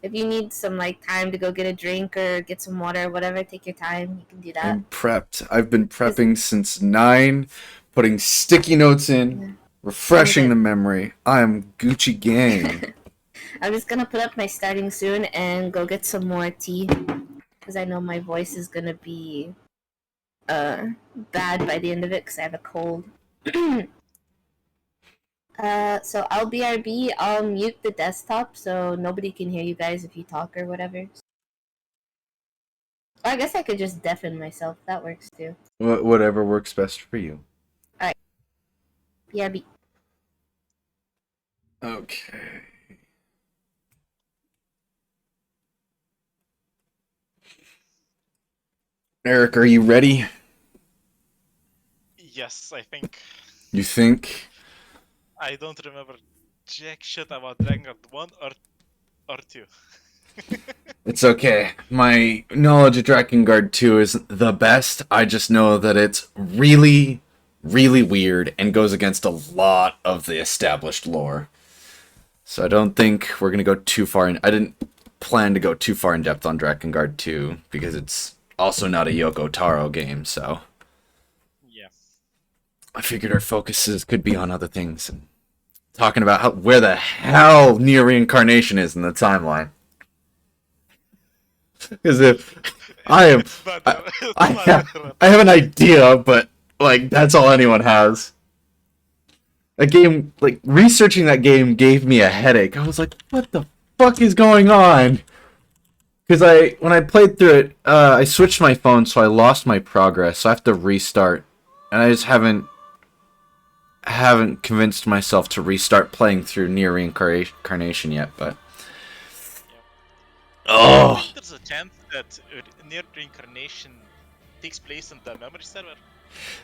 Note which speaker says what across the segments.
Speaker 1: If you need some like time to go get a drink or get some water or whatever, take your time. You can do that.
Speaker 2: I'm prepped. I've been prepping since 9, putting sticky notes in,
Speaker 1: Yeah, I'm
Speaker 2: refreshing the
Speaker 1: good.
Speaker 2: memory. I am Gucci gang.
Speaker 1: I'm just gonna put up my starting soon and go get some more tea because I know my voice is gonna be uh bad by the end of it because I have a cold. So I'll BRB. I'll mute the desktop so nobody can hear you guys if you talk or whatever. Or I guess I could just deafen myself. That works too.
Speaker 2: Whatever works best for you.
Speaker 1: All right, BRB.
Speaker 2: Okay. Eric, are you ready?
Speaker 3: Yes, I think.
Speaker 2: You think?
Speaker 3: I don't remember jack shit about Drakengard 1 or 2.
Speaker 2: It's okay. My knowledge of Drakengard 2 isn't the best. I just know that it's really, really weird and goes against a lot of the established lore. So I don't think we're going to go too far in. I didn't plan to go too far in depth on Drakengard 2 because it's also not a Yoko Taro game, so
Speaker 3: Yeah.
Speaker 2: I figured our focuses could be on other things and talking about where the hell NieR Reincarnation is in the timeline. Because if I am,
Speaker 3: It's not.
Speaker 2: I,
Speaker 3: It's
Speaker 2: I,
Speaker 3: not.
Speaker 2: I have an idea, but like that's all anyone has. A game like researching that game gave me a headache. I was like, what the fuck is going on? Because when I played through it, I switched my phone, so I lost my progress. So I have to restart, and I just haven't convinced myself to restart playing through NieR Reincarnation yet. But
Speaker 3: I
Speaker 2: oh,
Speaker 3: think there's a chance that NieR Reincarnation takes place in the memory server.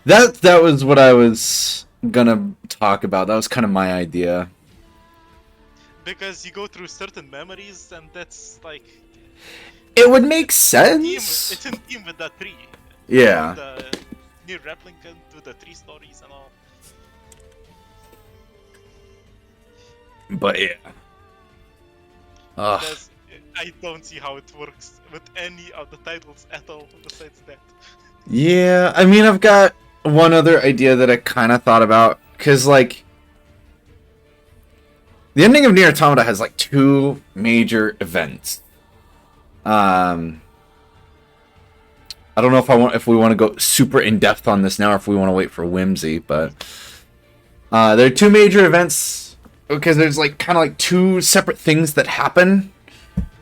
Speaker 2: that was what I was gonna talk about. That was kind of my idea.
Speaker 3: Because you go through certain memories, and that's like.
Speaker 2: It would make
Speaker 3: It's
Speaker 2: sense.
Speaker 3: in theme with the tree.
Speaker 2: Yeah,
Speaker 3: The NieR replicant with the tree stories and all.
Speaker 2: but yeah. Ugh.
Speaker 3: Because I don't see how it works with any of the titles at all besides that.
Speaker 2: Yeah, I mean, I've got one other idea that I kind of thought about. Because, like, the ending of NieR Automata has, like, 2 major events. I don't know if we want to go super in depth on this now, or if we want to wait for whimsy, but there are 2 major events because there's like kind of like 2 separate things that happen.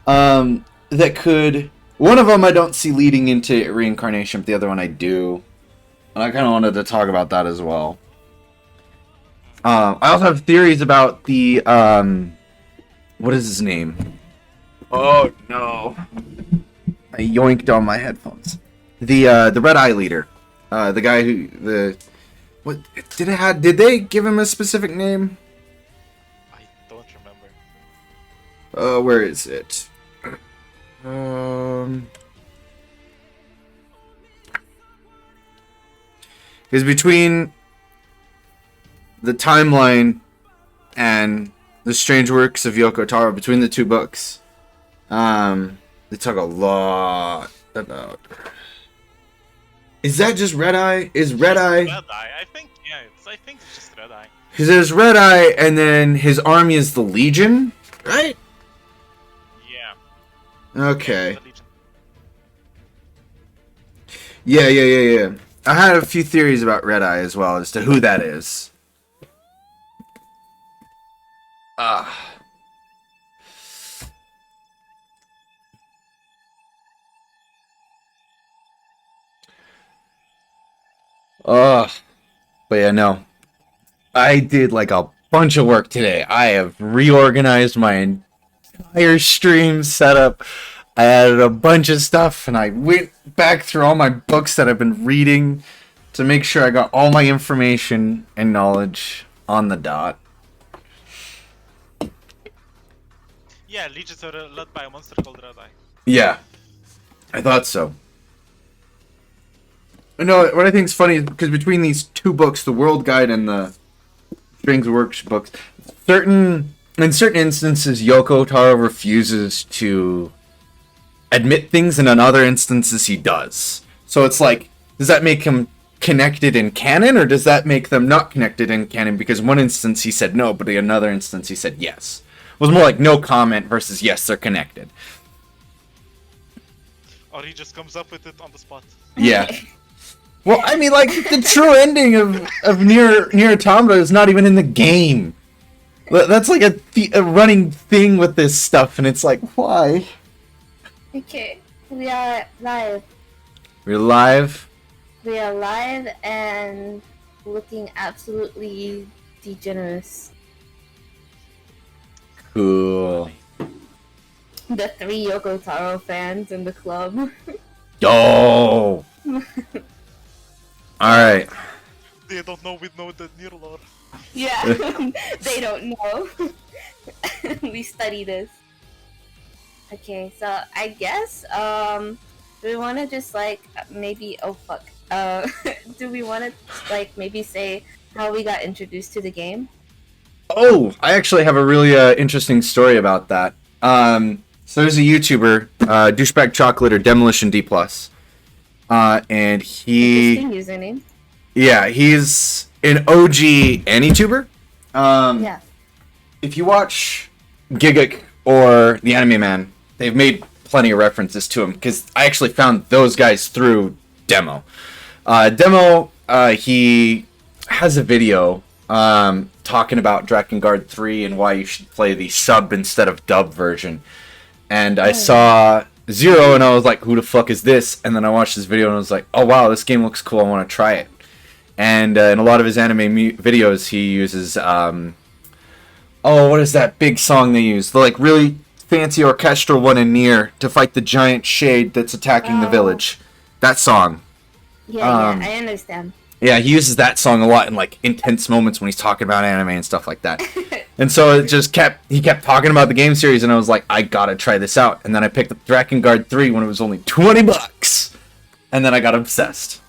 Speaker 2: That could, one of them I don't see leading into reincarnation, but the other one I do, and I kind of wanted to talk about that as well. I also have theories about the what is his name? Oh no! I yoinked on my headphones. The Red Eye leader, the guy who what did it have? Did they give him a specific name?
Speaker 3: I don't remember.
Speaker 2: Where is it? Because between the timeline and the strange works of Yoko Taro, between the 2 books, they talk a lot about. Is that just Red Eye? Is Red Eye?
Speaker 3: Red Eye, I think, yeah, I think it's just Red Eye.
Speaker 2: Because there's Red Eye, and then his army is the Legion, right?
Speaker 3: Yeah.
Speaker 2: Okay.
Speaker 3: The Legion.
Speaker 2: Yeah. I had a few theories about Red Eye as well as to who that is. Ah. But yeah, no. I did like a bunch of work today. I have reorganized my entire stream setup. I added a bunch of stuff and I went back through all my books that I've been reading to make sure I got all my information and knowledge on the dot.
Speaker 3: Yeah, legions are led by a monster called Red Eye.
Speaker 2: Yeah, I thought so. No, what I think is funny is because between these 2 books, the World Guide and the Strings Works books, certain in certain instances, Yoko Taro refuses to admit things, and in other instances, he does. So it's like, does that make him connected in canon, or does that make them not connected in canon? Because one instance he said no, but in another instance he said yes. It was more like no comment versus yes, they're connected.
Speaker 3: Or he just comes up with it on the spot.
Speaker 2: Yeah. Well, I mean, like, the true ending of NieR Automata is not even in the game. That's like a running thing with this stuff, and it's like, why?
Speaker 1: Okay, we are live.
Speaker 2: We're live.
Speaker 1: We are live and looking absolutely degenerate.
Speaker 2: Cool.
Speaker 1: The 3 Yoko Taro fans in the club.
Speaker 2: Yo! Alright.
Speaker 3: They don't know we know the NieR lore.
Speaker 1: Yeah, they don't know. We study this. Okay, so I guess, do we want to just like, maybe, oh fuck. Do we want to like maybe say how we got introduced to the game?
Speaker 2: Oh, I actually have a really interesting story about that. So there's a YouTuber, Douchebag Chocolate or Demolition D+. And he...
Speaker 1: Interesting username.
Speaker 2: Yeah, he's an OG AniTuber.
Speaker 1: Yeah.
Speaker 2: If you watch Gigguk or The Anime Man, they've made plenty of references to him, because I actually found those guys through Demo. He has a video talking about Drakengard 3 and why you should play the sub instead of dub version. And I saw Zero and I was like, who the fuck is this? And then I watched this video and I was like, oh wow, this game looks cool, I want to try it. And in a lot of his anime videos, he uses, oh, what is that big song they use? The like really fancy orchestral one in NieR to fight the giant shade that's attacking the village. That song.
Speaker 1: Yeah, I understand.
Speaker 2: Yeah, he uses that song a lot in like intense moments when he's talking about anime and stuff like that. And so it just he kept talking about the game series, and I was like, I gotta try this out. And then I picked up Drakengard 3 when it was only $20, and then I got obsessed.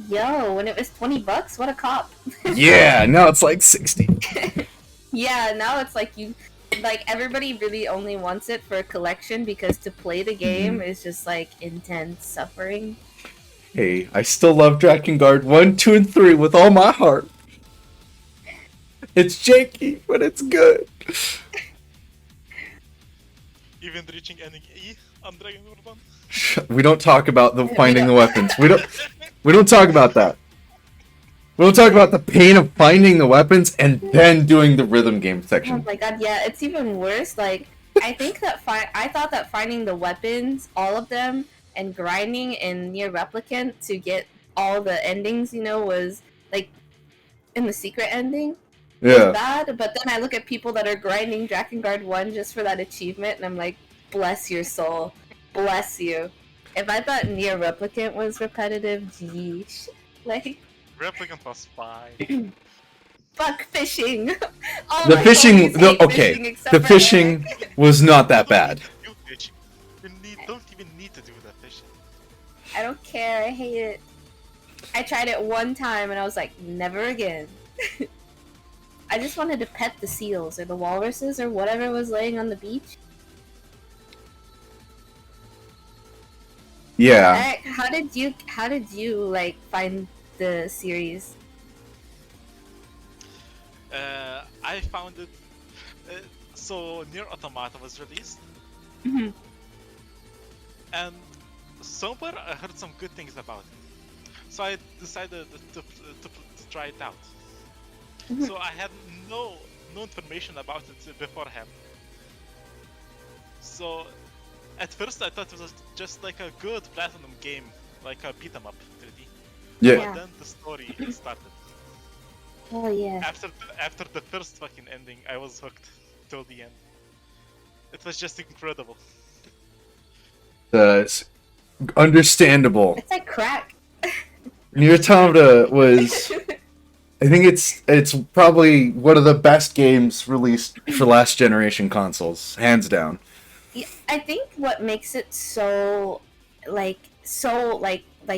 Speaker 1: Yo, when it was $20, what a cop.
Speaker 2: Yeah, now it's like 60.
Speaker 1: Yeah, now it's like everybody really only wants it for a collection, because to play the game is just like intense suffering.
Speaker 2: Hey, I still love Drakengard 1, 2, and 3 with all my heart. It's janky, but it's good.
Speaker 3: Even reaching ending E on Drakengard 1.
Speaker 2: We don't talk about the finding the weapons. We don't talk about that. We don't talk about the pain of finding the weapons and then doing the rhythm game
Speaker 1: Oh
Speaker 2: section.
Speaker 1: my god, yeah, it's even worse. Like, I think that I thought that finding the weapons, all of them, and grinding in NieR Replicant to get all the endings, you know, was like in the secret ending.
Speaker 2: Yeah.
Speaker 1: Was bad, but then I look at people that are grinding Drakengard 1 just for that achievement, and I'm like, bless your soul. Bless you. If I thought NieR Replicant was repetitive, geesh. Like,
Speaker 3: Replicant was fine.
Speaker 1: fuck fishing. All
Speaker 2: The
Speaker 1: my
Speaker 2: fishing,
Speaker 1: homies hate
Speaker 2: okay,
Speaker 1: fishing except
Speaker 2: the
Speaker 1: for
Speaker 2: fishing
Speaker 1: Eric.
Speaker 2: was not that bad.
Speaker 3: You fishing. You don't even need to do that fishing.
Speaker 1: I don't care, I hate it. I tried it one time and I was like, never again. I just wanted to pet the seals or the walruses or whatever was laying on the beach.
Speaker 2: Yeah.
Speaker 1: Eric, how did you like find the series?
Speaker 3: I found it. So NieR Automata was released,
Speaker 1: Mhm.
Speaker 3: and somewhere I heard some good things about it. So I decided to try it out.
Speaker 1: Mhm.
Speaker 3: So I had no information about it beforehand. So at first I thought it was just like a good platinum game, like a beat 'em up 3D.
Speaker 2: Yeah.
Speaker 1: Yeah.
Speaker 3: But then the story started.
Speaker 1: Oh yeah.
Speaker 3: After the first fucking ending, I was hooked till the end. It was just incredible.
Speaker 2: It's understandable.
Speaker 1: It's like crack.
Speaker 2: NieR Automata was, I think it's probably one of the best games released for last generation consoles, hands down.
Speaker 1: Yeah, I think what makes it so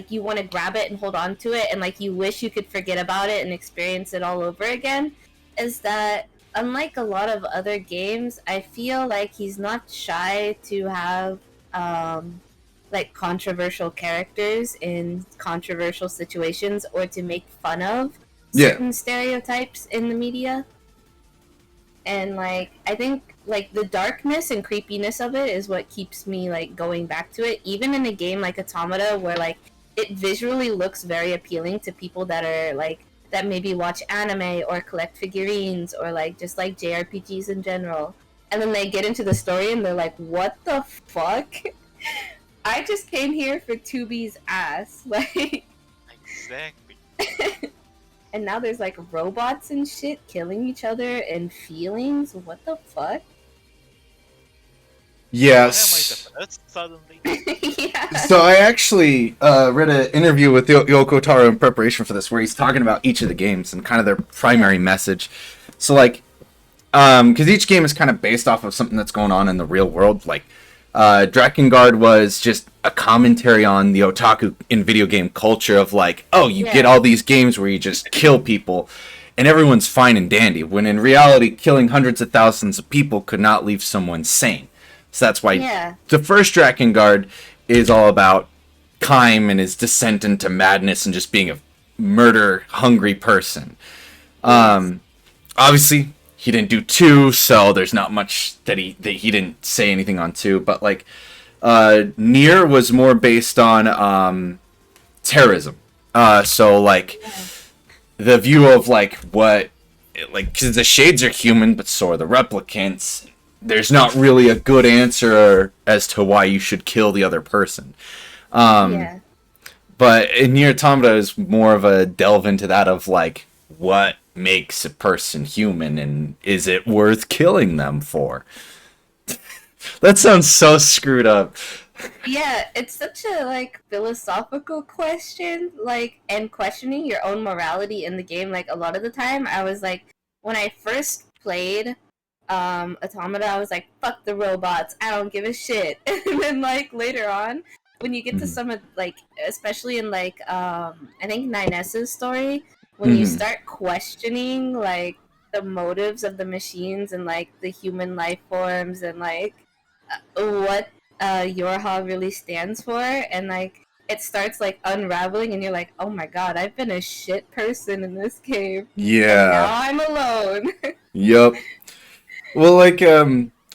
Speaker 1: you want to grab it and hold on to it, and like you wish you could forget about it and experience it all over again, is that unlike a lot of other games, I feel like he's not shy to have like controversial characters in controversial situations or to make fun of
Speaker 2: Yeah.
Speaker 1: certain stereotypes in the media. And like I think like the darkness and creepiness of it is what keeps me like going back to it, even in a game like Automata where like it visually looks very appealing to people that are like that maybe watch anime or collect figurines or like just like JRPGs in general. And then they get into the story and they're like, what the fuck? I just came here for 2B's ass. Like
Speaker 3: Exactly.
Speaker 1: and now there's like robots and shit killing each other and feelings. What the fuck?
Speaker 2: Yes.
Speaker 3: Why am I the best suddenly?
Speaker 1: Yeah.
Speaker 2: So I actually read an interview with Yoko Taro in preparation for this, where he's talking about each of the games and kind of their primary message. So like, because each game is kind of based off of something that's going on in the real world. Like, Drakengard was just a commentary on the otaku in video game culture of like, oh, you get all these games where you just kill people, and everyone's fine and dandy. When in reality, killing hundreds of thousands of people could not leave someone sane. So that's why the first Drakengard is all about Kaim and his descent into madness and just being a murder-hungry person. Obviously, he didn't do 2, so there's not much that he didn't say anything on 2. But like, NieR was more based on terrorism. So like, the view of like what, like, because the shades are human, but so are the replicants. There's not really a good answer as to why you should kill the other person. But in NieR Automata is more of a delve into that of like, what makes a person human and is it worth killing them for? That sounds so screwed up.
Speaker 1: Yeah, it's such a like philosophical question, like, and questioning your own morality in the game. Like a lot of the time I was like, when I first played Automata, I was like, fuck the robots, I don't give a shit. And then like later on, when you get to some of like, especially in like I think 9S's story, when you start questioning like the motives of the machines and like the human life forms and like what Yorha really stands for, and like it starts like unraveling and you're like, oh my god, I've been a shit person in this game.
Speaker 2: Yeah.
Speaker 1: And now I'm alone.
Speaker 2: Yup. Well, like,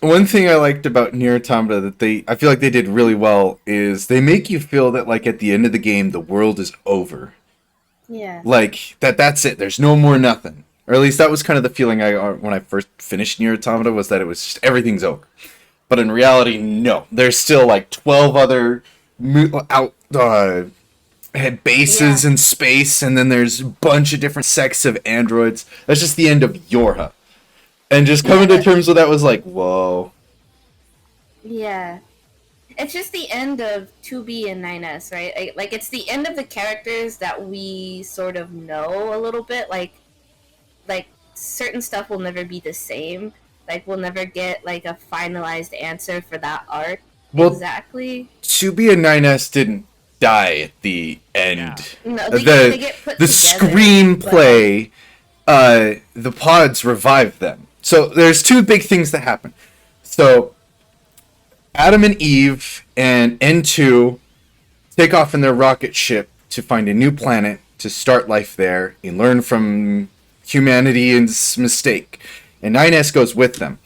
Speaker 2: one thing I liked about NieR Automata that I feel like they did really well is they make you feel that, like, at the end of the game, the world is over.
Speaker 1: Yeah.
Speaker 2: Like, that's it. There's no more nothing. Or at least that was kind of the feeling I got when I first finished NieR Automata, was that it was just everything's over. But in reality, no. There's still, like, 12 other had bases in space, and then there's a bunch of different sects of androids. That's just the end of Yorha. And just coming to terms with that was like, whoa.
Speaker 1: Yeah. It's just the end of 2B and 9S, right? Like, it's the end of the characters that we sort of know a little bit. Like, certain stuff will never be the same. Like, we'll never get, like, a finalized answer for that arc. Well, exactly.
Speaker 2: 2B and 9S didn't die at the end.
Speaker 1: Yeah. No, they get put
Speaker 2: the
Speaker 1: together,
Speaker 2: screenplay, the pods revived them. So there's 2 big things that happen. So Adam and Eve and N2 take off in their rocket ship to find a new planet to start life there and learn from humanity's mistake. And 9S goes with them.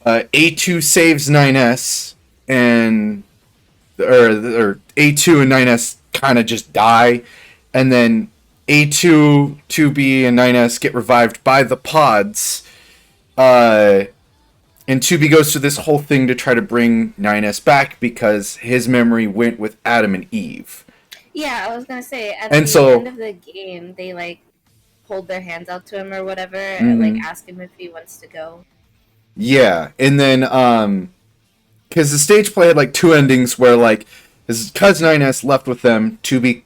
Speaker 2: A2 saves 9S, and or A2 and 9S kind of just die, and then A2, 2B, and 9S get revived by the pods. And 2B goes through this whole thing to try to bring 9S back because his memory went with Adam and Eve.
Speaker 1: Yeah, I was gonna say, at the end of the game, they like hold their hands out to him or whatever, and like ask him if he wants to go. Yeah,
Speaker 2: and then because the stage play had like 2 endings where like his cousin 9S left with them. 2B,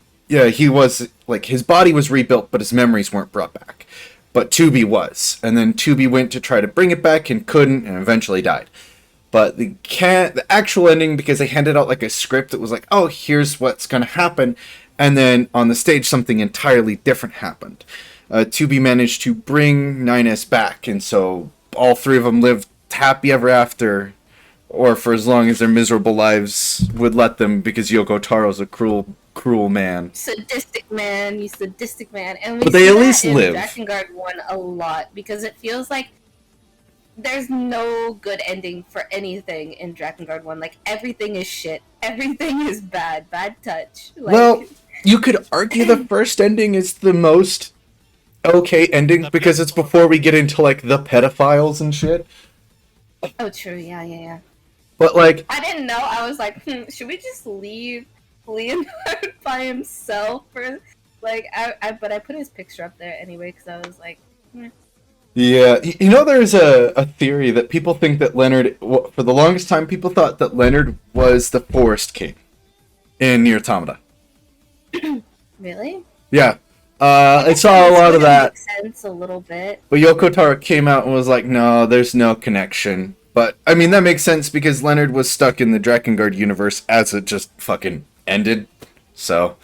Speaker 2: he was like, his body was rebuilt, but his memories weren't brought back. But 2B was, and then 2B went to try to bring it back and couldn't, and eventually died. But the actual ending, because they handed out like a script that was like, oh, here's what's gonna happen, and then on the stage something entirely different happened. Tubi managed to bring 9S back, and so all three of them lived happy ever after, or for as long as their miserable lives would let them, because Yoko Taro's a cruel, cruel man.
Speaker 1: Sadistic man, you sadistic man. And we
Speaker 2: But they
Speaker 1: see
Speaker 2: at
Speaker 1: that
Speaker 2: least
Speaker 1: in
Speaker 2: live.
Speaker 1: Drakengard 1 a lot, because it feels like there's no good ending for anything in Drakengard 1. Like, everything is shit. Everything is bad. Bad touch. Like,
Speaker 2: Well, you could argue the first ending is the most okay ending, because it's before we get into, like, the pedophiles and shit.
Speaker 1: oh, true. Yeah.
Speaker 2: But, like...
Speaker 1: I didn't know. I was like, should we just leave Leonard by himself for... Like, but I put his picture up there anyway, because I was like...
Speaker 2: Yeah, you know, there's a theory that people think that Leonard... For the longest time, people thought that Leonard was the Forest King in NieR Automata.
Speaker 1: Really?
Speaker 2: Yeah. I saw a lot of that.
Speaker 1: Makes sense a little bit.
Speaker 2: But Yoko Taro came out and was like, no, there's no connection. But, I mean, that makes sense because Leonard was stuck in the Drakengard universe as it just fucking ended. So...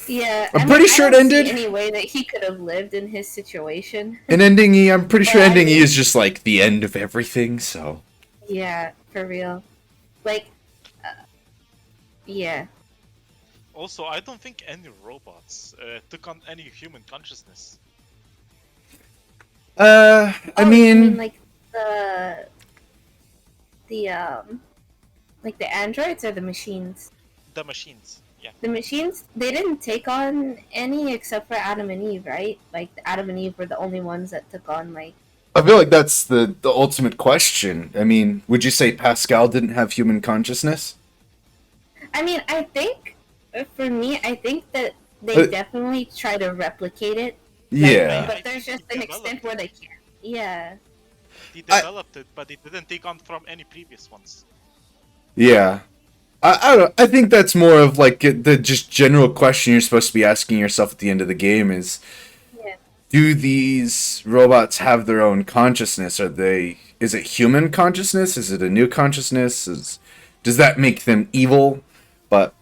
Speaker 1: Yeah,
Speaker 2: I'm pretty sure it ended.
Speaker 1: See any way that he could have lived in his situation.
Speaker 2: And Ending E, I'm pretty sure
Speaker 1: But I
Speaker 2: Ending E
Speaker 1: mean-
Speaker 2: is just like the end of everything, so.
Speaker 1: Yeah, for real. Like, yeah.
Speaker 3: Also, I don't think any robots took on any human consciousness.
Speaker 2: I
Speaker 1: Oh, you
Speaker 2: mean,
Speaker 1: like like the androids or the machines?
Speaker 3: The machines, yeah.
Speaker 1: The machines, they didn't take on any except for Adam and Eve, right? Like, Adam and Eve were the only ones that took on, like...
Speaker 2: I feel like that's the ultimate question. I mean, would you say Pascal didn't have human consciousness?
Speaker 1: I mean, I think, for me, I think that they definitely try to replicate it.
Speaker 2: Yeah.
Speaker 1: But there's just an extent where they can't. Yeah.
Speaker 3: They developed it, but they didn't take on from any previous ones.
Speaker 2: Yeah. I don't. I think that's more of like the just general question you're supposed to be asking yourself at the end of the game is,
Speaker 1: Yeah.
Speaker 2: do these robots have their own consciousness? Is it human consciousness? Is it a new consciousness? Does that make them evil? But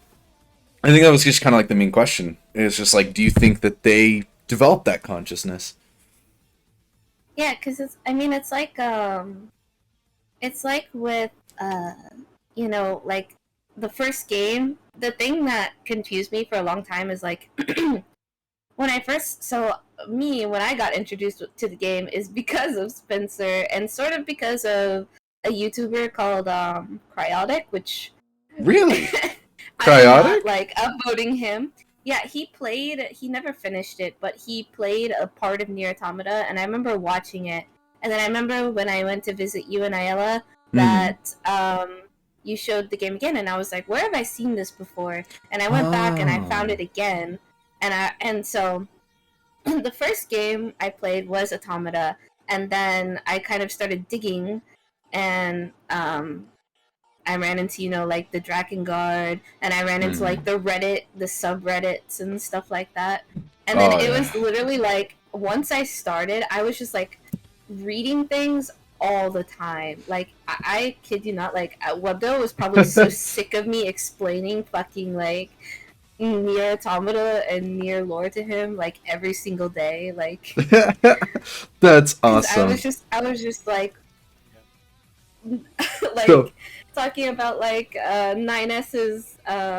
Speaker 2: I think that was just kind of like the main question. It's just like, do you think that they developed that consciousness?
Speaker 1: Yeah, because it's like with, you know, like, the first game, the thing that confused me for a long time is, like, when I got introduced to the game is because of Spencer, and sort of because of a YouTuber called, Cryotic, which...
Speaker 2: Really?
Speaker 1: I'm
Speaker 2: Cryotic?
Speaker 1: not, like, upvoting him. Yeah, he never finished it, but he played a part of NieR Automata, and I remember watching it. And then I remember when I went to visit you and Ayala, that, you showed the game again, and I was like, where have I seen this before? And I went back and I found it again, and so the first game I played was Automata, and then I kind of started digging, and I ran into, you know, like, the Drakengard, and I ran into, like, the subreddits and stuff like that. And then it was literally, like, once I started, I was just, like, reading things all the time. Like, I kid you not, like, Webdo was probably so sick of me explaining fucking, like, NieR Automata and NieR lore to him, like, every single day. Like,
Speaker 2: that's awesome.
Speaker 1: I was just like, like,
Speaker 2: So,
Speaker 1: talking about, like, 9S's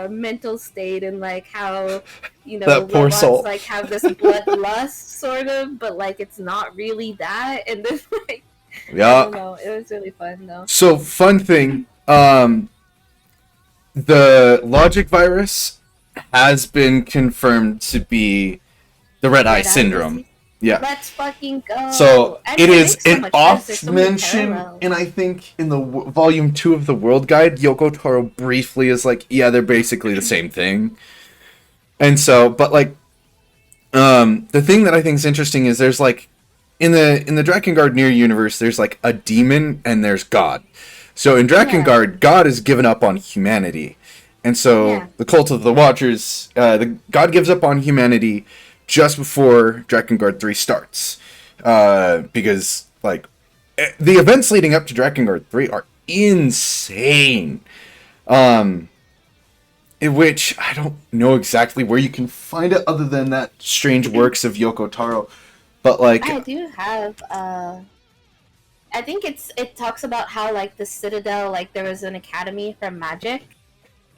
Speaker 1: mental state, and, like, how, you know,
Speaker 2: that poor
Speaker 1: robots,
Speaker 2: soul.
Speaker 1: like, have this bloodlust, sort of, but, like, it's not really that, and then, like, I don't know, it was really fun, though.
Speaker 2: So, fun thing, the logic virus has been confirmed to be the red eye syndrome.
Speaker 1: Disease?
Speaker 2: Yeah.
Speaker 1: Let's fucking go.
Speaker 2: So
Speaker 1: I mean,
Speaker 2: it is
Speaker 1: makes so
Speaker 2: an
Speaker 1: much sense. There's so many
Speaker 2: off-mention,
Speaker 1: parallels.
Speaker 2: and I think in the volume 2 of the World Guide, Yoko Taro briefly is like, yeah, they're basically the same thing. And so, but like, the thing that I think is interesting is there's like, in the Drakengard NieR universe, there's like a demon and there's God. So in Drakengard, God is given up on humanity. And so the Cult of the Watchers, the God gives up on humanity just before Drakengard 3 starts. Because, like, the events leading up to Drakengard 3 are insane. In which, I don't know exactly where you can find it other than that strange works of Yoko Taro. But like,
Speaker 1: I do have. I think it talks about how like the Citadel, like there was an academy for magic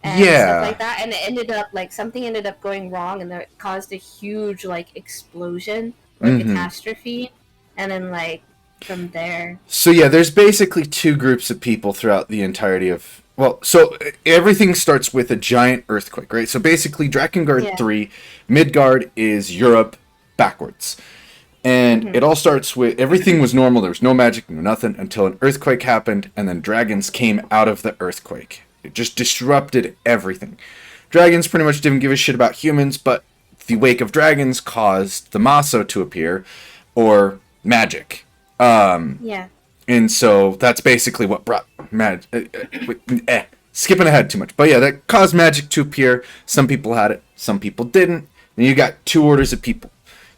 Speaker 1: and stuff
Speaker 2: yeah,
Speaker 1: like that, and it ended up like something ended up going wrong, and it caused a huge like explosion or
Speaker 2: mm-hmm.
Speaker 1: catastrophe, and then like from there.
Speaker 2: So yeah, there's basically two groups of people throughout the entirety of. Well, so everything starts with a giant earthquake, right? So basically, Drakengard
Speaker 1: Yeah.
Speaker 2: 3, Midgard is Europe backwards. And
Speaker 1: Mm-hmm.
Speaker 2: it all starts with everything was normal. There was no magic, no nothing until an earthquake happened, and then dragons came out of the earthquake. It just disrupted everything. Dragons pretty much didn't give a shit about humans, but the wake of dragons caused the Maso to appear, or magic.
Speaker 1: Yeah.
Speaker 2: And so that's basically what brought magic. Skipping ahead too much, but yeah, that caused magic to appear. Some people had it, some people didn't. And you got two orders of people.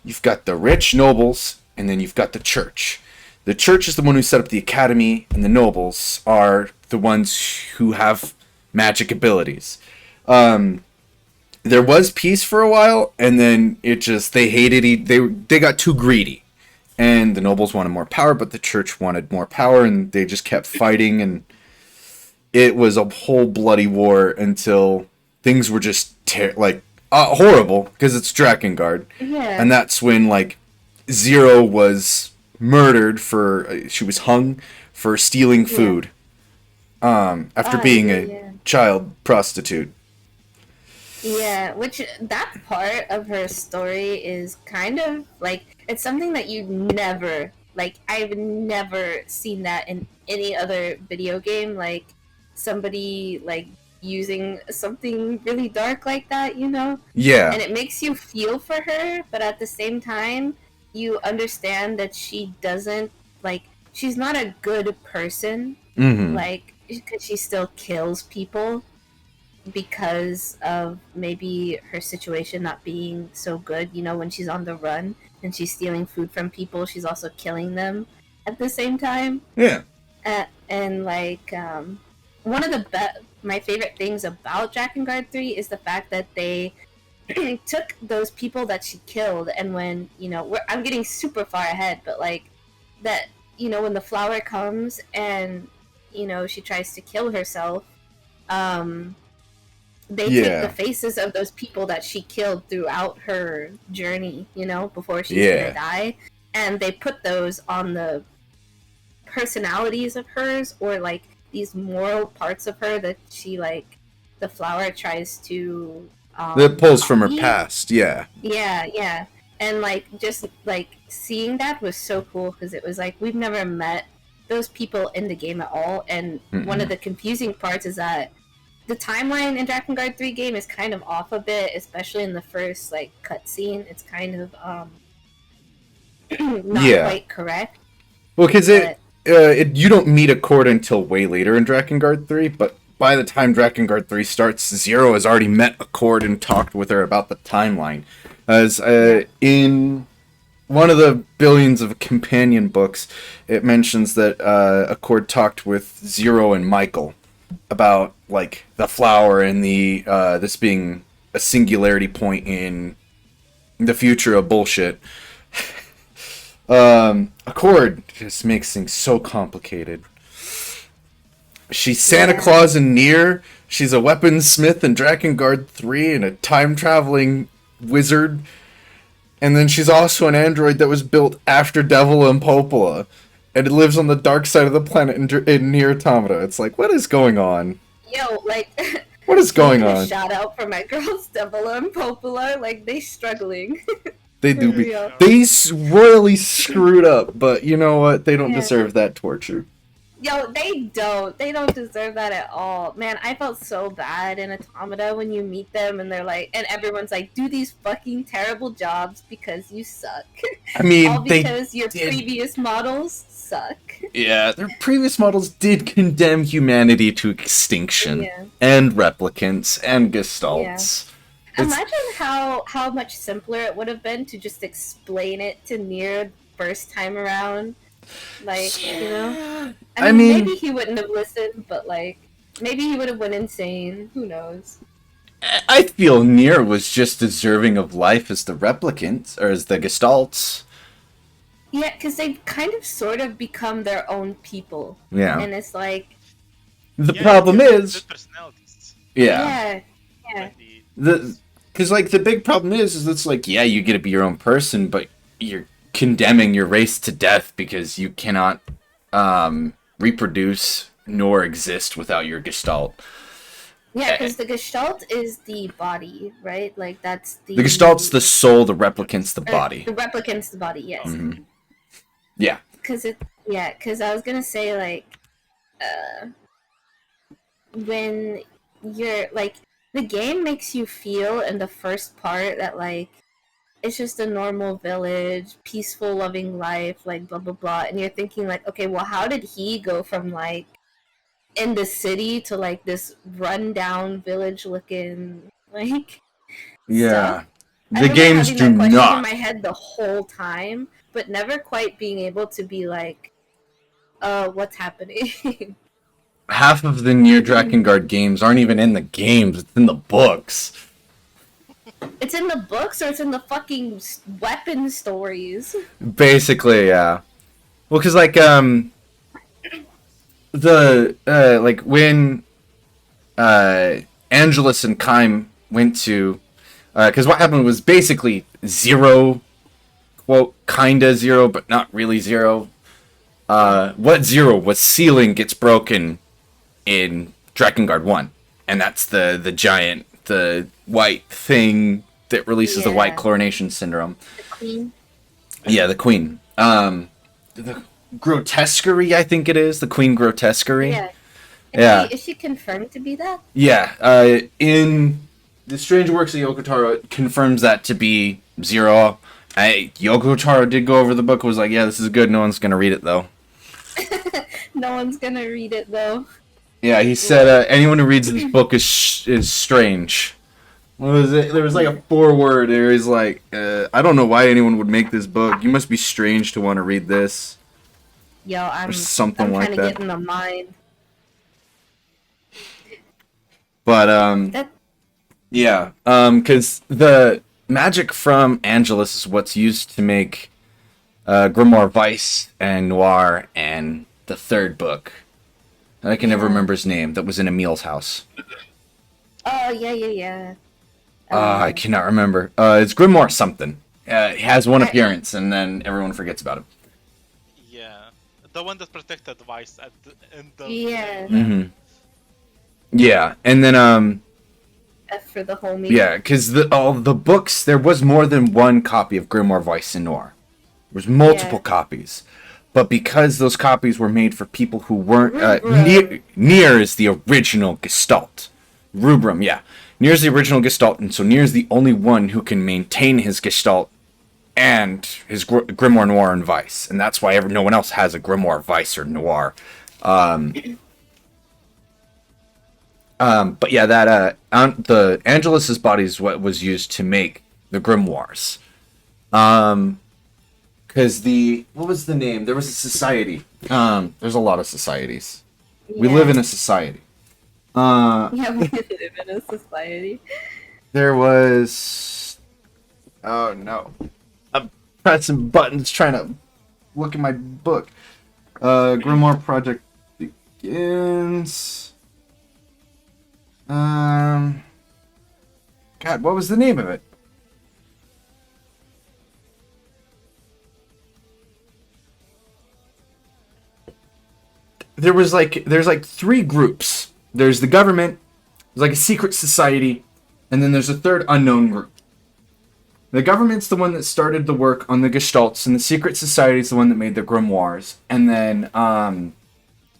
Speaker 2: You've got the rich nobles, and then you've got the church. The church is the one who set up the academy, and the nobles are the ones who have magic abilities. There was peace for a while, and then it just they hated they got too greedy, and the nobles wanted more power, but the church wanted more power, and they just kept fighting, and it was a whole bloody war until things were just horrible because it's Drakengard,
Speaker 1: Yeah.
Speaker 2: and that's when like Zero was murdered for she was hung for stealing food after being a
Speaker 1: yeah.
Speaker 2: child prostitute.
Speaker 1: Yeah, which that part of her story is kind of like it's something that you never like I've never seen that in any other video game, like somebody like using something really dark like that, you know?
Speaker 2: Yeah.
Speaker 1: And it makes you feel for her, but at the same time you understand that she doesn't like she's not a good person,
Speaker 2: Mm-hmm.
Speaker 1: like because she still kills people because of maybe her situation not being so good. You know, when she's on the run and she's stealing food from people, she's also killing them at the same time.
Speaker 2: Yeah.
Speaker 1: And like, one of the my favorite things about Drakengard 3 is the fact that they took those people that she killed, and when, you know, I'm getting super far ahead, but like, that, you know, when the flower comes and, you know, she tries to kill herself, they take the faces of those people that she killed throughout her journey, you know, before she's gonna die, and they put those on the personalities of hers, or like these moral parts of her that she like the flower tries to
Speaker 2: that pulls from her past. Yeah,
Speaker 1: and like just like seeing that was so cool because it was like we've never met those people in the game at all, and one of the confusing parts is that the timeline in Drakengard 3 game is kind of off a bit, especially in the first like cutscene. It's kind of not quite correct.
Speaker 2: Well, because you don't meet Accord until way later in Drakengard 3, but by the time Drakengard 3 starts, Zero has already met Accord and talked with her about the timeline. As in one of the billions of companion books, it mentions that Accord talked with Zero and Michael about like the flower and the this being a singularity point in the future of bullshit. Accord just makes things so complicated. She's Santa Claus in NieR. She's a weaponsmith in Drakengard 3 and a time-traveling wizard. And then she's also an android that was built after Devil and Popola. And it lives on the dark side of the planet in NieR Automata. It's like, what is going on?
Speaker 1: Yo, like...
Speaker 2: What is going on?
Speaker 1: Shout out for my girls, Devil and Popola. Like, they struggling.
Speaker 2: They do be... They royally screwed up, but you know what? They don't deserve that torture.
Speaker 1: Yo, they don't. They don't deserve that at all. Man, I felt so bad in Automata when you meet them and they're like, and everyone's like, do these fucking terrible jobs because you suck.
Speaker 2: I mean,
Speaker 1: all because your previous models suck.
Speaker 2: Yeah, their previous models did condemn humanity to extinction. And replicants and gestalts.
Speaker 1: Imagine how much simpler it would have been to just explain it to NieR first time around. Like, you know? I mean, maybe he wouldn't have listened, but like, maybe he would have went insane. Who knows?
Speaker 2: I feel NieR was just deserving of life as the replicants, or as the gestalts.
Speaker 1: Yeah, because they've kind of sort of become their own people.
Speaker 2: Yeah.
Speaker 1: And it's like,
Speaker 2: The
Speaker 3: Yeah,
Speaker 2: problem
Speaker 3: yeah,
Speaker 2: is,
Speaker 3: the personalities.
Speaker 1: yeah,
Speaker 3: When the
Speaker 2: because like the big problem is it's like, yeah, you get to be your own person, but you're condemning your race to death because you cannot reproduce nor exist without your gestalt.
Speaker 1: yeah, because the Gestalt is the body, right? Like that's
Speaker 2: The gestalt's the soul, the replicant's the body.
Speaker 1: The replicant's the body, yes.
Speaker 2: Mm-hmm. Yeah.
Speaker 1: Because I was gonna say like, when you're like, the game makes you feel in the first part that like it's just a normal village, peaceful, loving life, like blah blah blah, and you're thinking like, okay, well, how did he go from like in the city to like this rundown village looking like stuff?
Speaker 2: Yeah.
Speaker 1: I
Speaker 2: The
Speaker 1: remember
Speaker 2: games
Speaker 1: having
Speaker 2: do
Speaker 1: that question in
Speaker 2: not.
Speaker 1: my head the whole time, but never quite being able to be like, what's happening?
Speaker 2: Half of the NieR Drakengard games aren't even in the games, it's in the books.
Speaker 1: It's in the books or it's in the fucking weapon stories.
Speaker 2: Basically, yeah. Well, because like like when Angelus and Kime went to, because what happened was basically zero, quote, kinda zero, but not really zero. What zero was ceiling gets broken in Drakengard 1, and that's the giant, the white thing that releases the white
Speaker 1: Yeah.
Speaker 2: chlorination syndrome.
Speaker 1: The queen.
Speaker 2: Yeah, the queen. The grotesquerie, I think it is. The queen grotesquerie.
Speaker 1: Yeah.
Speaker 2: Yeah.
Speaker 1: Is she confirmed to be that?
Speaker 2: Yeah. In The Strange Works of Yoko Taro, it confirms that to be zero. Yoko Taro did go over the book, was like, yeah, this is good. No one's going to read it, though.
Speaker 1: No one's gonna read it though.
Speaker 2: Yeah, he said anyone who reads this book is strange. What was it? There was like a foreword. There was like, I don't know why anyone would make this book. You must be strange to want to read this.
Speaker 1: Yo, I'm
Speaker 2: something like
Speaker 1: trying to
Speaker 2: that.
Speaker 1: get in the mind.
Speaker 2: But
Speaker 1: That
Speaker 2: yeah, because the magic from Angelus is what's used to make Grimoire Vice and Noir and the third book. I can never remember his name. That was in Emil's house.
Speaker 1: Oh yeah.
Speaker 2: I cannot remember. It's Grimoire something. He has one appearance, and then everyone forgets about him.
Speaker 3: yeah, the one that protected Vice at the end of
Speaker 1: Yeah.
Speaker 2: Mm-hmm. Yeah, and then
Speaker 1: F for the homie.
Speaker 2: yeah, because all the books, there was more than one copy of Grimoire Vice and Noir. There was multiple copies, but because those copies were made for people who weren't NieR is the original Gestalt. Rubrum, yeah. NieR's the original Gestalt, and so NieR's the only one who can maintain his Gestalt and his Grimoire Noir and Vice, and that's why no one else has a Grimoire Vice or Noir. But yeah, that the Angelus's body is what was used to make the grimoires. Because what was the name? There was a society. There's a lot of societies. We live in a society.
Speaker 1: Yeah, we live in a society.
Speaker 2: There was. Oh no! I'm pressing buttons trying to look at my book. Grimoire Project begins. God, what was the name of it? There's like three groups. There's the government, there's like a secret society, and then there's a third unknown group. The government's the one that started the work on the Gestalts, and the secret society is the one that made the grimoires. And then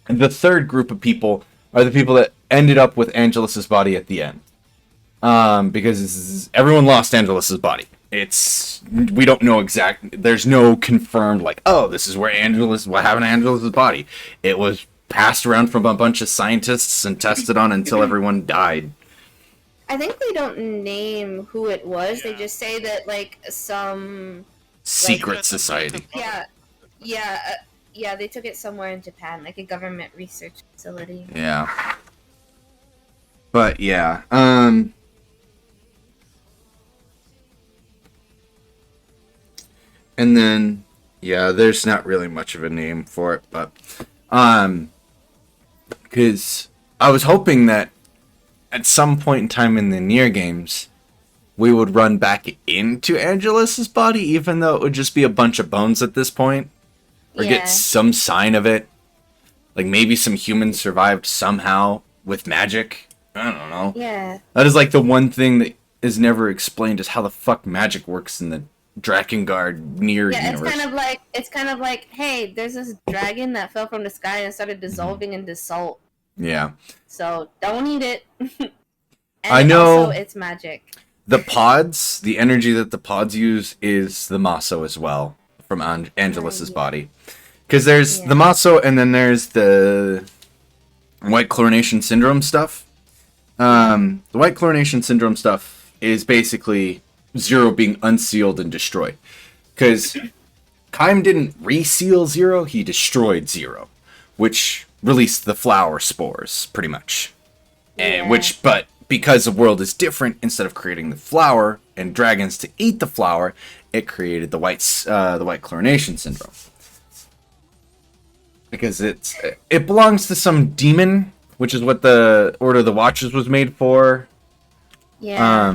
Speaker 2: the third group of people are the people that ended up with Angelus's body at the end. Because everyone lost Angelus's body. We don't know exactly. There's no confirmed like, oh, this is what happened to Angelus's body. It was passed around from a bunch of scientists and tested on until everyone died.
Speaker 1: I think they don't name who it was. They just say that like some
Speaker 2: Secret society.
Speaker 1: Yeah, they took it somewhere in Japan, like a government research facility.
Speaker 2: Yeah. But yeah, and then Yeah, there's not really much of a name for it, but because I was hoping that at some point in time in the NieR games, we would run back into Angelus's body, even though it would just be a bunch of bones at this point, or
Speaker 1: Yeah.
Speaker 2: get some sign of it. Like maybe some humans survived somehow with magic. I don't know.
Speaker 1: Yeah.
Speaker 2: That is like the one thing that is never explained is how the fuck magic works in the Drakengard NieR
Speaker 1: Yeah,
Speaker 2: universe.
Speaker 1: it's kind of like, hey, there's this dragon that fell from the sky and started dissolving into salt.
Speaker 2: Yeah.
Speaker 1: So don't eat it. And
Speaker 2: I know.
Speaker 1: Also, it's magic.
Speaker 2: The pods, the energy that the pods use is the Maso as well from Angelus's body. Because there's the Maso and then there's the White Chlorination Syndrome stuff. The White Chlorination Syndrome stuff is basically Zero being unsealed and destroyed. Because Kaim didn't reseal Zero, he destroyed Zero. Which released the flower spores, pretty much. And but because the world is different, instead of creating the flower and dragons to eat the flower, it created the white chlorination syndrome. Because it belongs to some demon, which is what the Order of the Watchers was made for.
Speaker 1: Yeah.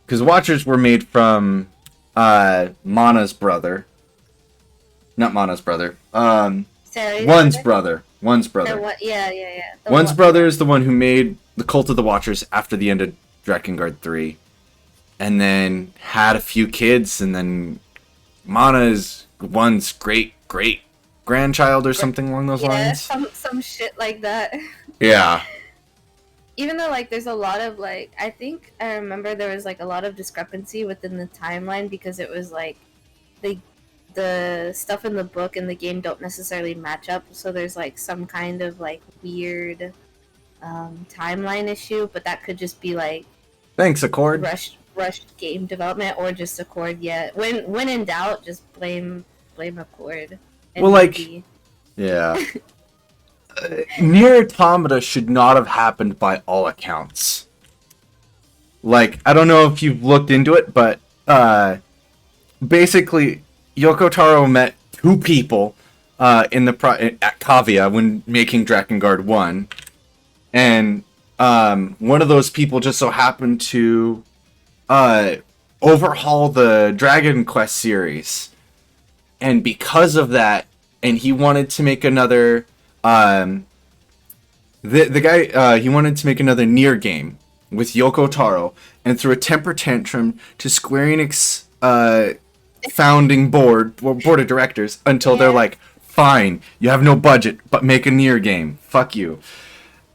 Speaker 2: Because Watchers were made from Mana's brother. Not Mana's brother. One's brother. One's brother.
Speaker 1: Yeah.
Speaker 2: One's brother is the one who made the Cult of the Watchers after the end of Drakengard 3. And then had a few kids, and then Mana is one's great-grandchild or something along those lines.
Speaker 1: Yeah, some shit like that.
Speaker 2: Yeah.
Speaker 1: Even though, like, there's a lot of, like, I think I remember there was, like, a lot of discrepancy within the timeline because it was, like, the stuff in the book and the game don't necessarily match up, so there's, like, some kind of, like, weird timeline issue, but that could just be, like...
Speaker 2: Thanks, Accord.
Speaker 1: Rushed game development, or just Accord, yeah. When in doubt, just blame Accord.
Speaker 2: Well, like... Yeah. NieR Automata should not have happened by all accounts. Like, I don't know if you've looked into it, but basically, Yoko Taro met two people at Kavia when making Drakengard 1, and one of those people just so happened to overhaul the Dragon Quest series, and because of that, and he wanted to make another the guy he wanted to make another NieR game with Yoko Taro, and threw a temper tantrum to Square Enix founding board of directors until they're like, fine, you have no budget, but make a NieR game, fuck you.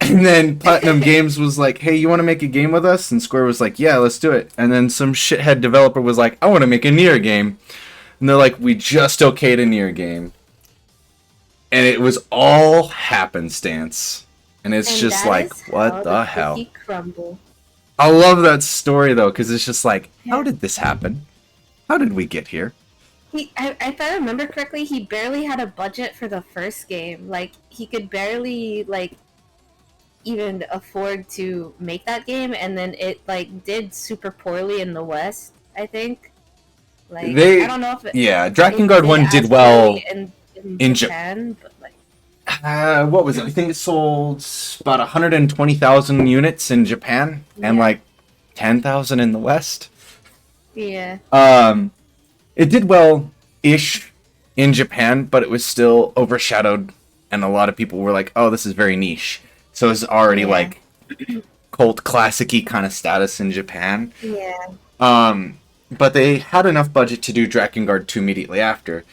Speaker 2: And then Platinum Games was like, hey, you want to make a game with us? And Square was like, yeah, let's do it. And then some shithead developer was like, I want to make a NieR game. And they're like, we just okayed a NieR game. And it was all happenstance. And it's just like, what the hell?
Speaker 1: Crumble.
Speaker 2: I love that story, though, because it's just like, how did this happen? How did we get here?
Speaker 1: If I remember correctly, he barely had a budget for the first game. Like, he could barely, like, even afford to make that game, and then it, like, did super poorly in the West, I think. Like, I don't know if it...
Speaker 2: Yeah, Drakengard 1 did well
Speaker 1: in Japan, but, like...
Speaker 2: what was it? I think it sold about 120,000 units in Japan, and, like, 10,000 in the West.
Speaker 1: Yeah.
Speaker 2: It did well-ish in Japan, but it was still overshadowed, and a lot of people were like, oh, this is very niche. So it's already, like, cult classic-y kind of status in Japan.
Speaker 1: Yeah.
Speaker 2: But they had enough budget to do Drakengard 2 immediately after.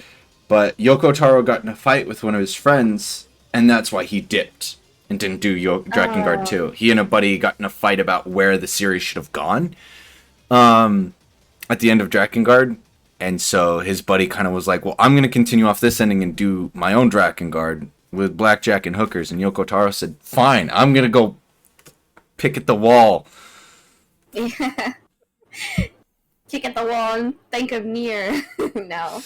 Speaker 2: But Yoko Taro got in a fight with one of his friends, and that's why he dipped and didn't do Drakengard 2. He and a buddy got in a fight about where the series should have gone at the end of Drakengard. And so his buddy kind of was like, well, I'm going to continue off this ending and do my own Drakengard with blackjack and hookers. And Yoko Taro said, fine, I'm going to go pick at the wall.
Speaker 1: Yeah. Kick at the wall and think of NieR. No.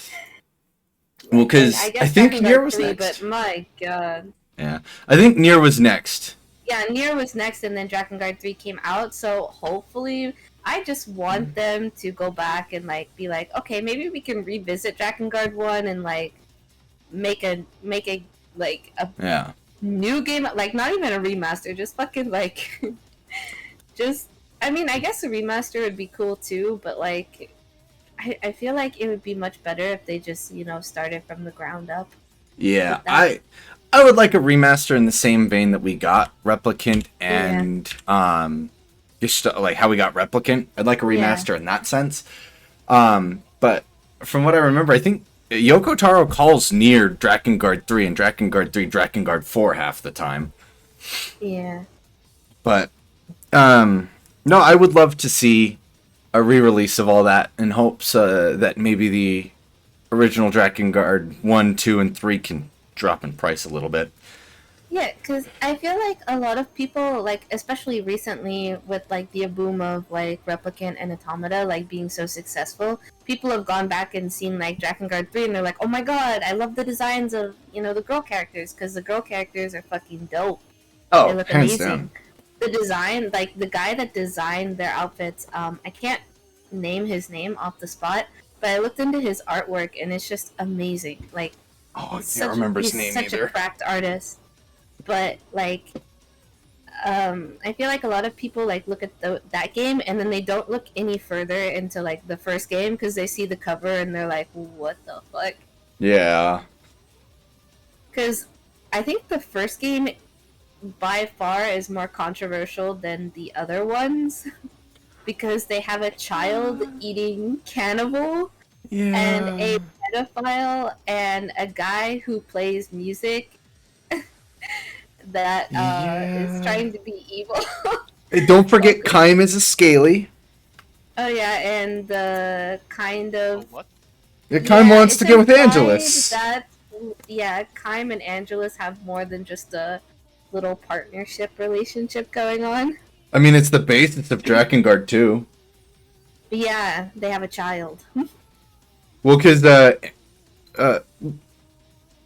Speaker 2: Well, because I think NieR was
Speaker 1: 3,
Speaker 2: next.
Speaker 1: But my god.
Speaker 2: Yeah. I think NieR was next.
Speaker 1: Yeah, NieR was next, and then Drakengard 3 came out, so hopefully... I just want them to go back and like be like, okay, maybe we can revisit Drakengard 1 and like make a like a
Speaker 2: Yeah.
Speaker 1: new game, like not even a remaster, just fucking like just I mean, I guess a remaster would be cool too, but like I feel like it would be much better if they just, you know, started from the ground up.
Speaker 2: Yeah,
Speaker 1: That-
Speaker 2: I would like a remaster in the same vein that we got Replicant and just like how we got Replicant. I'd like a remaster in that sense. But from what I remember, I think Yoko Taro calls NieR Drakengard 3 and Drakengard 3 Drakengard 4 half the time.
Speaker 1: Yeah.
Speaker 2: But no, I would love to see a re-release of all that in hopes that maybe the original Drakengard 1, 2, and 3 can drop in price a little bit.
Speaker 1: Yeah, because I feel like a lot of people, like, especially recently with, like, the boom of, like, Replicant and Automata, like, being so successful, people have gone back and seen, like, Drakengard 3, and they're like, oh my god, I love the designs of, you know, the girl characters, because the girl characters are fucking dope.
Speaker 2: Oh,
Speaker 1: They look
Speaker 2: hands
Speaker 1: amazing.
Speaker 2: down.
Speaker 1: The design, like, the guy that designed their outfits, I can't name his name off the spot, but I looked into his artwork, and it's just amazing. Like,
Speaker 2: Oh, I can't remember his name
Speaker 1: he's such
Speaker 2: either.
Speaker 1: a cracked artist. But like, I feel like a lot of people like look at that game and then they don't look any further into like the first game because they see the cover and they're like, "What the fuck?"
Speaker 2: Yeah.
Speaker 1: Because I think the first game by far is more controversial than the other ones because they have a child eating cannibal
Speaker 2: Yeah.
Speaker 1: and a pedophile and a guy who plays music that is trying to be evil.
Speaker 2: Hey, don't forget Kaim is a scaly.
Speaker 1: Oh yeah, and the kind
Speaker 3: Oh,
Speaker 1: of
Speaker 3: what?
Speaker 2: Yeah, Kaim wants
Speaker 1: it's
Speaker 2: to get with
Speaker 1: implied
Speaker 2: Angelus.
Speaker 1: That Kaim and Angelus have more than just a little partnership relationship going on.
Speaker 2: I mean, it's the basis of Drakengard 2.
Speaker 1: But yeah, they have a child.
Speaker 2: Well, because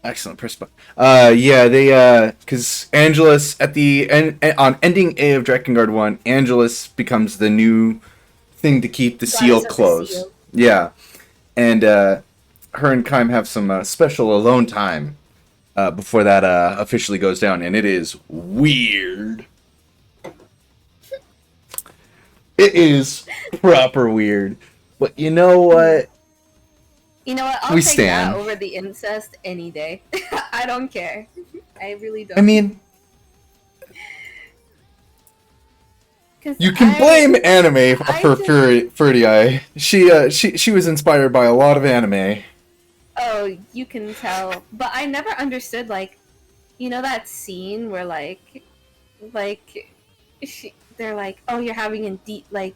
Speaker 2: excellent perspective. Yeah, they because Angelus at the end on ending A of Drakengard 1, Angelus becomes the new thing to keep the seal
Speaker 1: Goddess of the
Speaker 2: closed.
Speaker 1: seal.
Speaker 2: Yeah, and her and Kaim have some special alone time before that officially goes down, and it is weird. It is proper weird. But you know what?
Speaker 1: You know what? I'll
Speaker 2: We
Speaker 1: take
Speaker 2: stand.
Speaker 1: that over the incest any day. I don't care. I really don't.
Speaker 2: I mean,
Speaker 1: 'Cause
Speaker 2: you can blame anime
Speaker 1: I
Speaker 2: for
Speaker 1: just-
Speaker 2: Furdy Eye. She was inspired by a lot of anime.
Speaker 1: Oh, you can tell. But I never understood, like, you know that scene where, they're like, oh, you're having a deep, like,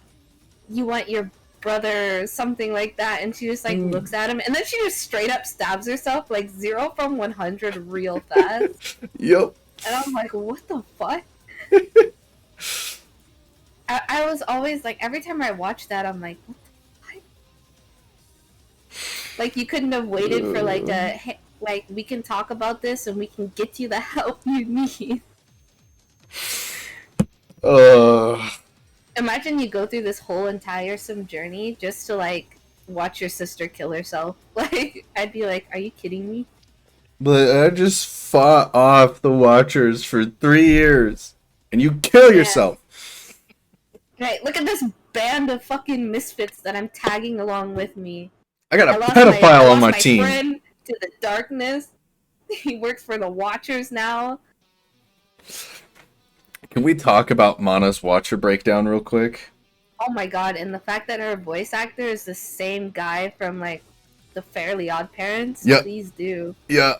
Speaker 1: you want your brother or something like that, and she just, like, looks at him, and then she just straight up stabs herself, like, 0 from 100 real fast.
Speaker 2: Yup.
Speaker 1: And I'm like, what the fuck? I was always, like, every time I watch that, I'm like, what the fuck? Like, you couldn't have waited for, like, hey, like, we can talk about this and we can get you the help you need. Imagine you go through this whole entire journey just to, like, watch your sister kill herself. Like, I'd be like, are you kidding me?
Speaker 2: But I just fought off the Watchers for 3 years, and you kill
Speaker 1: Yeah.
Speaker 2: yourself.
Speaker 1: Right, look at this band of fucking misfits that I'm tagging along with me.
Speaker 2: I got
Speaker 1: I
Speaker 2: a
Speaker 1: lost
Speaker 2: pedophile on my
Speaker 1: my
Speaker 2: team.
Speaker 1: friend to the darkness. He works for the Watchers now.
Speaker 2: Can we talk about Mana's Watcher breakdown real quick?
Speaker 1: Oh my god, and the fact that her voice actor is the same guy from, like, the Fairly Odd Parents?
Speaker 2: Yep.
Speaker 1: Please do.
Speaker 2: Yeah,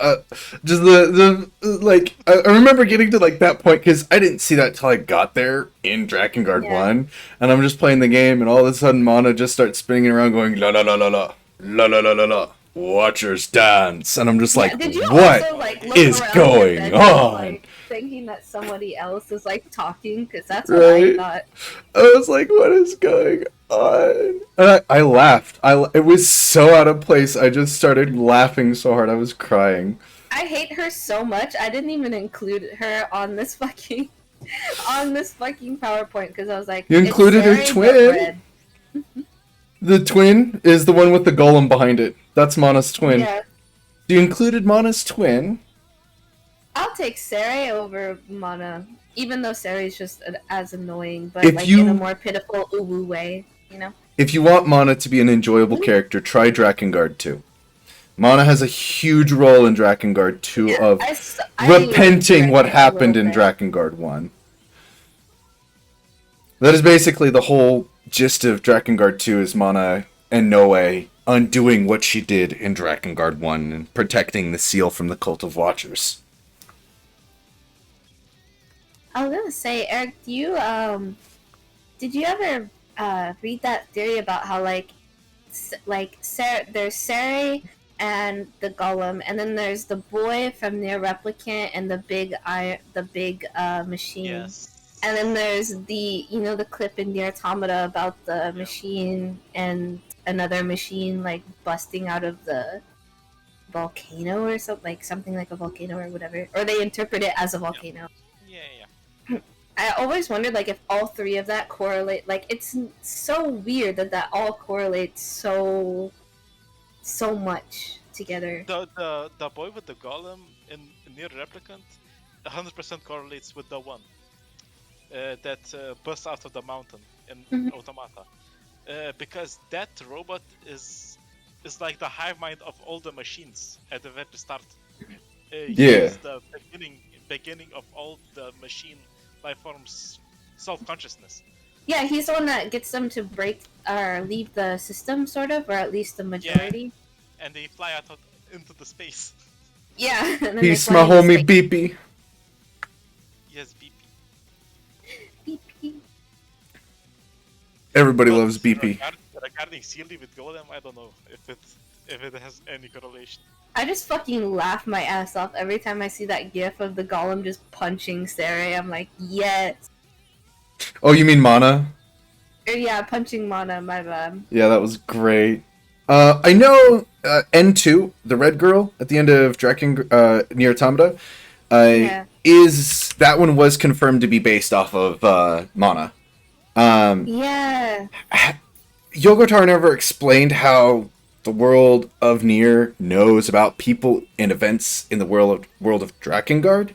Speaker 2: just the like I remember getting to like that point because I didn't see that till I got there in Drakengard
Speaker 1: Yeah.
Speaker 2: 1, and I'm just playing the game, and all of a sudden Mana just starts spinning around, going la la la la la la la la la la. Watchers dance, and I'm just like,
Speaker 1: Did you
Speaker 2: what
Speaker 1: also, like, look
Speaker 2: is
Speaker 1: around
Speaker 2: going
Speaker 1: your bedroom,
Speaker 2: on?
Speaker 1: like, thinking that somebody else is, like, talking? Because that's what
Speaker 2: Right.
Speaker 1: I thought.
Speaker 2: I was like, what is going on? And I laughed. It was so out of place. I just started laughing so hard I was crying.
Speaker 1: I hate her so much. I didn't even include her on this fucking PowerPoint because I was like,
Speaker 2: You
Speaker 1: it's
Speaker 2: included her
Speaker 1: Sari, but
Speaker 2: twin?
Speaker 1: red.
Speaker 2: The twin is the one with the golem behind it. That's Mana's twin.
Speaker 1: Yeah.
Speaker 2: You included Mana's twin.
Speaker 1: I'll take Sarai over Mana, even though Sarai's just as annoying, but
Speaker 2: If
Speaker 1: like
Speaker 2: you-
Speaker 1: in a more pitiful uwu way, you know?
Speaker 2: If you want Mana to be an enjoyable character, try Drakengard 2. Mana has a huge role in Drakengard 2 of repenting what happened in Drakengard 1. That is basically the whole gist of Drakengard 2 is Mana and Noe undoing what she did in Drakengard 1 and protecting the seal from the Cult of Watchers.
Speaker 1: I was gonna say, Eric, did you ever read that theory about how there's Sarai and the golem, and then there's the boy from NieR Replicant and the big machine.
Speaker 3: Yes.
Speaker 1: And then there's the clip in NieR Automata about the machine and another machine like busting out of the volcano or something like a volcano or whatever, or they interpret it as a volcano.
Speaker 3: Yeah.
Speaker 1: I always wondered if all three of that correlate. It's so weird that all correlates so much together.
Speaker 3: The boy with the golem in NieR Replicant 100% correlates with the one that bursts out of the mountain in Automata, because that robot is like the hive mind of all the machines at the very start. He is the beginning of all the machine life forms self-consciousness.
Speaker 1: Yeah, he's the one that gets them to break or leave the system, sort of, or at least the majority.
Speaker 3: Yeah. And they fly out into the space.
Speaker 1: Yeah. And then
Speaker 2: Peace, my homie BP.
Speaker 3: Yes, BP.
Speaker 1: BP.
Speaker 2: Everybody loves BP.
Speaker 3: Regarding Sealy with Golem, I don't know if it has any correlation.
Speaker 1: I just fucking laugh my ass off every time I see that gif of the golem just punching Sarai. I'm like, yes.
Speaker 2: Oh, you mean Mana?
Speaker 1: Or, yeah, punching Mana, my bad.
Speaker 2: Yeah, that was great. I know N2, the red girl at the end of NieR Automata, that one was confirmed to be based off of Mana.
Speaker 1: Yeah.
Speaker 2: Yogurtar never explained how the world of NieR knows about people and events in the world of Drakengard.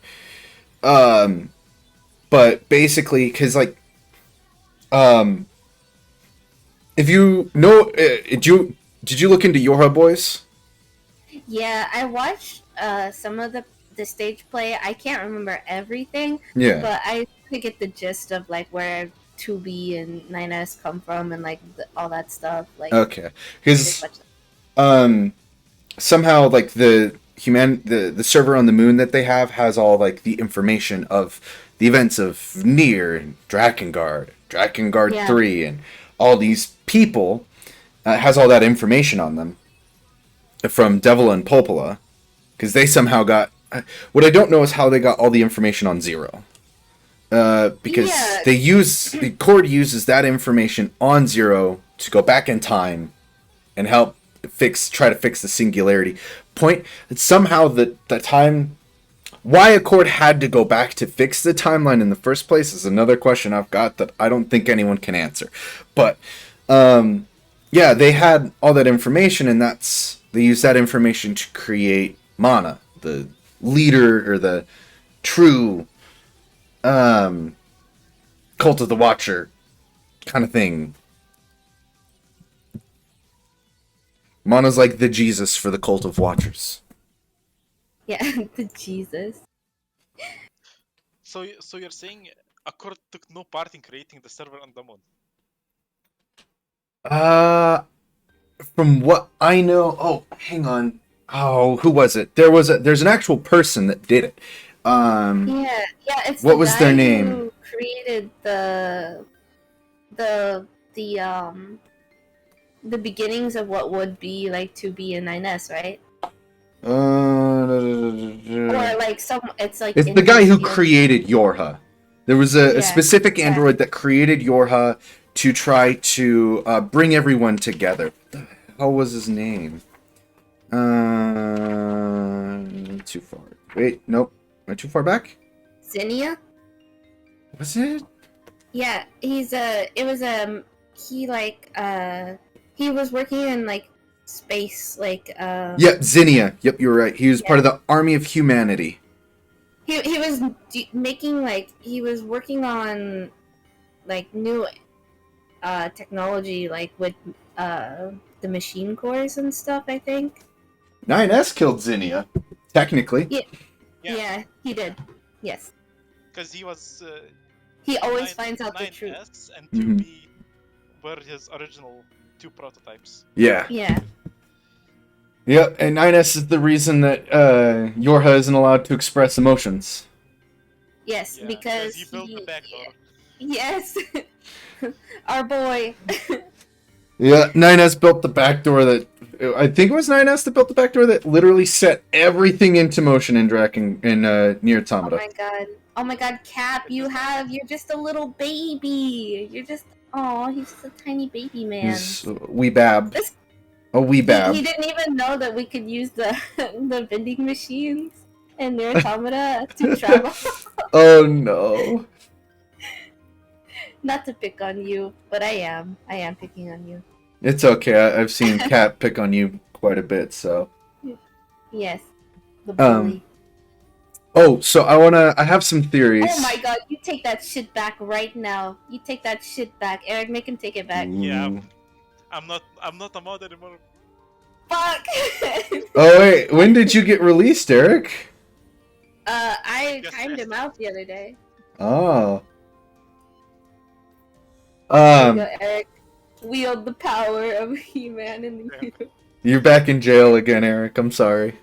Speaker 2: But basically, because if you know, did you look into Yorha Boys?
Speaker 1: Yeah, I watched some of the stage play. I can't remember everything.
Speaker 2: Yeah.
Speaker 1: But I could get the gist of where 2B and 9S come from and all that stuff.
Speaker 2: Okay, because somehow the server on the moon that they have has all the information of the events of NieR and Drakengard 3 and all these people, has all that information on them from Devil and Popola, because they somehow got, what I don't know is how they got all the information on Zero. Because the Cord uses that information on Zero to go back in time and help try to fix the singularity point. That somehow the time, why Accord had to go back to fix the timeline in the first place is another question I've got that I don't think anyone can answer. But they had all that information, and they used that information to create Mana, the leader or the true Cult of the Watcher kind of thing. Mana's like the Jesus for the Cult of Watchers.
Speaker 1: Yeah, the Jesus.
Speaker 3: So you're saying Accord took no part in creating the server on the moon?
Speaker 2: From what I know, hang on. Oh, who was it? There's an actual person that did it.
Speaker 1: It's
Speaker 2: what
Speaker 1: the
Speaker 2: was
Speaker 1: guy
Speaker 2: their name?
Speaker 1: Who created the beginnings of what would be 2B and 9S, right?
Speaker 2: It's the guy who created Yorha. There was a specific android that created Yorha to try to bring everyone together. What the hell was his name? Too far. Wait, nope. Am I too far back?
Speaker 1: Zinnia?
Speaker 2: Was it?
Speaker 1: Yeah, he He was working in like space, like
Speaker 2: Yep, Zinnia. Yep, you're right. He was part of the Army of Humanity.
Speaker 1: he was making like he was working on like new technology, like with the machine cores and stuff. I think.
Speaker 2: 9S killed Zinnia, technically.
Speaker 1: Yeah, he did. Yes.
Speaker 3: Because he was.
Speaker 1: He always finds out the truth.
Speaker 3: 9S and 2B were his original 2 prototypes.
Speaker 2: Yeah.
Speaker 1: Yeah.
Speaker 2: Yep, and 9S is the reason that Yorha isn't allowed to express emotions.
Speaker 1: Yes,
Speaker 3: Yeah,
Speaker 1: because
Speaker 3: he built the backdoor.
Speaker 1: Yes. Our boy.
Speaker 2: Yeah, 9S built the backdoor that... I think it was 9S that built the backdoor that literally set everything into motion in NieR Automata.
Speaker 1: Oh my god, Cap, you're just a little baby. You're just, he's just a tiny baby man.
Speaker 2: He's wee bab. A wee bab.
Speaker 1: He didn't even know that we could use the the vending machines in NieR Automata to travel.
Speaker 2: Oh no.
Speaker 1: Not to pick on you, but I am picking on you.
Speaker 2: It's okay. I've seen Kat pick on you quite a bit, so.
Speaker 1: Yes. The bully.
Speaker 2: Oh, so I have some theories.
Speaker 1: Oh my god, you take that shit back right now. You take that shit back. Eric, make him take it back.
Speaker 3: Yeah. I'm not a mod anymore.
Speaker 1: Fuck!
Speaker 2: Oh wait, when did you get released, Eric?
Speaker 1: I timed him out the other day.
Speaker 2: Oh.
Speaker 1: There you go, Eric. Wield the power of He-Man in the universe.
Speaker 2: You're back in jail again, Eric. I'm sorry.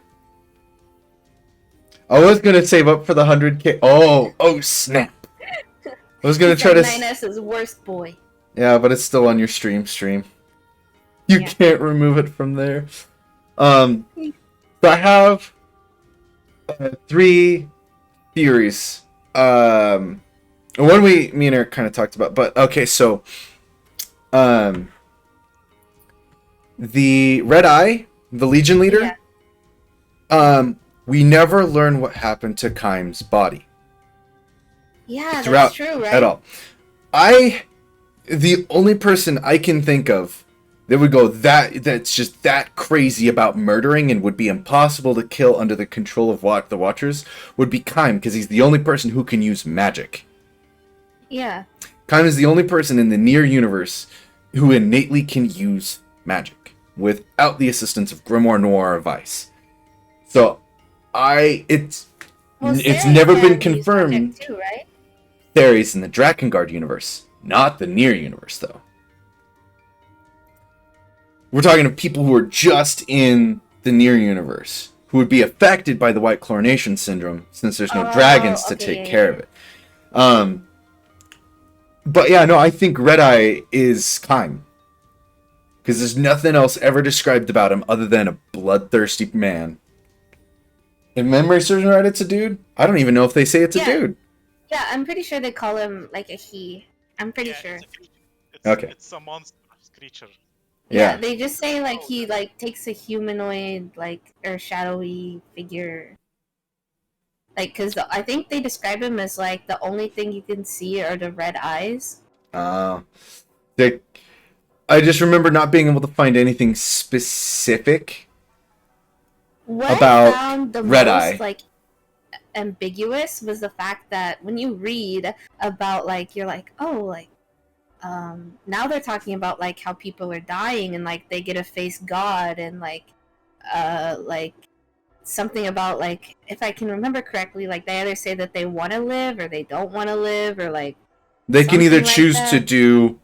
Speaker 2: I was gonna save up for the 100K. Oh snap! I was gonna try to.
Speaker 1: 9S's worst boy.
Speaker 2: Yeah, but it's still on your stream. You can't remove it from there. So I have 3 theories. One me and Eric kind of talked about, but okay, so the Red Eye, the Legion leader, we never learn what happened to Kaim's body.
Speaker 1: Yeah,
Speaker 2: throughout
Speaker 1: that's true, right?
Speaker 2: At all. The only person I can think of that would go that's just that crazy about murdering and would be impossible to kill under the control of the Watchers would be Kaim, because he's the only person who can use magic.
Speaker 1: Yeah.
Speaker 2: Kaim is the only person in the NieR universe who innately can use magic without the assistance of Grimoire Noir or Vice. So, it's never been confirmed.
Speaker 1: Too, right?
Speaker 2: Theories in the Drakengard universe, not the NieR universe, though. We're talking of people who are just in the NieR universe, who would be affected by the White Chlorination Syndrome, since there's no dragons to take care of it. But yeah, no, I think Red Eye is Kaim. Because there's nothing else ever described about him other than a bloodthirsty man. If memory serves me right, it's a dude. I don't even know if they say it's a dude.
Speaker 1: Yeah, I'm pretty sure they call him like a he. I'm pretty sure.
Speaker 3: It's a monster creature.
Speaker 1: Yeah, they just say like he like takes a humanoid or shadowy figure. Because I think they describe him as like the only thing you can see are the red eyes.
Speaker 2: I just remember not being able to find anything specific about
Speaker 1: I found the
Speaker 2: Red
Speaker 1: most,
Speaker 2: Eye.
Speaker 1: Ambiguous was the fact that when you read about you're like, now they're talking about how people are dying and they get to face God and something about if I can remember correctly, they either say that they want to live or they don't want to live or
Speaker 2: they can either choose to do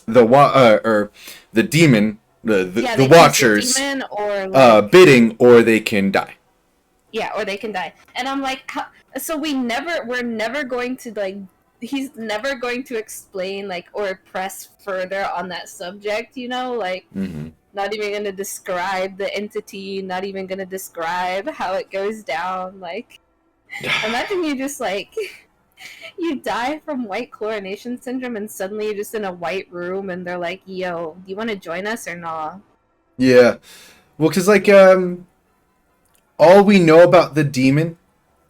Speaker 2: the demon, the Watchers
Speaker 1: demon or
Speaker 2: bidding, or they can die.
Speaker 1: Yeah, or they can die. And I'm like, so we're never going to he's never going to explain or press further on that subject, not even going to describe the entity, not even going to describe how it goes down. Imagine you just you die from White Chlorination Syndrome and suddenly you're just in a white room and they're like, yo, do you want to join us or not?
Speaker 2: Yeah. Well, because all we know about the demon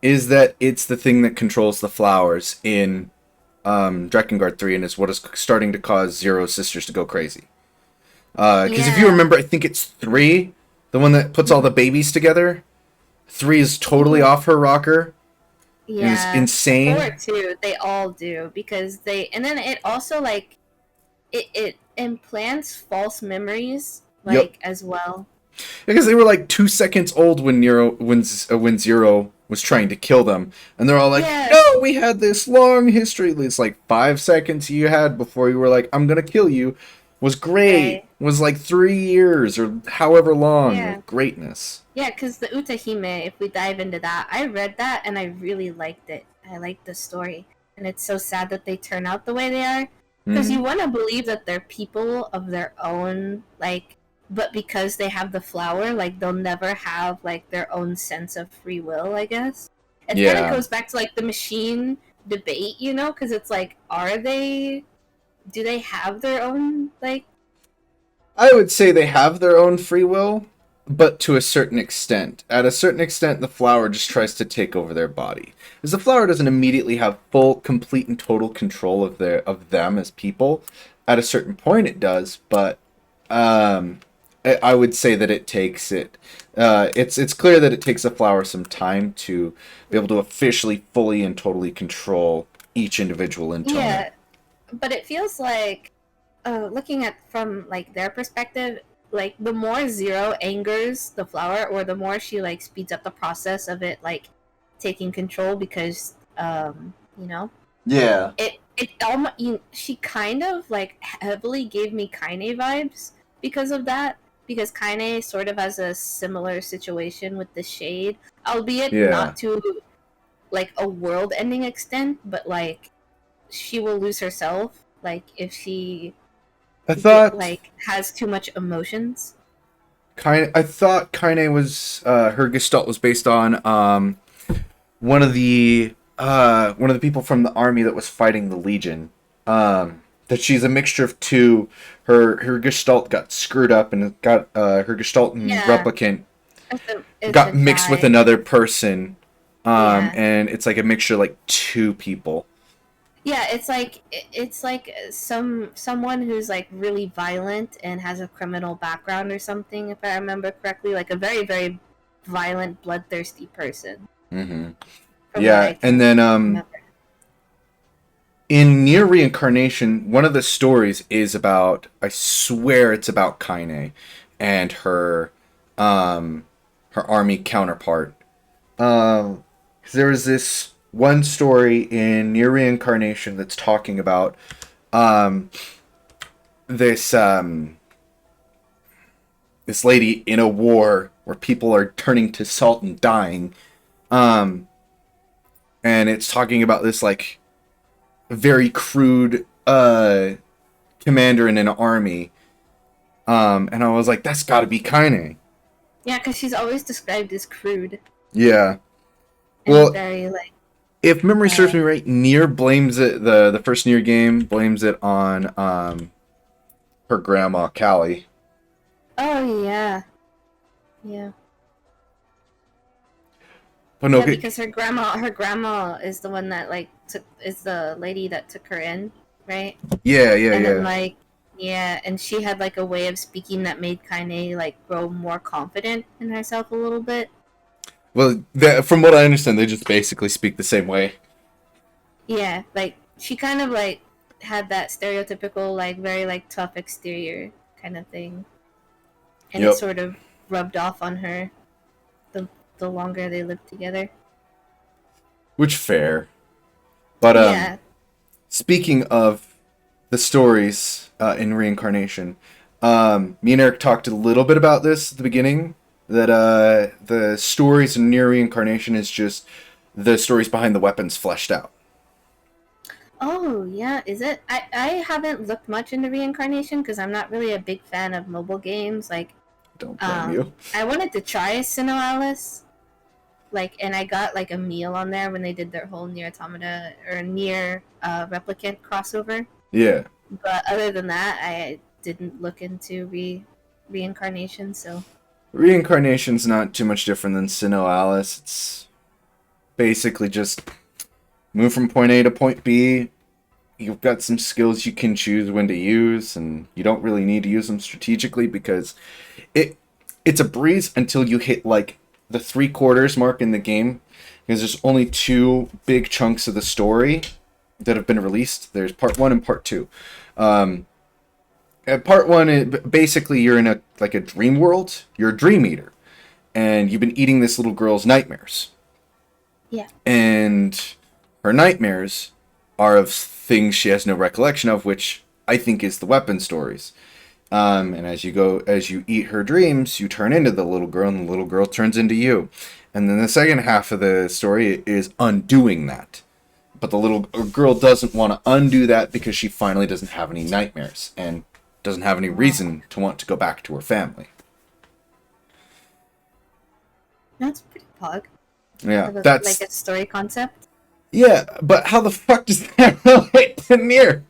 Speaker 2: is that it's the thing that controls the flowers in Drakengard 3 and is what is starting to cause Zero's sisters to go crazy. Because if you
Speaker 1: Yeah.
Speaker 2: remember, I think it's 3, the one that puts all the babies together. 3 is totally off her rocker and is
Speaker 1: Yeah. 4
Speaker 2: insane.
Speaker 1: too. They all do because and then it also like it implants false memories
Speaker 2: Yep.
Speaker 1: like as well.
Speaker 2: Because they were like 2 seconds old when when Zero was trying to kill them, and they're all like,
Speaker 1: Yeah.
Speaker 2: "No, we had this long history. It's like 5 seconds you had before you were like, I'm gonna kill you, was great.
Speaker 1: Right.
Speaker 2: Was like 3 years or however long
Speaker 1: Yeah.
Speaker 2: of greatness."
Speaker 1: Yeah, because the Utahime, if we dive into that, I read that and I really liked it. I liked the story. And it's so sad that they turn out the way they are. Because
Speaker 2: Hmm.
Speaker 1: you want to believe that they're people of their own, like, but because they have the flower, like, they'll never have, like, their own sense of free will, I guess. It kind of
Speaker 2: Yeah,
Speaker 1: goes back to, like, the machine debate, you know? Because it's like, do they have their own, like,
Speaker 2: I would say they have their own free will, but to a certain extent. At a certain extent, the flower just tries to take over their body. Because the flower doesn't immediately have full, complete, and total control of them as people. At a certain point, it does, but um, I would say that it takes it. It's clear that it takes the flower some time to be able to officially, fully, and totally control each individual intoner.
Speaker 1: yeah, but it feels like looking at from like their perspective, like the more Zero angers the flower, or the more she like speeds up the process of it, like taking control, because you know,
Speaker 2: Yeah.
Speaker 1: it almost she kind of like heavily gave me Kaine vibes because of that. Because Kaine sort of has a similar situation with the Shade, albeit
Speaker 2: Yeah.
Speaker 1: not to like a world-ending extent, but like she will lose herself, like if she
Speaker 2: I thought
Speaker 1: like has too much emotions.
Speaker 2: I thought Kaine was her gestalt was based on one of the people from the army that was fighting the Legion. That she's a mixture of two. Her gestalt got screwed up and it got her gestalt and
Speaker 1: Yeah,
Speaker 2: replicant
Speaker 1: it's a
Speaker 2: got mixed with
Speaker 1: guy.
Speaker 2: another person.
Speaker 1: Yeah,
Speaker 2: And it's like a mixture of like two people.
Speaker 1: yeah. It's like someone who's like really violent and has a criminal background or something, if I remember correctly. Like a very very violent, bloodthirsty person,
Speaker 2: Hmm.
Speaker 1: from what I
Speaker 2: Yeah, and
Speaker 1: can
Speaker 2: then
Speaker 1: remember.
Speaker 2: in NieR Reincarnation, one of the stories is about, I swear it's about Kaine and um, her army counterpart. 'Cause there was this one story in NieR Reincarnation that's talking about um, this this lady in a war where people are turning to salt and dying. Um, and it's talking about this like very crude commander in an army. And I was like, that's got to be Kaine.
Speaker 1: Yeah, because she's always described as crude
Speaker 2: Yeah.
Speaker 1: and
Speaker 2: Well,
Speaker 1: very like.
Speaker 2: if memory serves
Speaker 1: Uh,
Speaker 2: me right, NieR blames it. The first NieR game blames it on her grandma Callie.
Speaker 1: oh yeah, yeah.
Speaker 2: But no,
Speaker 1: Yeah, because her grandma is the one that like is the lady that took her in, right?
Speaker 2: yeah, yeah,
Speaker 1: And then
Speaker 2: yeah.
Speaker 1: like yeah, and she had like a way of speaking that made Kaine like grow more confident in herself a little bit.
Speaker 2: Well, from what I understand, they just basically speak the same way.
Speaker 1: Yeah, like she kind of like had that stereotypical like very like tough exterior kind of thing, and it
Speaker 2: Yep.
Speaker 1: sort of rubbed off on her the the longer they lived together.
Speaker 2: Which fair. But
Speaker 1: Yeah.
Speaker 2: speaking of the stories in reincarnation, me and Eric talked a little bit about this at the beginning. That the stories in near reincarnation is just the stories behind the weapons fleshed out.
Speaker 1: Oh yeah, is it? I haven't looked much into reincarnation because I'm not really a big fan of mobile games. Like,
Speaker 2: Don't blame you.
Speaker 1: I wanted to try Alice, like, and I got like a meal on there when they did their whole near automata or near replicant crossover.
Speaker 2: Yeah.
Speaker 1: But other than that, I didn't look into reincarnation. So
Speaker 2: Reincarnation's not too much different than Sinnoh Alice. It's basically just move from point A to point B. you've got some skills you can choose when to use, and you don't really need to use them strategically because it's a breeze until you hit like the 3/4 mark in the game, because there's only 2 big chunks of the story that have been released. There's part 1 and part 2. Part 1, basically you're in a dream world. You're a dream eater, and you've been eating this little girl's nightmares.
Speaker 1: Yeah.
Speaker 2: And her nightmares are of things she has no recollection of, which I think is the weapon stories. And as you eat her dreams, you turn into the little girl, and the little girl turns into you. And then the second half of the story is undoing that. But the little girl doesn't want to undo that because she finally doesn't have any nightmares and doesn't have any reason to want to go back to her family.
Speaker 1: That's pretty pog.
Speaker 2: Yeah,
Speaker 1: that's like a story concept.
Speaker 2: Yeah, but how the fuck does that relate to NieR?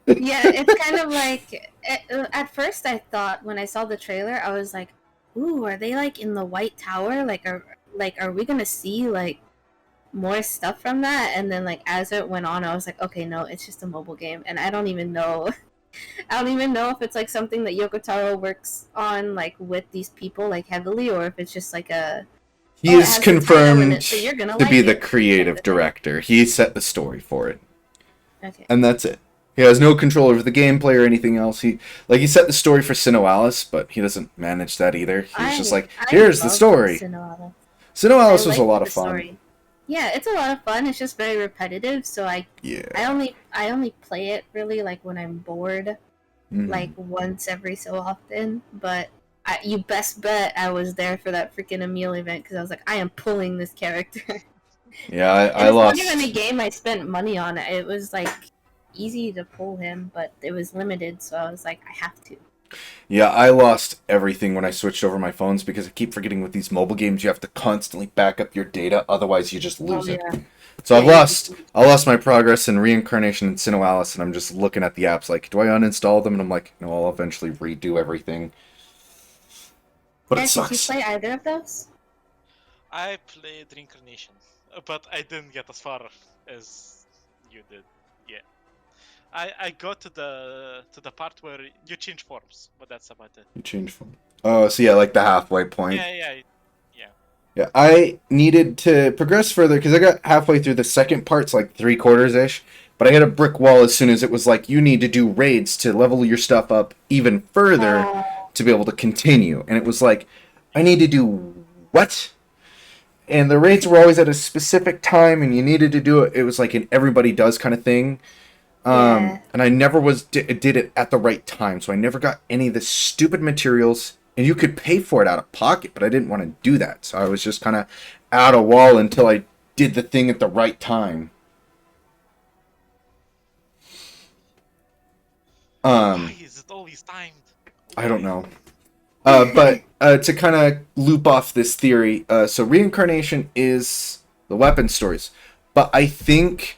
Speaker 1: Yeah, it's kind of like at first I thought when I saw the trailer, I was like, "Ooh, are they like in the White Tower? Are we gonna see like more stuff from that?" And then like as it went on, I was like, "Okay, no, it's just a mobile game," and I don't even know. I don't even know if it's like something that Yoko Taro works on like with these people like heavily, or if it's just like a.
Speaker 2: He is confirmed
Speaker 1: so you're gonna
Speaker 2: to be the
Speaker 1: it.
Speaker 2: creative director. He set the story for it.
Speaker 1: Okay.
Speaker 2: And that's it. He has no control over the gameplay or anything else. He set the story for Sinnoh but he doesn't manage that either. He's just like, here's the story. Sinnoh was a lot of fun. Story.
Speaker 1: Yeah, it's a lot of fun. It's just very repetitive, so I only play it really like when I'm bored, like once every so often. But you best bet I was there for that freaking Emil event because I was like, I am pulling this character.
Speaker 2: Yeah, I lost.
Speaker 1: It's not even a game I spent money on. It was like easy to pull him, but it was limited, so I was like, I have to.
Speaker 2: Yeah, I lost everything when I switched over my phones because I keep forgetting with these mobile games you have to constantly back up your data, otherwise you just lose it. So I lost my progress in Reincarnation and Sinnoh, and I'm just looking at the apps like, do I uninstall them? And I'm like, no, I'll eventually redo everything. But it sucks.
Speaker 1: Did you play either of those?
Speaker 3: I played Reincarnation, but I didn't get as far as you did. Yeah. I got to the part where you change forms, but that's about it.
Speaker 2: You change form. Oh, so yeah, like the halfway point.
Speaker 3: Yeah.
Speaker 2: Yeah, I needed to progress further because I got halfway through the second part, so like 3/4-ish, but I hit a brick wall as soon as it was like, you need to do raids to level your stuff up even further to be able to continue. And it was like, I need to do what? And the raids were always at a specific time, and you needed to do it. It was like an everybody does kind of thing. And I never did it at the right time, so I never got any of the stupid materials. And you could pay for it out of pocket, but I didn't want to do that. So I was just kind of out of wall until I did the thing at the right time.
Speaker 3: Why is it always timed?
Speaker 2: I don't know. But to kind of loop off this theory, so Reincarnation is the weapon stories. But I think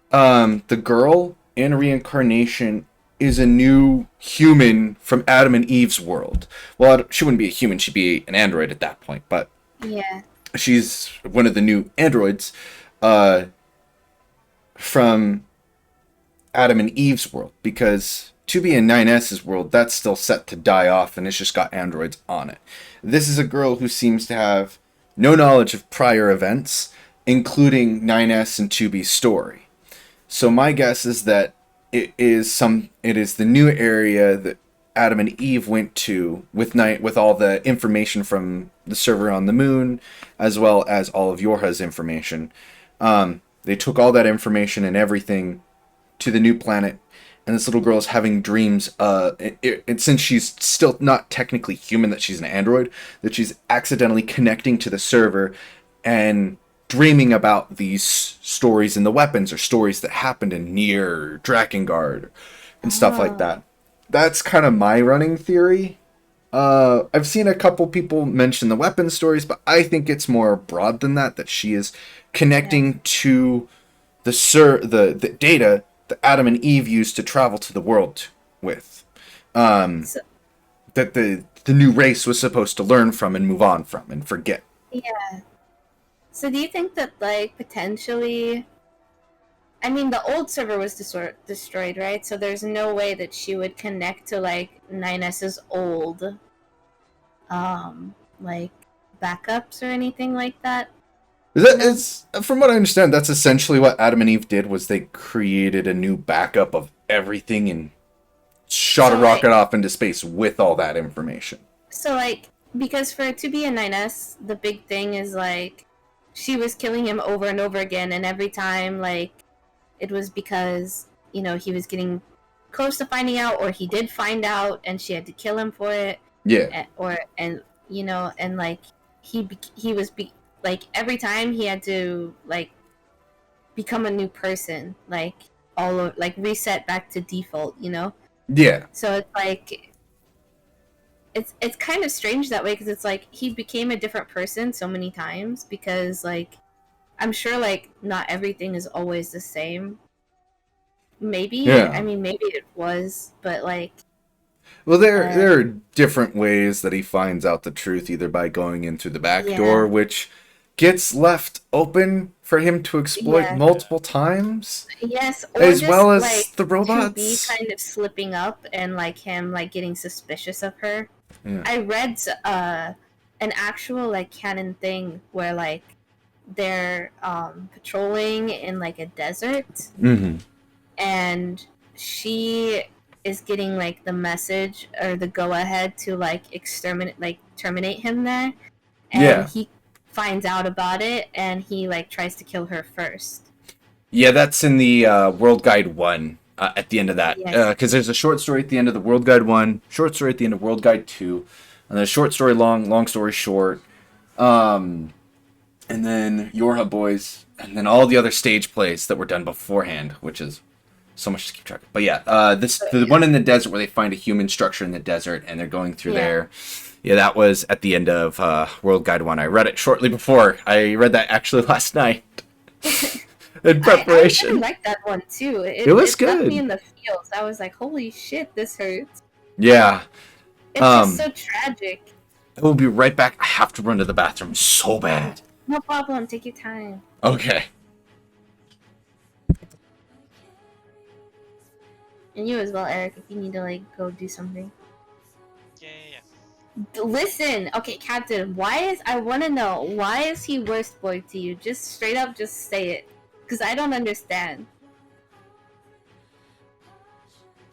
Speaker 2: the girl in Reincarnation is a new human from Adam and Eve's world. Well, she wouldn't be a human, she'd be an android at that point, but
Speaker 1: yeah,
Speaker 2: she's one of the new androids from Adam and Eve's world, because to be in 9S's world, that's still set to die off, and it's just got androids on it. This is a girl who seems to have no knowledge of prior events, including 9S and 2B's story. So my guess is that it is the new area that Adam and Eve went to with all the information from the server on the moon, as well as all of Yorha's information. They took all that information and everything to the new planet, and this little girl is having dreams. And since she's still not technically human, that she's an android, that she's accidentally connecting to the server and dreaming about these stories in the weapons, or stories that happened in NieR, Drakengard, and stuff like that. That's kind of my running theory. I've seen a couple people mention the weapon stories, but I think it's more broad than that, that she is connecting to the data that Adam and Eve used to travel to the world with. That the new race was supposed to learn from and move on from and forget.
Speaker 1: Yeah. So do you think that, like, potentially... I mean, the old server was destroyed, right? So there's no way that she would connect to like 9S's old, like backups or anything like that.
Speaker 2: It's from what I understand, that's essentially what Adam and Eve did. Was they created a new backup of everything and shot a rocket off into space with all that information.
Speaker 1: So like, because for it to be a 9S, the big thing is like she was killing him over and over again, and every time like it was because he was getting close to finding out, or he did find out, and she had to kill him for it.
Speaker 2: Yeah.
Speaker 1: And like he was like every time he had to like become a new person, like reset back to default,
Speaker 2: Yeah.
Speaker 1: So it's like it's kind of strange that way, because it's like he became a different person so many times, because like I'm sure like not everything is always the same. Maybe.
Speaker 2: Yeah.
Speaker 1: I mean, maybe it was, but like.
Speaker 2: Well, there are different ways that he finds out the truth, either by going in through the back door, which gets left open for him to exploit multiple times.
Speaker 1: Yes, or
Speaker 2: as
Speaker 1: just,
Speaker 2: well as
Speaker 1: like,
Speaker 2: the robots.
Speaker 1: To be kind of slipping up and like him like getting suspicious of her.
Speaker 2: Yeah.
Speaker 1: I read an actual like canon thing where like they're patrolling in like a desert, and she is getting like the message or the go ahead to like terminate him there, and he finds out about it, and he like tries to kill her first.
Speaker 2: Yeah, that's in the World Guide 1 at the end of that. Because there's a short story at the end of the World Guide 1, short story at the end of World Guide 2, and then a short story long story short, and then Yorha Boys, and then all the other stage plays that were done beforehand, which is so much to keep track of. But yeah, the one in the desert where they find a human structure in the desert, and they're going through there. Yeah, that was at the end of World Guide 1. I read it shortly before. I read that actually last night. In preparation.
Speaker 1: I really liked that one too.
Speaker 2: It was good.
Speaker 1: It left me in the feels. I was like, holy shit, this hurts.
Speaker 2: Yeah.
Speaker 1: It's just so tragic.
Speaker 2: I will be right back. I have to run to the bathroom so bad.
Speaker 1: No problem. Take your time.
Speaker 2: Okay.
Speaker 1: And you as well, Eric, if you need to like go do something.
Speaker 3: Yeah.
Speaker 1: Listen, okay, Captain. I want to know, why is he worst boy to you? Just straight up, just say it, because I don't understand.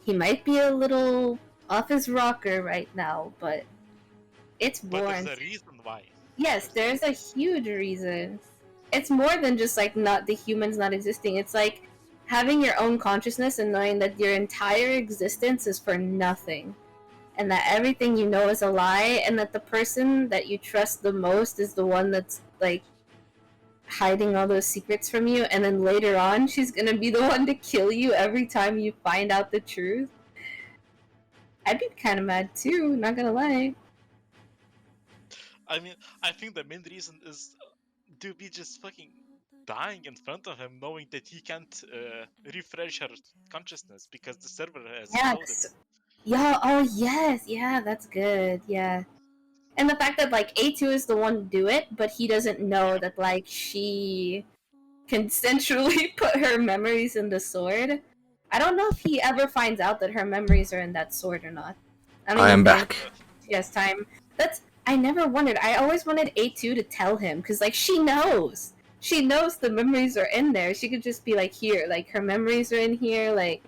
Speaker 1: He might be a little off his rocker right now, but it's warranted.
Speaker 3: But there's a reason why.
Speaker 1: Yes, there's a huge reason. It's more than just like not the humans not existing. It's like having your own consciousness and knowing that your entire existence is for nothing, and that everything you know is a lie, and that the person that you trust the most is the one that's like hiding all those secrets from you, and then later on she's gonna be the one to kill you every time you find out the truth. I'd be kind of mad too, not gonna lie.
Speaker 3: I mean, I think the main reason is to be just fucking dying in front of him, knowing that he can't refresh her consciousness because the server has exploded.
Speaker 1: Yeah, oh yes, yeah, that's good, yeah. And the fact that like A2 is the one to do it, but he doesn't know that like she consensually put her memories in the sword. I don't know if he ever finds out that her memories are in that sword or not.
Speaker 2: I am back.
Speaker 1: She has time. I never wondered. I always wanted A2 to tell him, because like she knows. She knows the memories are in there. She could just be like, here, like her memories are in here, like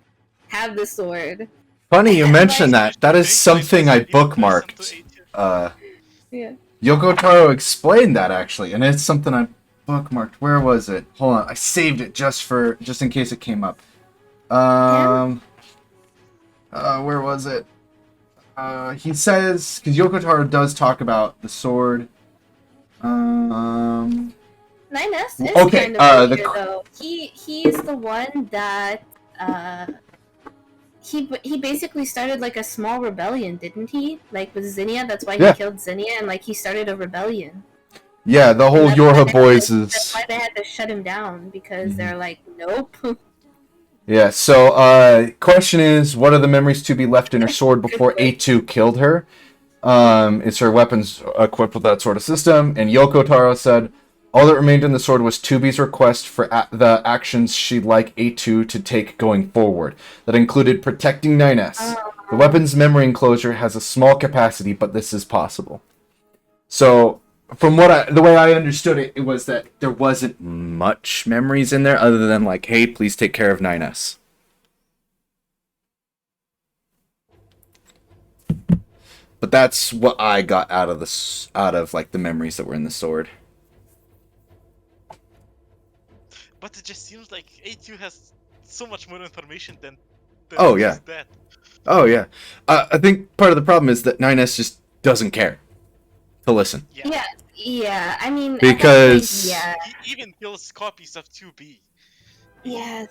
Speaker 1: have the sword.
Speaker 2: Funny you mentioned that. That is something I bookmarked.
Speaker 1: Yeah.
Speaker 2: Yoko Taro explained that actually, and it's something I bookmarked. Where was it? Hold on, I saved it just in case it came up. Where was it? He says, because Yoko Taro does talk about the sword.
Speaker 1: 9S is
Speaker 2: okay,
Speaker 1: kind of weird, though. He's the one that he basically started like a small rebellion, didn't he? Like with Zinnia, that's why he killed Zinnia, and like he started a rebellion.
Speaker 2: Yeah, the whole Yorha Boys is.
Speaker 1: That's why they had to shut him down, because they're like, nope.
Speaker 2: Yeah. So, question is, what are the memories to be left in her sword before A2 killed her? Is her weapons equipped with that sort of system? And Yoko Taro said, All that remained in the sword was 2B's request for the actions she'd like A2 to take going forward. That included protecting 9S. The weapon's memory enclosure has a small capacity, but this is possible. So, from the way I understood it, it was that there wasn't much memories in there other than like, hey, please take care of 9S. But that's what I got out of like the memories that were in the sword.
Speaker 3: But it just seems like A2 has so much more information than
Speaker 2: Oh, yeah.
Speaker 3: just that.
Speaker 2: Oh, yeah. I think part of the problem is that 9S just doesn't care to listen.
Speaker 1: Yeah. I mean,
Speaker 2: Because...
Speaker 1: at that point,
Speaker 3: He even kills copies of 2B.
Speaker 1: Yes.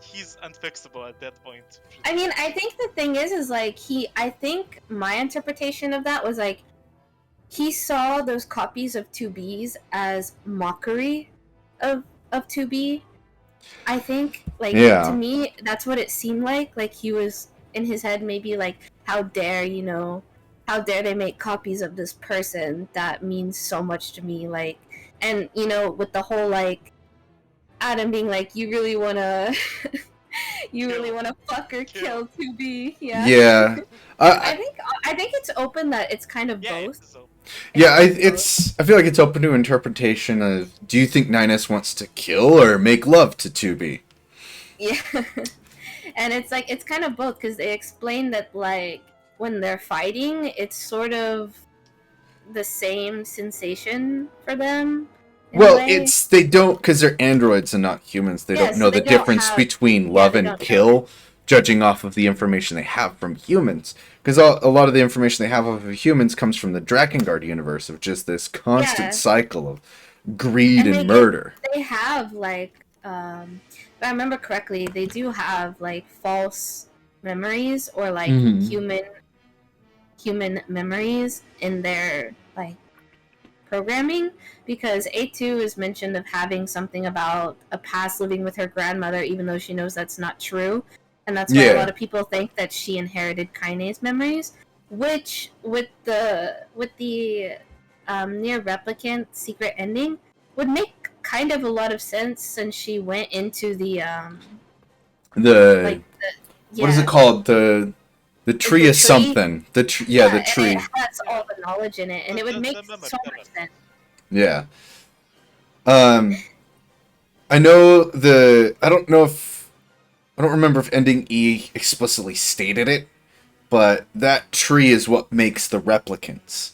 Speaker 3: He's unfixable at that point.
Speaker 1: I mean, I think the thing is like I think my interpretation of that was like he saw those copies of 2Bs as mockery of 2B. I think, like, to me, that's what it seemed like. Like, he was in his head maybe like, how dare they make copies of this person that means so much to me, like, and, with the whole, like, Adam being like, you really wanna fuck or kill 2B, yeah.
Speaker 2: Yeah.
Speaker 1: I think it's open that it's kind of both.
Speaker 2: Yeah, I feel like it's open to interpretation of, do you think 9S wants to kill or make love to 2B?
Speaker 1: Yeah. And it's like, it's kind of both, because they explain that, like, when they're fighting, it's sort of the same sensation for them.
Speaker 2: Well, they don't, because they're androids and not humans, they don't know the difference between love and kill, judging off of the information they have from humans. Because a lot of the information they have of humans comes from the Drakengard universe, of just this constant cycle of greed and murder.
Speaker 1: They have, like, if I remember correctly, they do have, like, false memories, or, like, human memories in their, like, programming, because A2 is mentioned of having something about a past living with her grandmother, even though she knows that's not true. And that's why a lot of people think that she inherited kinase memories, which with the NieR Replicant secret ending would make kind of a lot of sense, since she went into
Speaker 2: what is it called, the tree is something, the tree.
Speaker 1: It has all the knowledge in it, and it would make so much sense.
Speaker 2: Yeah. I know I don't remember if ending E explicitly stated it, but that tree is what makes the replicants.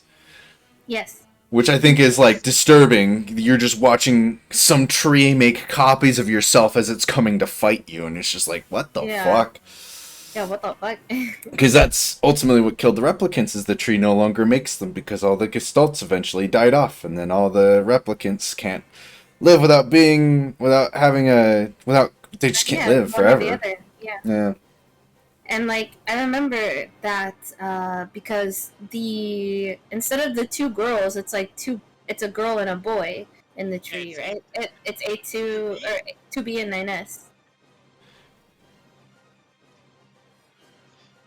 Speaker 1: Yes.
Speaker 2: Which I think is, like, disturbing. You're just watching some tree make copies of yourself as it's coming to fight you, and it's just like, what the fuck?
Speaker 1: Yeah, what the fuck?
Speaker 2: Because that's ultimately what killed the replicants, is the tree no longer makes them, because all the gestalts eventually died off, and then all the replicants can't live they just can't live forever. Yeah.
Speaker 1: And, like, I remember that because instead of the two girls, it's like it's a girl and a boy in the tree, right? It's A2 or 2B and 9S.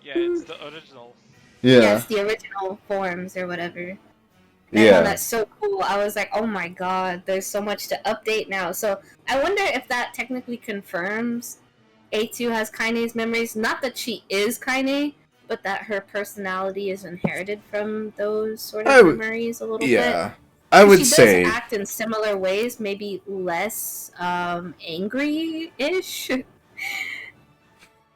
Speaker 3: Yeah, it's the original.
Speaker 2: Yeah.
Speaker 1: Yes, the original forms or whatever. And I found that so cool. I was like, oh my god, there's so much to update now. So I wonder if that technically confirms A2 has kinase memories. Not that she is kinase, but that her personality is inherited from those sort of memories a little bit.
Speaker 2: Yeah, I would say...
Speaker 1: She does act in similar ways, maybe less angry-ish.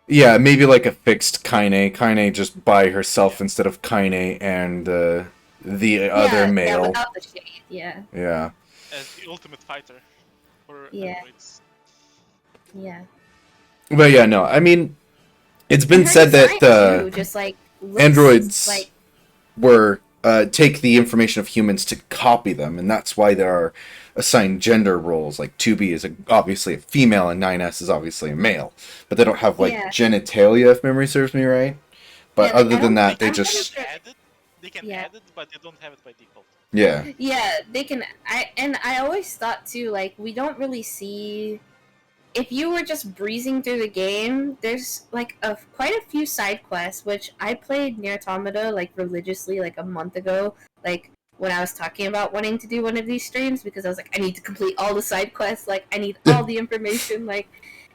Speaker 2: Yeah, maybe like a fixed Kaine. Kaine just by herself instead of Kaine and the other male.
Speaker 1: Yeah, without the shade, yeah.
Speaker 2: Yeah.
Speaker 3: As the ultimate fighter for androids.
Speaker 1: Yeah.
Speaker 2: But yeah, no, I mean, it's been said that
Speaker 1: just, like,
Speaker 2: androids were take the information of humans to copy them, and that's why there are assigned gender roles. Like 2B is obviously a female, and 9S is obviously a male, but they don't have like genitalia, if memory serves me right. But other than that, they just
Speaker 3: they can add it, but they don't have it by default.
Speaker 2: Yeah.
Speaker 1: Yeah, they can. I always thought too, like, we don't really see. If you were just breezing through the game, there's like quite a few side quests, which I played NieR Automata like religiously like a month ago, like when I was talking about wanting to do one of these streams, because I was like, I need to complete all the side quests, like I need all the information, like.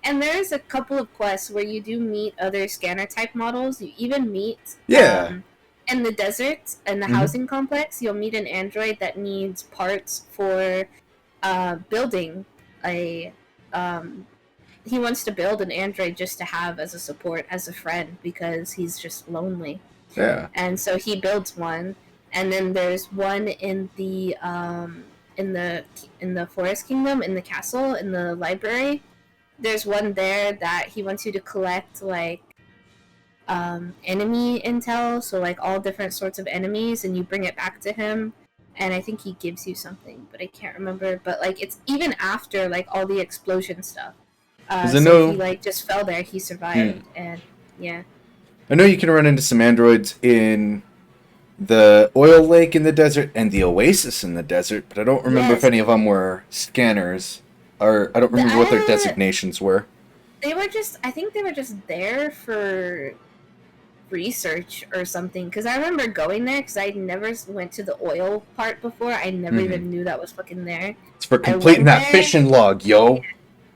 Speaker 1: And there's a couple of quests where you do meet other scanner type models. You even meet in the desert, in the housing complex, you'll meet an android that needs parts for building a. He wants to build an android just to have as a support, as a friend, because he's just lonely.
Speaker 2: Yeah.
Speaker 1: And so he builds one, and then there's one in the Forest Kingdom, in the castle, in the library. There's one there that he wants you to collect, like, enemy intel, so like all different sorts of enemies, and you bring it back to him, and I think he gives you something, but I can't remember. But like it's even after like all the explosion stuff. So he like just fell there, he survived, and yeah.
Speaker 2: I know you can run into some androids in the oil lake in the desert and the oasis in the desert, but I don't remember if any of them were scanners, or I don't remember what their designations were.
Speaker 1: They were just, I think they were just there for research or something, because I remember going there, because I never went to the oil part before. I never even knew that was fucking there.
Speaker 2: It's for completing that fishing log, yo.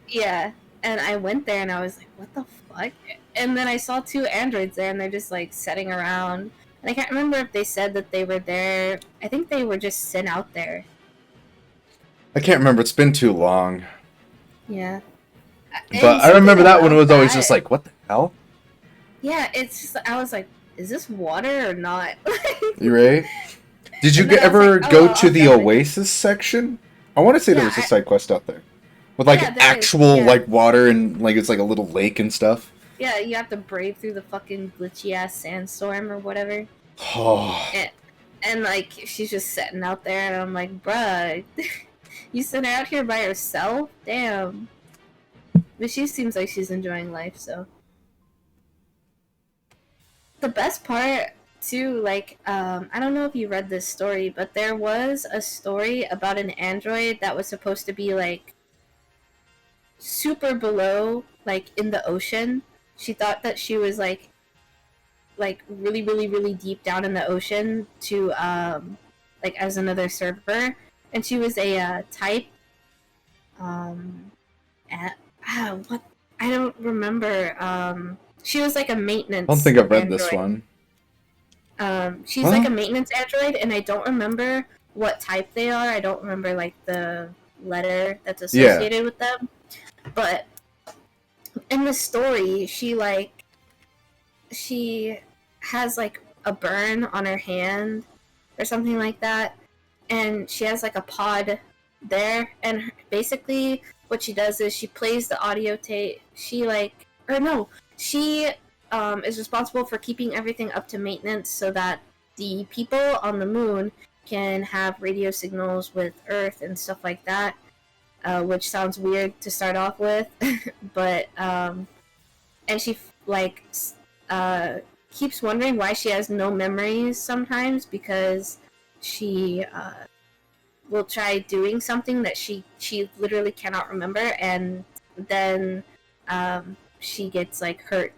Speaker 1: Yeah, and I went there and I was like, what the fuck? And then I saw 2 androids there, and they're just like sitting around. And I can't remember if they said that they were there. I think they were just sent out there.
Speaker 2: I can't remember. It's been too long.
Speaker 1: Yeah.
Speaker 2: But I remember that one was always just like, what the hell?
Speaker 1: Yeah, it's just, I was like, is this water or not?
Speaker 2: You right? Did you ever go to the Oasis section? I want to say there was a side quest out there. With like actual like water, and like it's like a little lake and stuff.
Speaker 1: Yeah, you have to brave through the fucking glitchy ass sandstorm or whatever.
Speaker 2: Oh.
Speaker 1: And like she's just sitting out there, and I'm like, bruh, you sitting out here by yourself? Damn. But she seems like she's enjoying life, so. The best part too, like, I don't know if you read this story, but there was a story about an android that was supposed to be like super below, like in the ocean. She thought that she was like really, really, really deep down in the ocean to like as another server, and she was a type what, I don't remember. She was like a maintenance.
Speaker 2: I don't think I've read
Speaker 1: android.
Speaker 2: This one.
Speaker 1: She's like a maintenance android, and I don't remember what type they are. I don't remember like the letter that's associated with them. But in the story, she has like a burn on her hand or something like that, and she has like a pod there, and basically what she does is she plays the audio tape. She is responsible for keeping everything up to maintenance so that the people on the moon can have radio signals with Earth and stuff like that, which sounds weird to start off with, but and she keeps wondering why she has no memories sometimes, because she will try doing something that she literally cannot remember, and then she gets like hurt,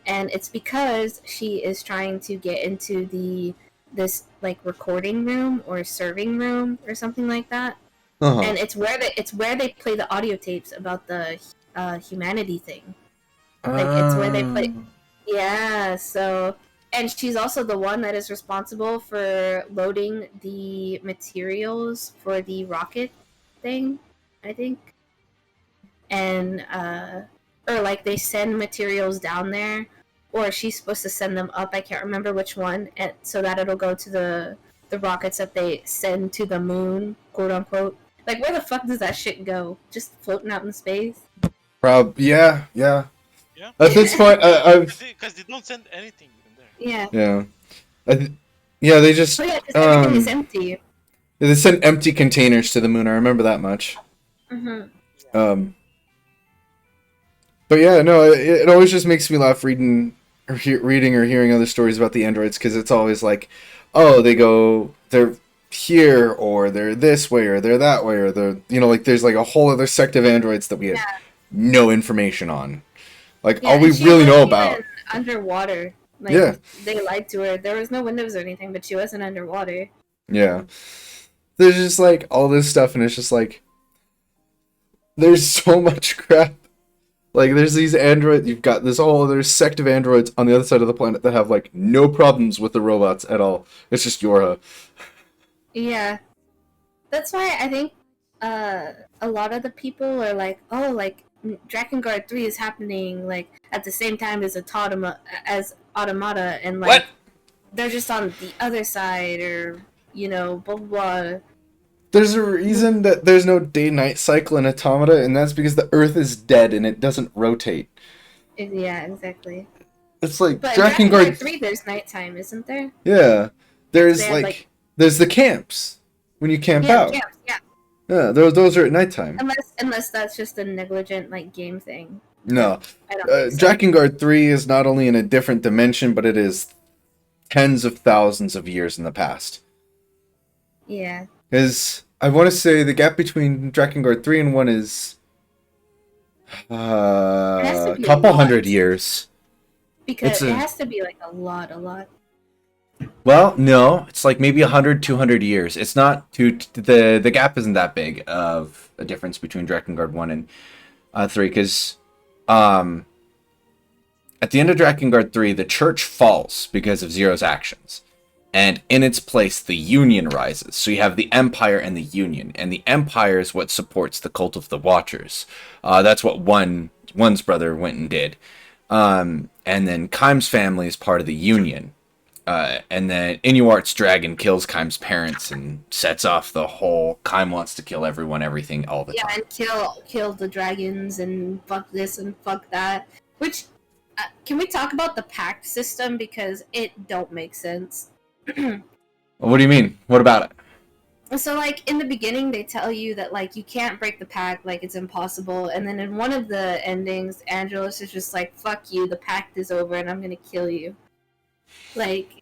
Speaker 1: and it's because she is trying to get into this like recording room or serving room or something like that. And it's where they play the audio tapes about the humanity thing. Like it's where they play. Yeah, so, and she's also the one that is responsible for loading the materials for the rocket thing, I think. And or like they send materials down there, or she's supposed to send them up. I can't remember which one, and so that it'll go to the rockets that they send to the moon, quote unquote. Like, where the fuck does that shit go? Just floating out in space?
Speaker 2: Yeah.
Speaker 3: Yeah.
Speaker 2: At this point,
Speaker 3: because they don't send anything in there.
Speaker 1: Yeah.
Speaker 2: Yeah. They just.
Speaker 1: Oh yeah, because everything is empty.
Speaker 2: They send empty containers to the moon. I remember that much.
Speaker 1: Mm-hmm.
Speaker 2: But yeah, no, it always just makes me laugh reading or hearing other stories about the androids, because it's always like, oh, they're here, or they're this way, or they're that way, or they're, like there's like a whole other sect of androids that we have no information on. Like all we really know about
Speaker 1: underwater. Like, they lied to her. There was no windows or anything, but she wasn't underwater.
Speaker 2: Yeah. There's just like all this stuff, and it's just like there's so much crap. Like there's these androids. You've got this whole other sect of androids on the other side of the planet that have like no problems with the robots at all. It's just Yorha.
Speaker 1: Yeah. That's why I think a lot of the people are like, oh, like Drakengard 3 is happening like at the same time as Automata, and like
Speaker 2: What?
Speaker 1: they're just on the other side, or blah blah blah.
Speaker 2: There's a reason that there's no day-night cycle in Automata, and that's because the Earth is dead and it doesn't rotate.
Speaker 1: Yeah, exactly.
Speaker 2: It's like
Speaker 1: But in Drakengard
Speaker 2: Drakengard.
Speaker 1: 3, there's nighttime, isn't there?
Speaker 2: Yeah, there's
Speaker 1: They have, like,
Speaker 2: there's the camps when you camp
Speaker 1: yeah,
Speaker 2: out.
Speaker 1: camps, yeah.
Speaker 2: Yeah, those are at nighttime.
Speaker 1: Unless that's just a negligent like game thing.
Speaker 2: No,
Speaker 1: I don't think so.
Speaker 2: Drakengard 3 is not only in a different dimension, but it is tens of thousands of years in the past.
Speaker 1: Yeah.
Speaker 2: Because I want to say the gap between Drakengard 3 and 1 is
Speaker 1: has to
Speaker 2: a
Speaker 1: be a
Speaker 2: couple
Speaker 1: lot.
Speaker 2: hundred years.
Speaker 1: Because
Speaker 2: It's a-
Speaker 1: it has to be like a lot.
Speaker 2: Well, no, it's like maybe 100, 200 years. It's not the gap isn't that big of a difference between Drakengard 1 and 3, because at the end of Drakengard 3, the church falls because of Zero's actions. And in its place, the Union rises. So you have the Empire and the Union. And the Empire is what supports the cult of the Watchers. That's what one's brother went and did. And then Kaim's family is part of the Union. And then Inuart's dragon kills Kaim's parents and sets off the whole Kaim wants to kill everyone, everything, all the time.
Speaker 1: And kill the dragons and fuck this and fuck that. Which, can we talk about the pact system, because it don't make sense.
Speaker 2: What do you mean? What about it?
Speaker 1: So, like, in the beginning, they tell you that, like, you can't break the pact, like, it's impossible. And then in one of the endings, Angelus is just like, fuck you, the pact is over and I'm gonna kill you. Like,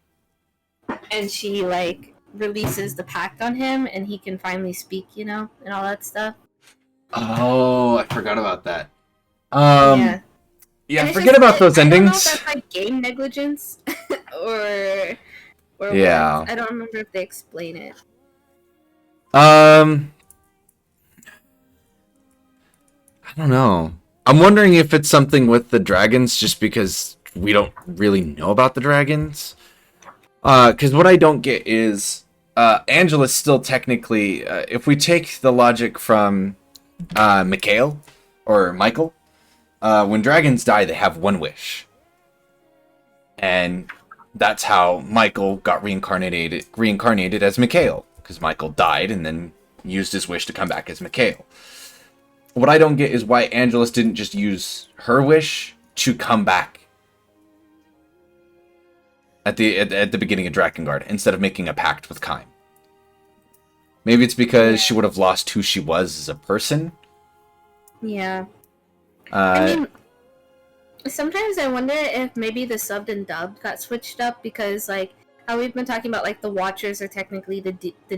Speaker 1: and she, like, releases the pact on him and he can finally speak, and all that stuff.
Speaker 2: Oh, I forgot about that.
Speaker 1: Yeah.
Speaker 2: Yeah,
Speaker 1: And
Speaker 2: forget about those
Speaker 1: I don't know
Speaker 2: endings.
Speaker 1: if that's, like, game negligence or
Speaker 2: Yeah.
Speaker 1: what. I don't remember if they explain it.
Speaker 2: I don't know. I'm wondering if it's something with the dragons, just because we don't really know about the dragons. Because what I don't get is, Angela's still technically, if we take the logic from Mikhail, or Michael, when dragons die, they have one wish. And that's how Michael got reincarnated as Mikhail. Because Michael died and then used his wish to come back as Mikhail. What I don't get is why Angelus didn't just use her wish to come back at the beginning of Drakengard, instead of making a pact with Kaim. Maybe it's because she would have lost who she was as a person.
Speaker 1: Yeah. I mean, sometimes I wonder if maybe the subbed and dubbed got switched up, because, like, how we've been talking about, like, the Watchers are technically the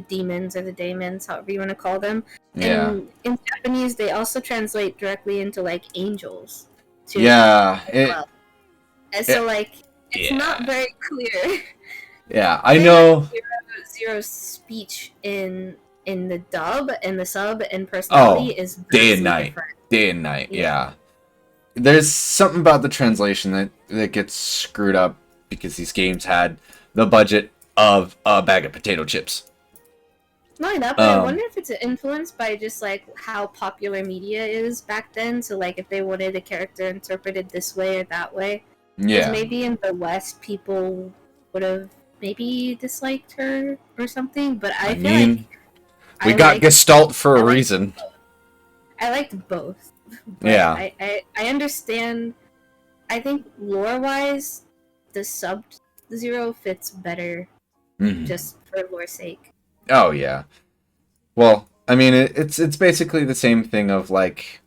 Speaker 1: demons or the daemons, however you want to call them.
Speaker 2: Yeah.
Speaker 1: And in Japanese, they also translate directly into, like, angels. Too.
Speaker 2: Yeah.
Speaker 1: And so, like, it's not very clear.
Speaker 2: Yeah, I know.
Speaker 1: Zero's speech in the dub and the sub and personality is
Speaker 2: day and night.
Speaker 1: different.
Speaker 2: Day and night, yeah. There's something about the translation that gets screwed up, because these games had the budget of a bag of potato chips.
Speaker 1: Not only that, but I wonder if it's influenced by just, like, how popular media is back then. So, like, if they wanted a character interpreted this way or that way.
Speaker 2: Yeah.
Speaker 1: Maybe in the West, people would have maybe disliked her or something. But I feel
Speaker 2: mean,
Speaker 1: like
Speaker 2: we got Gestalt for a reason.
Speaker 1: I liked both. But
Speaker 2: Yeah.
Speaker 1: I understand. I think lore-wise, the subbed Zero fits better, just for lore's sake.
Speaker 2: Oh yeah. Well, I mean, it's basically the same thing of, like,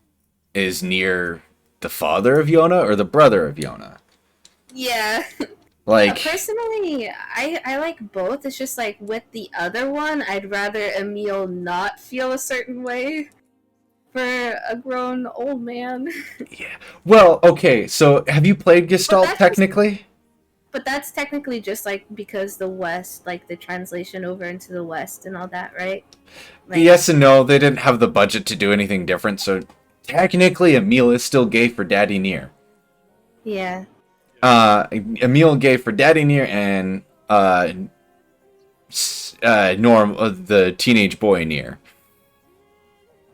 Speaker 2: is NieR the father of Yona or the brother of Yona?
Speaker 1: Yeah.
Speaker 2: Like,
Speaker 1: personally, I like both. It's just, like, with the other one, I'd rather Emil not feel a certain way for a grown old man.
Speaker 2: yeah. Well, okay. So, have you played Gestalt technically?
Speaker 1: but that's technically just like because the West, like the translation over into the West and all that, right? Like,
Speaker 2: Yes and no. They didn't have the budget to do anything different, so technically Emil is still gay for Daddy NieR.
Speaker 1: yeah,
Speaker 2: Emil gay for Daddy NieR and Norm, the teenage boy NieR.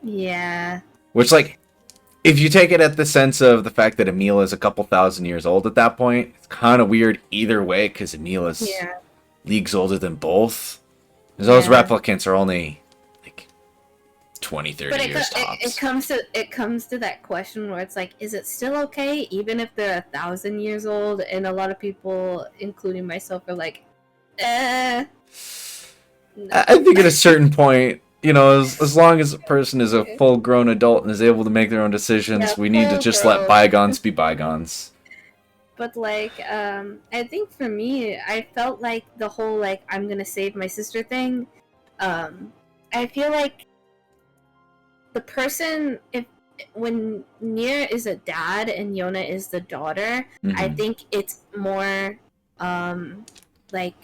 Speaker 1: yeah,
Speaker 2: Which, like, if you take it at the sense of the fact that Emil is a couple thousand years old at that point, it's kind of weird either way because Emil is
Speaker 1: yeah.
Speaker 2: leagues older than both. Because those
Speaker 1: Yeah.
Speaker 2: replicants are only like 20, 30
Speaker 1: But
Speaker 2: years tops.
Speaker 1: it comes to that question where it's like, is it still okay even if they're 1,000 years old? And a lot of people, including myself, are like, no.
Speaker 2: I think at a certain point, you know, as long as a person is a full-grown adult and is able to make their own decisions,
Speaker 1: Yeah,
Speaker 2: we need to just let
Speaker 1: full-grown.
Speaker 2: bygones be bygones.
Speaker 1: But like, I think for me, I felt like the whole like I'm gonna save my sister thing. I feel like the person, if when NieR is a dad and Yona is the daughter, I
Speaker 2: Mhm.
Speaker 1: think it's more like,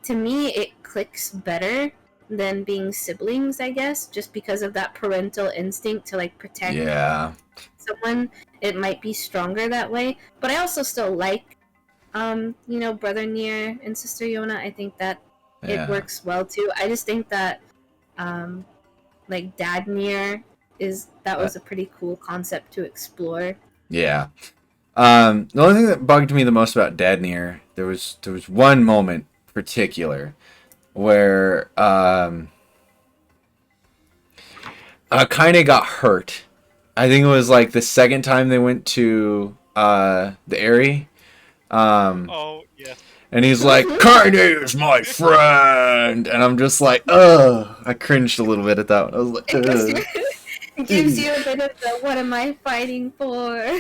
Speaker 1: to me it clicks better than being siblings, I guess, just because of that parental instinct to like protect
Speaker 2: Yeah.
Speaker 1: someone. It might be stronger that way, but I also still like you know, brother NieR and sister Yona. I think that it
Speaker 2: Yeah.
Speaker 1: works well too. I just think that um like dad NieR was a pretty cool concept to explore.
Speaker 2: Yeah. The only thing that bugged me the most about Dad NieR, there was one moment in particular where Kaine got hurt. I think it was like the second time they went to the Aerie.
Speaker 3: Oh yeah.
Speaker 2: And he's like, Kaine is my friend, and I'm just like, ugh. I cringed a little bit at that one. I was like, ugh.
Speaker 1: It gives you a bit of the what am I fighting for?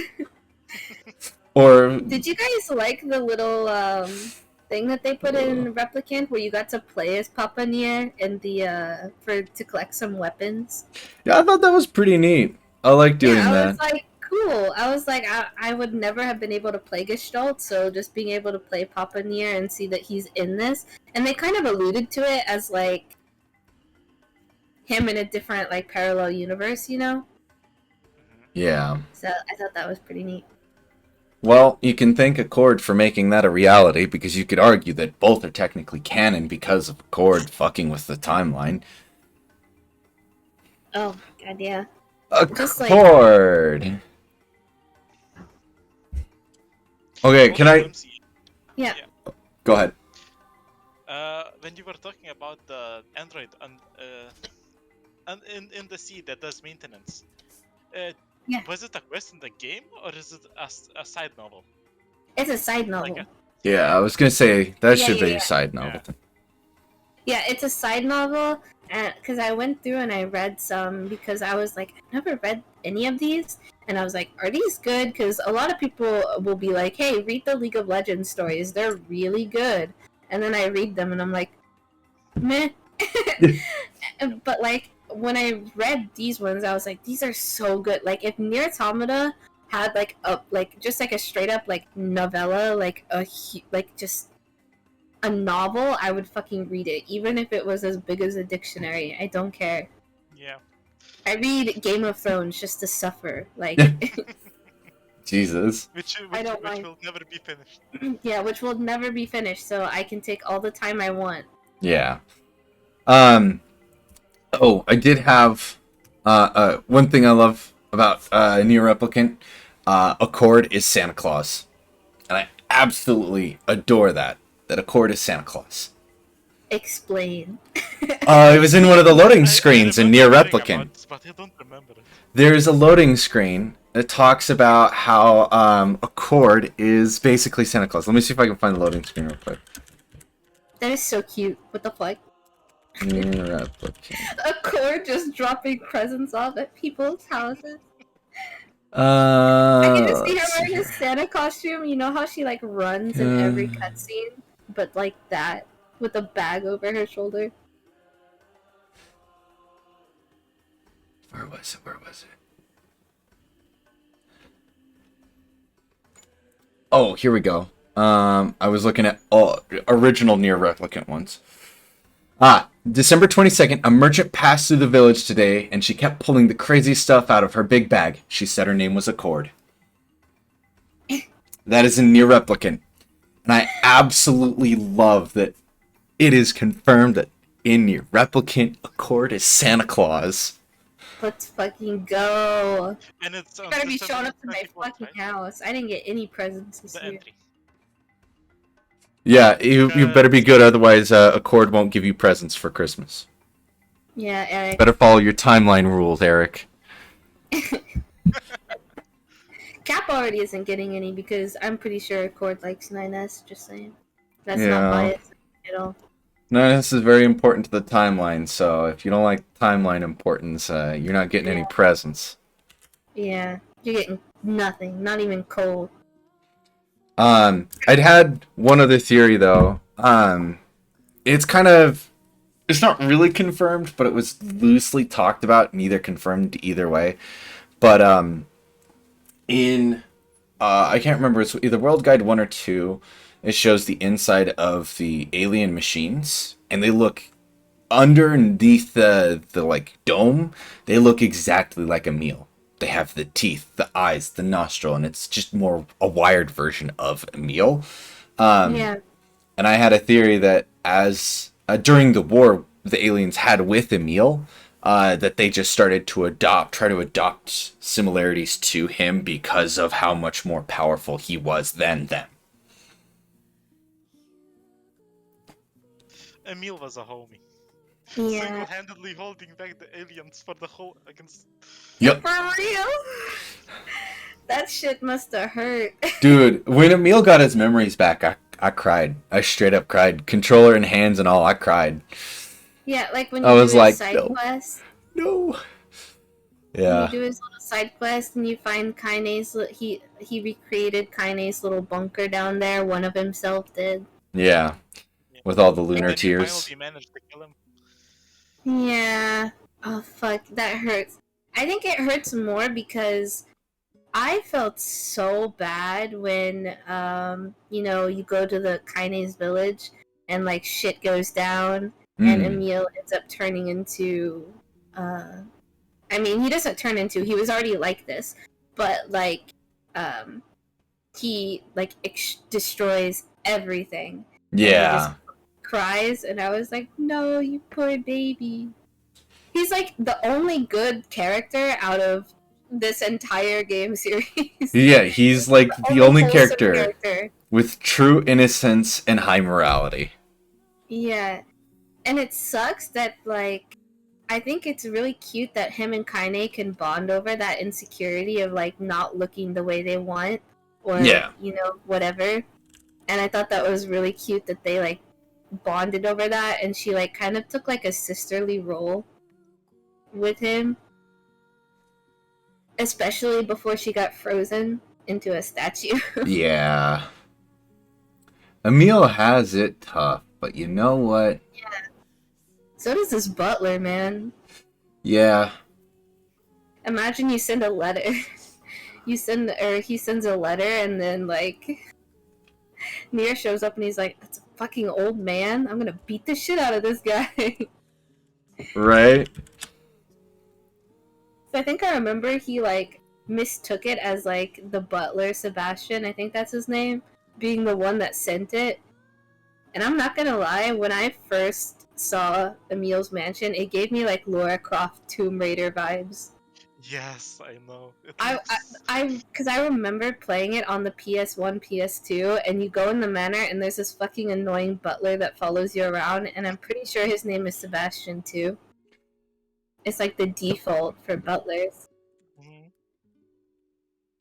Speaker 2: Or
Speaker 1: Did you guys like the little thing that they put in Replicant where you got to play as Papa NieR and the to collect some weapons?
Speaker 2: yeah, I thought that was pretty neat. I like doing
Speaker 1: Yeah, I
Speaker 2: that.
Speaker 1: was like, cool. I was like, I would never have been able to play Gestalt, so just being able to play Papa NieR and see that he's in this, and they kind of alluded to it as like him in a different like parallel universe, you know.
Speaker 2: Yeah.
Speaker 1: So I thought that was pretty neat.
Speaker 2: Well, you can thank Accord for making that a reality, because you could argue that both are technically canon because of Accord fucking with the timeline.
Speaker 1: Oh god, yeah. Just like-
Speaker 2: Accord! Okay, can I...
Speaker 3: Whimsy.
Speaker 1: Yeah.
Speaker 2: Go ahead.
Speaker 3: When you were talking about the android and in the sea that does maintenance,
Speaker 1: Yeah.
Speaker 3: was it a quest in the game or is it a side novel?
Speaker 1: It's a side novel.
Speaker 3: Like
Speaker 2: Yeah, I was gonna say, that
Speaker 1: Yeah,
Speaker 2: should
Speaker 1: yeah,
Speaker 2: be
Speaker 1: yeah.
Speaker 2: a side novel.
Speaker 1: Yeah, it's a side novel, because I went through and I read some because I was like, I've never read any of these, and I was like, are these good? Because a lot of people will be like, hey, read the League of Legends stories, they're really good, and then I read them and I'm like, meh. But like when I read these ones, I was like, these are so good. Like if NieR Automata had like a like just like a straight up like novella, like like just a novel, I would fucking read it, even if it was as big as a dictionary. I don't care.
Speaker 3: yeah.
Speaker 1: I read Game of Thrones just to suffer. Like,
Speaker 2: Jesus.
Speaker 3: Which
Speaker 1: don't mind.
Speaker 3: will never be finished.
Speaker 1: yeah, which will never be finished, so I can take all the time I want.
Speaker 2: Yeah. Oh, I did have one thing I love about NieR Replicant. Accord is Santa Claus, and I absolutely adore that Accord is Santa Claus.
Speaker 1: Explain.
Speaker 2: It was in one of the loading
Speaker 3: I
Speaker 2: screens in
Speaker 3: remember
Speaker 2: NieR
Speaker 3: hearing
Speaker 2: Replicant.
Speaker 3: about this, but I don't remember it.
Speaker 2: There's a loading screen that talks about how Accord is basically Santa Claus. Let me see if I can find the loading screen real quick.
Speaker 1: That is so cute. What the fuck?
Speaker 2: NieR Replicant.
Speaker 1: A cord just dropping presents off at people's houses. I can just see her
Speaker 2: let's
Speaker 1: wearing a
Speaker 2: here.
Speaker 1: Santa costume. You know how she like runs in every
Speaker 2: Uh.
Speaker 1: cutscene, but like that with a bag over her shoulder.
Speaker 2: Where was it? Where was it? Oh, here we go. I was looking at all original NieR Replicant ones. Ah, December 22nd, a merchant passed through the village today, and she kept pulling the crazy stuff out of her big bag. She said her name was Accord. That is in NieR Replicant. And I absolutely love that it is confirmed that in NieR Replicant, Accord is Santa Claus.
Speaker 1: Let's fucking go.
Speaker 3: And it's
Speaker 1: You
Speaker 3: on
Speaker 1: better be
Speaker 3: December
Speaker 1: showing up to my
Speaker 3: 24th,
Speaker 1: fucking
Speaker 3: right?
Speaker 1: house. I didn't get any presents this
Speaker 3: The
Speaker 1: year.
Speaker 3: entry.
Speaker 2: Yeah, you better be good, otherwise Accord won't give you presents for Christmas.
Speaker 1: Yeah, Eric.
Speaker 2: Better follow your timeline rules, Eric.
Speaker 1: Cap already isn't getting any because I'm pretty sure Cord likes 9S, just saying. That's
Speaker 2: Yeah.
Speaker 1: not biased at all.
Speaker 2: No, this is very important to the timeline, so if you don't like timeline importance, you're not getting any presents.
Speaker 1: Yeah, you're getting nothing, not even coal.
Speaker 2: I'd had one other theory though. It's kind of, it's not really confirmed, but it was loosely talked about, neither confirmed either way. But in I can't remember, it's either World Guide 1 or 2. It shows the inside of the alien machines, and they look underneath the like dome. They look exactly like a meal. They have the teeth, the eyes, the nostril, and it's just more a wired version of a meal.
Speaker 1: Yeah.
Speaker 2: And I had a theory that as during the war, the aliens had with Emil, that they just started to try to adopt similarities to him because of how much more powerful he was than them.
Speaker 3: Emil was a homie.
Speaker 1: Yeah.
Speaker 3: Single-handedly holding back the aliens for the whole against.
Speaker 2: Yep.
Speaker 1: For real? That shit must have hurt.
Speaker 2: Dude, when Emil got his memories back, I cried. I straight up cried. Controller in hands and all, I cried.
Speaker 1: Yeah, like when
Speaker 2: I
Speaker 1: you
Speaker 2: was
Speaker 1: do
Speaker 2: like,
Speaker 1: his side
Speaker 2: no.
Speaker 1: quest.
Speaker 2: No.
Speaker 1: When
Speaker 2: Yeah.
Speaker 1: you do his little side quest and you find Kaine's, he recreated Kaine's little bunker down there. One of himself did.
Speaker 2: Yeah. With all the
Speaker 3: And
Speaker 2: lunar
Speaker 3: then you
Speaker 2: tears.
Speaker 3: finally managed to kill him.
Speaker 1: Yeah. Oh fuck, that hurts. I think it hurts more because I felt so bad when you go to the Kaine's village and like shit goes down and Emil ends up turning into I mean, he doesn't turn into, he was already like this, but like he like destroys everything.
Speaker 2: Yeah.
Speaker 1: Cries, and I was like, no, you poor baby. He's like the only good character out of this entire game series.
Speaker 2: Yeah, he's like the only
Speaker 1: wholesome
Speaker 2: character with true innocence and high morality.
Speaker 1: Yeah. And it sucks that, like, I think it's really cute that him and Kaine can bond over that insecurity of, like, not looking the way they want, or, whatever. And I thought that was really cute that they, like, bonded over that, and she, like, kind of took, like, a sisterly role with him. Especially before she got frozen into a statue.
Speaker 2: Yeah. Emil has it tough, but you know what?
Speaker 1: Yeah. So does this butler, man.
Speaker 2: Yeah.
Speaker 1: Imagine you send a letter. He sends a letter, and then, like, NieR shows up and he's like, that's a fucking old man. I'm gonna beat the shit out of this guy.
Speaker 2: Right?
Speaker 1: So I think I remember he, like, mistook it as, like, the butler, Sebastian, I think that's his name, being the one that sent it. And I'm not gonna lie, when I first saw Emil's mansion, it gave me, like, Lara Croft Tomb Raider vibes.
Speaker 3: Yes, I know.
Speaker 1: Because I remember playing it on the PS1, PS2, and you go in the manor, and there's this fucking annoying butler that follows you around, and I'm pretty sure his name is Sebastian, too. It's like the default for butlers.
Speaker 3: Mm-hmm.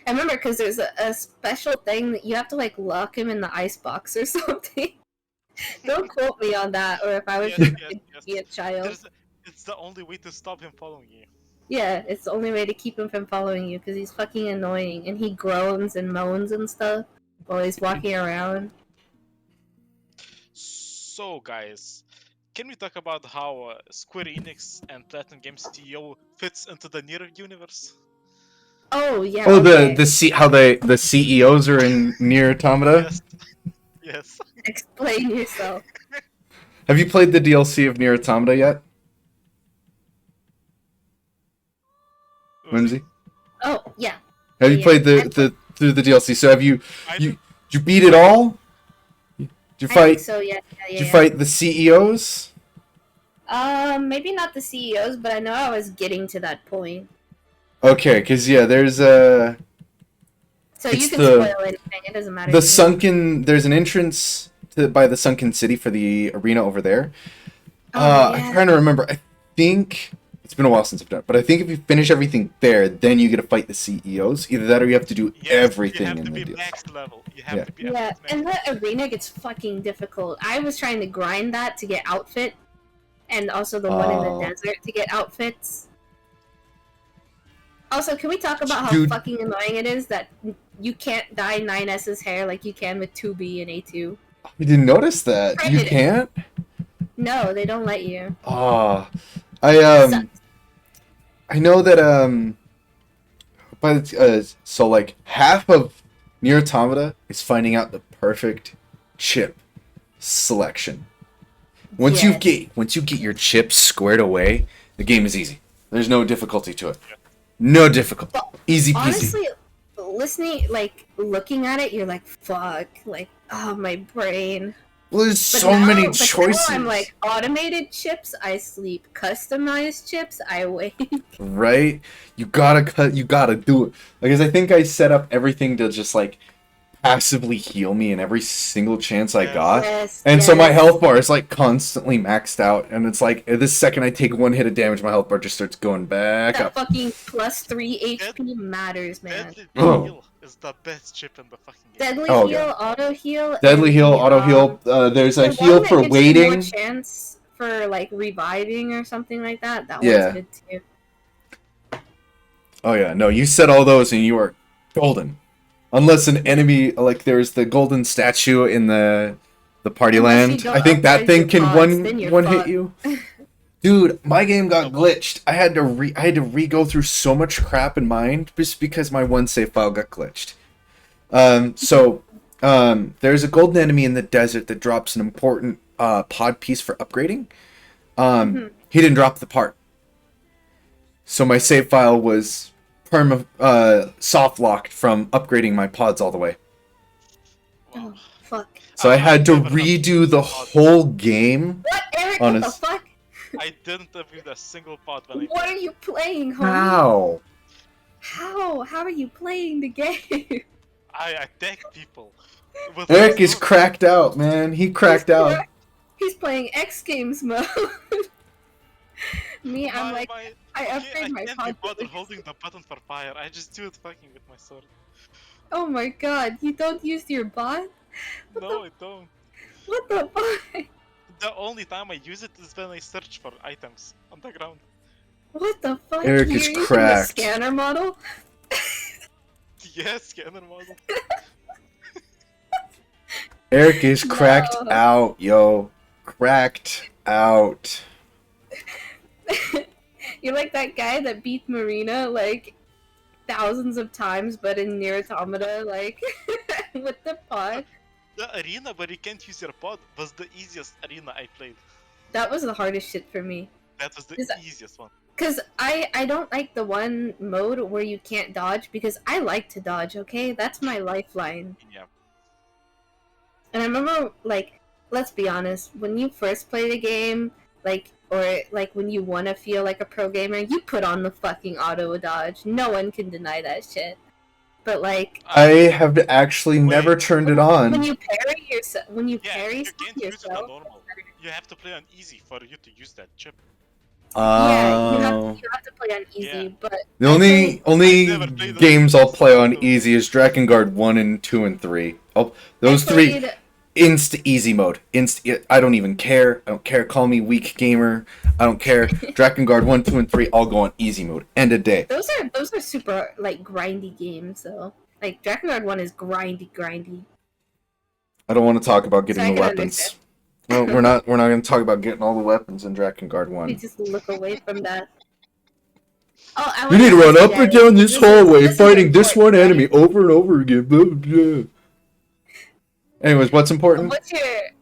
Speaker 1: I remember because there's a special thing that you have to, like, lock him in the icebox or something. Don't quote me on that, or if I was be a child.
Speaker 3: It's the only way to stop him following you.
Speaker 1: Yeah, it's the only way to keep him from following you, because he's fucking annoying, and he groans and moans and stuff while he's walking around.
Speaker 3: So, guys, can we talk about how Square Enix and Platinum Games CEO fits into the NieR universe?
Speaker 1: Oh yeah.
Speaker 2: Oh,
Speaker 1: okay.
Speaker 2: how the CEOs are in NieR Automata.
Speaker 3: Yes. Yes.
Speaker 1: Explain yourself.
Speaker 2: Have you played the DLC of NieR Automata yet, Whimsy?
Speaker 1: Oh yeah.
Speaker 2: Have you
Speaker 1: Yeah,
Speaker 2: played
Speaker 1: yeah.
Speaker 2: the through the DLC? So have you
Speaker 3: I
Speaker 2: you
Speaker 3: did-
Speaker 2: you beat it all? Did you
Speaker 1: I think
Speaker 2: fight?
Speaker 1: so. Yeah.
Speaker 2: Did you fight the CEOs?
Speaker 1: Maybe not the CEOs, but I know I was getting to that point.
Speaker 2: Okay, because yeah, there's a
Speaker 1: So
Speaker 2: It's
Speaker 1: you can
Speaker 2: the-
Speaker 1: spoil anything. It doesn't matter.
Speaker 2: the
Speaker 1: to me.
Speaker 2: sunken. There's an entrance by the sunken city for the arena over there.
Speaker 1: Oh,
Speaker 2: I'm
Speaker 1: yeah.
Speaker 2: trying to remember. I think it's been a while since I've done it, but I think if you finish everything there, then you get to fight the CEOs. Either that, or you have to do
Speaker 3: Yes,
Speaker 2: everything
Speaker 3: you have
Speaker 2: in
Speaker 3: to
Speaker 2: the
Speaker 3: be
Speaker 2: DLC.
Speaker 3: max level. You have
Speaker 2: Yeah.
Speaker 3: to be
Speaker 1: Yeah,
Speaker 3: max
Speaker 1: and
Speaker 3: level.
Speaker 1: the arena gets fucking difficult. I was trying to grind that to get outfit, and also the one in the
Speaker 2: Oh.
Speaker 1: desert to get outfits. Also, can we talk about how
Speaker 2: Dude.
Speaker 1: fucking annoying it is that you can't dye 9S's hair like you can with 2B and A2?
Speaker 2: You didn't notice that? You
Speaker 1: Primitive.
Speaker 2: can't?
Speaker 1: No, they don't let you.
Speaker 2: Oh,
Speaker 1: Sucks.
Speaker 2: I know that so like half of NieR Automata is finding out the perfect chip selection. Once you get your chips squared away, the game is easy. There's no difficulty to it. No difficulty. Easy peasy.
Speaker 1: Honestly, looking at it, you're like, fuck, like, oh, my brain.
Speaker 2: Well, there's
Speaker 1: But
Speaker 2: so
Speaker 1: now-
Speaker 2: many
Speaker 1: but now
Speaker 2: choices.
Speaker 1: I'm like, automated chips, I sleep. Customized chips, I wake.
Speaker 2: Right? You gotta do it. Because I think I set up everything to just like passively heal me in every single chance I
Speaker 3: Yes.
Speaker 2: got.
Speaker 1: Yes,
Speaker 2: And so my
Speaker 1: yes.
Speaker 2: health bar is like constantly maxed out, and it's like the second I take one hit of damage, my health bar just starts going back
Speaker 1: That
Speaker 2: up.
Speaker 1: fucking plus 3 HP matters, man.
Speaker 3: Deadly
Speaker 2: Oh.
Speaker 3: Heal is the best chip in the fucking game.
Speaker 1: Deadly
Speaker 2: Oh,
Speaker 1: heal,
Speaker 2: God.
Speaker 1: auto heal.
Speaker 2: Deadly
Speaker 1: and
Speaker 2: heal,
Speaker 1: the,
Speaker 2: auto heal. There's a
Speaker 1: the
Speaker 2: heal
Speaker 1: one that
Speaker 2: for
Speaker 1: gives you more
Speaker 2: waiting.
Speaker 1: chance for like reviving or something like that. That
Speaker 2: Yeah.
Speaker 1: one's good too.
Speaker 2: Oh yeah, no, you said all those and you are golden. Unless an enemy, like there's the golden statue in the party
Speaker 1: Unless you
Speaker 2: land.
Speaker 1: don't
Speaker 2: I think that
Speaker 1: upgrade
Speaker 2: thing
Speaker 1: your
Speaker 2: can
Speaker 1: pods, then you're
Speaker 2: one hit
Speaker 1: fucked.
Speaker 2: you. Dude, my game got glitched. I had to re-go through so much crap in mind just because my one save file got glitched. There's a golden enemy in the desert that drops an important pod piece for upgrading. He didn't drop the part. So my save file was soft locked from upgrading my pods all the way.
Speaker 1: Oh, fuck.
Speaker 2: So I had to
Speaker 3: never had
Speaker 2: redo the whole game.
Speaker 1: What, Eric?
Speaker 2: On
Speaker 1: What
Speaker 2: a
Speaker 1: the
Speaker 2: s-
Speaker 1: fuck?
Speaker 3: I didn't upgrade a single pod when I
Speaker 1: What are you playing, homie?
Speaker 2: How?
Speaker 1: How are you playing the game?
Speaker 3: I attack people. With
Speaker 2: Eric is
Speaker 3: sword.
Speaker 2: cracked out, man. He cracked out.
Speaker 1: He's playing X Games mode. Me, I'm
Speaker 3: My-
Speaker 1: like,
Speaker 3: my-
Speaker 1: I
Speaker 3: okay,
Speaker 1: upgrade my
Speaker 3: I can't be
Speaker 1: pod.
Speaker 3: bothered holding the button for fire. I just do it fucking with my sword.
Speaker 1: Oh my god, you don't use your bot?
Speaker 3: No, I don't.
Speaker 1: What the fuck?
Speaker 3: The only time I use it is when I search for items on the ground.
Speaker 1: What the fuck?
Speaker 2: Eric
Speaker 1: You're
Speaker 2: is
Speaker 1: using
Speaker 2: cracked.
Speaker 1: the scanner model?
Speaker 3: Yes, scanner model.
Speaker 2: Eric is cracked
Speaker 1: No.
Speaker 2: out, yo. Cracked out.
Speaker 1: You're like that guy that beat Marina like thousands of times, but in NieR Automata, like with the pod.
Speaker 3: The arena where you can't use your pod was the easiest arena I played.
Speaker 1: That was the hardest shit for me.
Speaker 3: That was the
Speaker 1: Is that-
Speaker 3: easiest one.
Speaker 1: Cause I don't like the one mode where you can't dodge because I like to dodge, okay? That's my lifeline.
Speaker 3: Yeah.
Speaker 1: And I remember, like, let's be honest, when you first play the game, like, or like when you want to feel like a pro gamer, you put on the fucking auto dodge. No one can deny that shit. But like,
Speaker 2: I have actually never turned it
Speaker 1: when
Speaker 2: on.
Speaker 1: you parry yourself, when you
Speaker 3: Yeah,
Speaker 1: parry
Speaker 3: you can't use it on
Speaker 1: yourself,
Speaker 3: normal. You have to play on easy for you to use that chip.
Speaker 1: yeah,
Speaker 2: Oh.
Speaker 1: you have to play on easy.
Speaker 3: Yeah.
Speaker 1: But
Speaker 2: The
Speaker 1: I
Speaker 2: only
Speaker 1: played-
Speaker 3: I've never played
Speaker 2: games
Speaker 3: those
Speaker 2: I'll play on
Speaker 3: games.
Speaker 2: easy is Drakengard 1 and 2 and 3. Oh, those
Speaker 1: I
Speaker 2: three
Speaker 1: played-
Speaker 2: insta easy mode. I don't even care. I don't care. Call me weak gamer. I don't care. Drakengard 1, 2 and 3 all go on easy mode. End of day.
Speaker 1: Those are super like grindy games though. Like Drakengard 1 is grindy.
Speaker 2: I don't want to talk about
Speaker 1: So I
Speaker 2: getting the
Speaker 1: can
Speaker 2: weapons.
Speaker 1: understand.
Speaker 2: No, we're not going to talk about getting all the weapons in Drakengard
Speaker 1: We
Speaker 2: 1.
Speaker 1: just look away from that. Oh, I
Speaker 2: You need to
Speaker 1: wanna
Speaker 2: run
Speaker 1: say
Speaker 2: up and
Speaker 1: that
Speaker 2: down this hallway
Speaker 1: is
Speaker 2: fighting this one
Speaker 1: important,
Speaker 2: enemy over and over again. Blah, blah, blah. Anyways, what's important?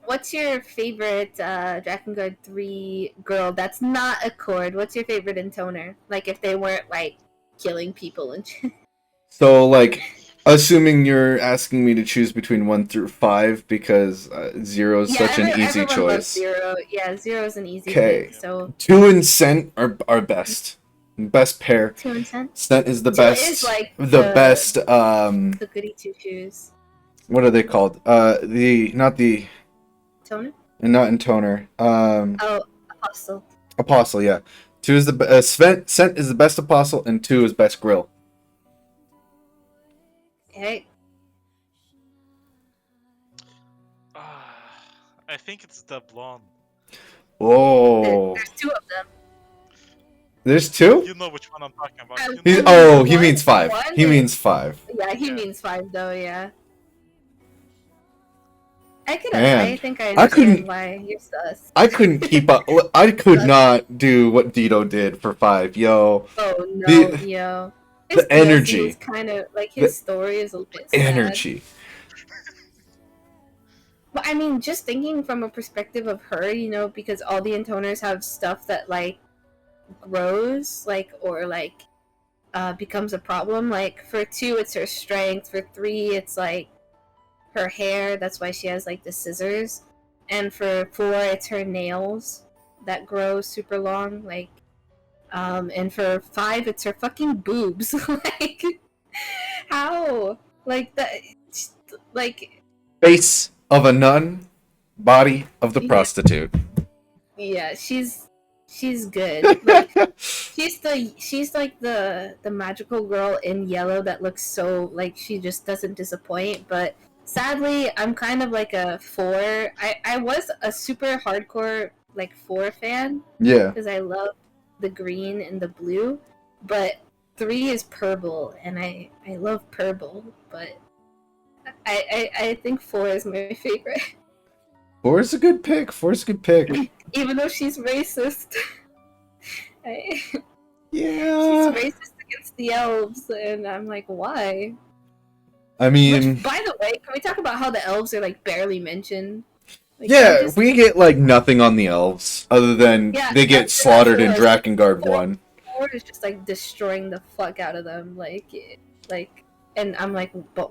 Speaker 1: What's your favorite Drakengard 3 girl that's not a chord? What's your favorite intoner? Like if they weren't like killing people and shit.
Speaker 2: So, like, assuming you're asking me to choose between 1 through 5 because 0 is such an easy
Speaker 1: everyone loves
Speaker 2: choice.
Speaker 1: 0. Yeah, 0 is an easy
Speaker 2: Okay.
Speaker 1: pick. So
Speaker 2: 2 and Scent are best. Best pair.
Speaker 1: 2 and Scent.
Speaker 2: Scent is the
Speaker 1: 2
Speaker 2: best.
Speaker 1: is like
Speaker 2: the best.
Speaker 1: the goody two shoes.
Speaker 2: What are they called? Not the
Speaker 1: Toner.
Speaker 2: not in toner.
Speaker 1: Oh, Apostle.
Speaker 2: Apostle. Yeah. 2 is the Scent is the best apostle, and 2 is best grill.
Speaker 1: Okay.
Speaker 3: I think it's the blonde.
Speaker 2: Oh.
Speaker 1: There's 2 of them.
Speaker 2: There's 2?
Speaker 3: You know which one I'm talking about.
Speaker 2: He means 5. He means 5.
Speaker 1: Yeah, he means 5 though, yeah. I think I
Speaker 2: I couldn't-
Speaker 1: understand why you're sus.
Speaker 2: I couldn't keep up. I could not do what Dito did for 5. Yo.
Speaker 1: Oh no, yo.
Speaker 2: The energy.
Speaker 1: Is kind of like his story is a bit sad.
Speaker 2: Energy.
Speaker 1: But I mean, just thinking from a perspective of her, you know, because all the intoners have stuff that like grows, like or like becomes a problem. Like for 2, it's her strength. For 3, it's like her hair. That's why she has like the scissors. And for 4, it's her nails that grow super long. Like, and for 5, it's her fucking boobs. Like, how? Like that? Like.
Speaker 2: Face of a nun, body of the prostitute.
Speaker 1: Yeah, she's good. Like, she's like the magical girl in yellow that looks so like she just doesn't disappoint. But sadly, I'm kind of like a 4. I was a super hardcore like 4 fan.
Speaker 2: Yeah.
Speaker 1: Because I love the green and the blue, but 3 is purple, and I love purple, but I think 4 is my favorite.
Speaker 2: 4 is a good pick. 4 is a good pick.
Speaker 1: Even though she's racist. She's
Speaker 2: Yeah.
Speaker 1: racist against the elves, and I'm like, why?
Speaker 2: I mean,
Speaker 1: Which, by the way, can we talk about how the elves are like barely mentioned? Like,
Speaker 2: yeah, we get like nothing on the elves other than they get slaughtered in Drakengard 1.
Speaker 1: 4 is just like destroying the fuck out of them, like, and I'm like, but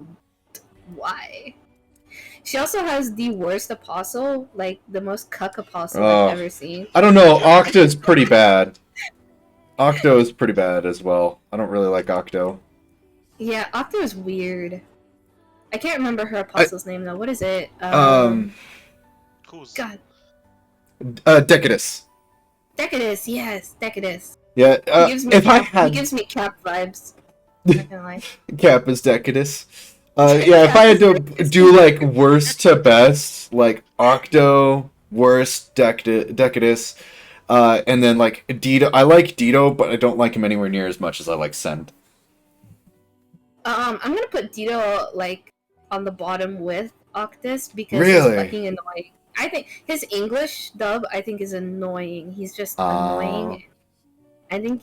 Speaker 1: why? She also has the worst apostle, like the most cuck apostle I've ever seen.
Speaker 2: I don't know. Octa's pretty bad. Octo is pretty bad as well. I don't really like Octo.
Speaker 1: Yeah, Octo is weird. I can't remember her apostle's name though. What is it?
Speaker 3: Who's?
Speaker 1: God.
Speaker 2: Decadus.
Speaker 1: Decadus, yes, Decadus.
Speaker 2: Yeah.
Speaker 1: He gives me Cap vibes. Not gonna lie.
Speaker 2: Cap is Decadus. Yeah, if I had to do like worst to best, like Octo, worst, Decadus, and then like Dito. I like Dito, but I don't like him anywhere near as much as I like Send.
Speaker 1: I'm gonna put Dito like on the bottom with Octus because
Speaker 2: Really?
Speaker 1: he's fucking annoying. I think his English dub is annoying. He's just annoying. I think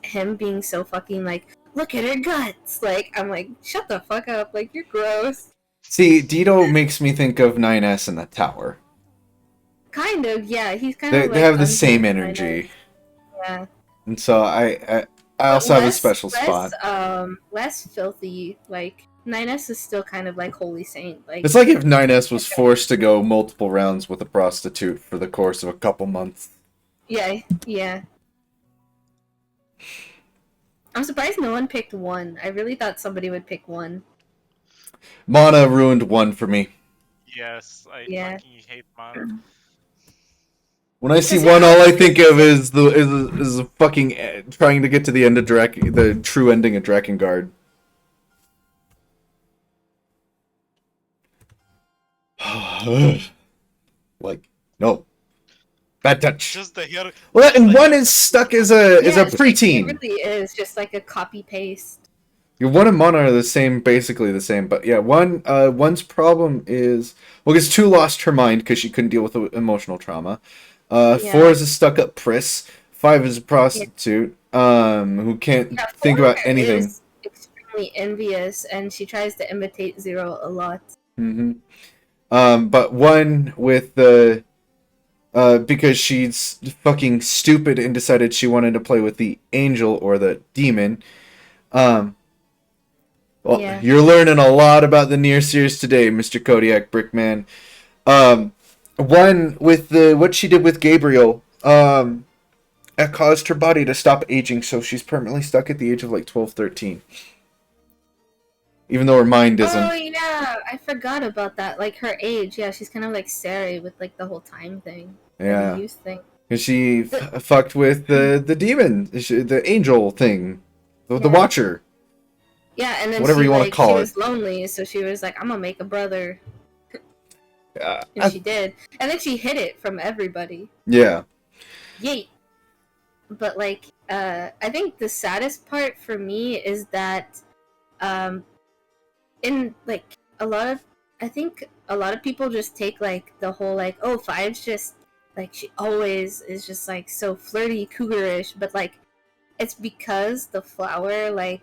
Speaker 1: him being so fucking like, look at her guts. Like, I'm like, shut the fuck up. Like, you're gross.
Speaker 2: See, Dito makes me think of 9S in the tower.
Speaker 1: Kind of, yeah. He's kind of like...
Speaker 2: They have the same energy.
Speaker 1: Yeah.
Speaker 2: And so I also have a special spot.
Speaker 1: Less filthy. Like, 9S is still kind of like Holy Saint. Like,
Speaker 2: It's like if 9S was forced to go multiple rounds with a prostitute for the course of a couple months.
Speaker 1: Yeah. I'm surprised no one picked 1. I really thought somebody would pick 1.
Speaker 2: Mana ruined 1 for me.
Speaker 3: Yes, I fucking hate Mana.
Speaker 2: When I see 1, all I think of is the fucking trying to get to the end of the true ending of Drakengard. Like, no. Bad touch.
Speaker 3: Just the hero.
Speaker 2: Well, and 1 is stuck as a preteen.
Speaker 1: It really is just like a copy paste.
Speaker 2: Your 1 and Mana are basically the same. But yeah, 1's problem is because 2 lost her mind because she couldn't deal with the emotional trauma. 4 is a stuck-up priss. 5 is a prostitute who can't think about anything.
Speaker 1: Is extremely envious, and she tries to imitate Zero a lot.
Speaker 2: Mm-hmm. But one with the because she's fucking stupid and decided she wanted to play with the angel or the demon. Um, well,
Speaker 1: Yeah.
Speaker 2: you're learning a lot about the NieR series today, Mr. Kodiak Brickman. Um, one with the what she did with Gabriel. It caused her body to stop aging, so she's permanently stuck at the age of like 12, 13. Even though her mind
Speaker 1: Oh
Speaker 2: isn't.
Speaker 1: yeah, I forgot about that. Like her age, yeah, she's kind of like Sari with like the whole time thing, or the
Speaker 2: Yeah.
Speaker 1: youth thing.
Speaker 2: Because she
Speaker 1: The,
Speaker 2: fucked with the demon, the angel thing, the
Speaker 1: Yeah.
Speaker 2: Watcher,
Speaker 1: yeah, and then
Speaker 2: whatever
Speaker 1: she
Speaker 2: you want to
Speaker 1: like she
Speaker 2: call it.
Speaker 1: was lonely, so she was like, "I'm gonna make a brother," and
Speaker 2: I-
Speaker 1: she did, and then she hid it from everybody.
Speaker 2: yeah.
Speaker 1: Yay! But like, I think the saddest part for me is that, um, in like a lot of, I think a lot of people just take like the whole like, oh, Five's just like she always is just like so flirty, cougarish, but like it's because the flower like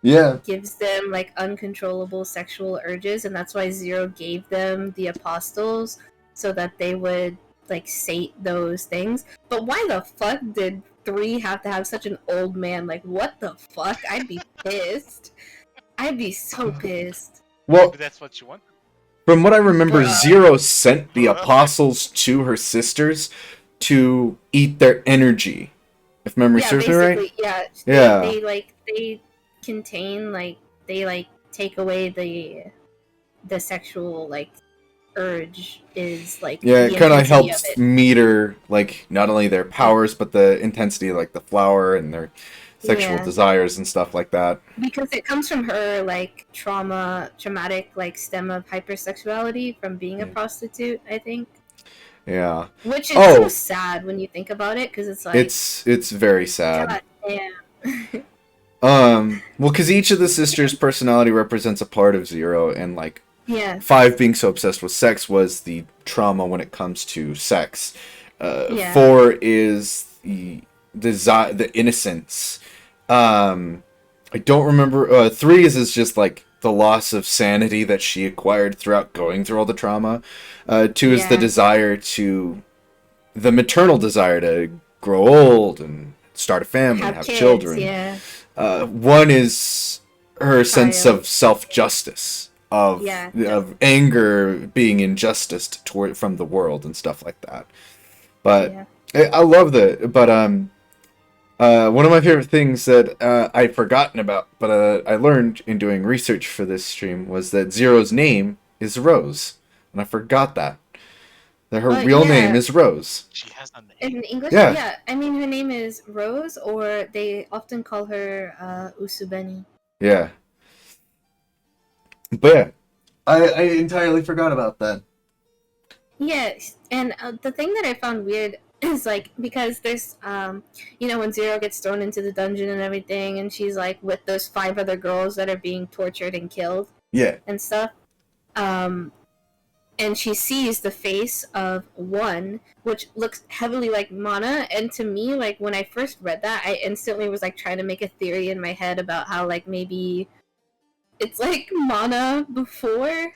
Speaker 2: Yeah.
Speaker 1: gives them like uncontrollable sexual urges, and that's why Zero gave them the apostles so that they would like sate those things. But why the fuck did 3 have to have such an old man? Like, what the fuck? I'd be pissed. I'd be so pissed.
Speaker 2: Well,
Speaker 3: Maybe that's what you want.
Speaker 2: from what I remember,
Speaker 1: Bruh.
Speaker 2: Zero sent the apostles to her sisters to eat their energy. If memory
Speaker 1: Yeah,
Speaker 2: serves me right.
Speaker 1: basically, yeah.
Speaker 2: Yeah.
Speaker 1: They like they contain like they like take away the sexual like urge is like
Speaker 2: Yeah,
Speaker 1: the
Speaker 2: it kind of
Speaker 1: intensity of
Speaker 2: helps
Speaker 1: it.
Speaker 2: meter like not only their powers but the intensity of like the flower and their sexual
Speaker 1: Yeah.
Speaker 2: desires and stuff like that.
Speaker 1: Because it comes from her like traumatic like stem of hypersexuality from being a
Speaker 2: Yeah.
Speaker 1: prostitute, I think.
Speaker 2: Yeah.
Speaker 1: Which is
Speaker 2: Oh.
Speaker 1: so sad when you think about it, because it's like
Speaker 2: It's very sad.
Speaker 1: God damn.
Speaker 2: Well, because each of the sisters' personality represents a part of Zero, and like
Speaker 1: Yeah.
Speaker 2: 5 being so obsessed with sex was the trauma when it comes to sex.
Speaker 1: Yeah.
Speaker 2: 4 is the innocence. I don't remember. 3 is just like the loss of sanity that she acquired throughout going through all the trauma. 2 is the
Speaker 1: Yeah.
Speaker 2: desire to, the maternal desire to grow old and start a family,
Speaker 1: Have
Speaker 2: have
Speaker 1: kids,
Speaker 2: children.
Speaker 1: yeah.
Speaker 2: 1 is her sense
Speaker 1: Child.
Speaker 2: of self-justice, of
Speaker 1: Yeah.
Speaker 2: of anger being injustice toward from the world and stuff like that. But
Speaker 1: Yeah.
Speaker 2: I love that. But one of my favorite things that I'd forgotten about, but I learned in doing research for this stream, was that Zero's name is Rose, and I forgot that her real
Speaker 1: yeah.
Speaker 2: name is Rose.
Speaker 3: She has a name.
Speaker 1: In English,
Speaker 2: Yeah.
Speaker 1: yeah. I mean, her name is Rose, or they often call her Usubeni.
Speaker 2: Yeah. But yeah, I entirely forgot about that.
Speaker 1: Yes, and the thing that I found weird is like because there's you know when Zero gets thrown into the dungeon and everything, and she's like with those 5 other girls that are being tortured and killed
Speaker 2: Yeah.
Speaker 1: and stuff. And she sees the face of one, which looks heavily like Mana. And to me, like when I first read that, I instantly was like trying to make a theory in my head about how like maybe it's like Mana before,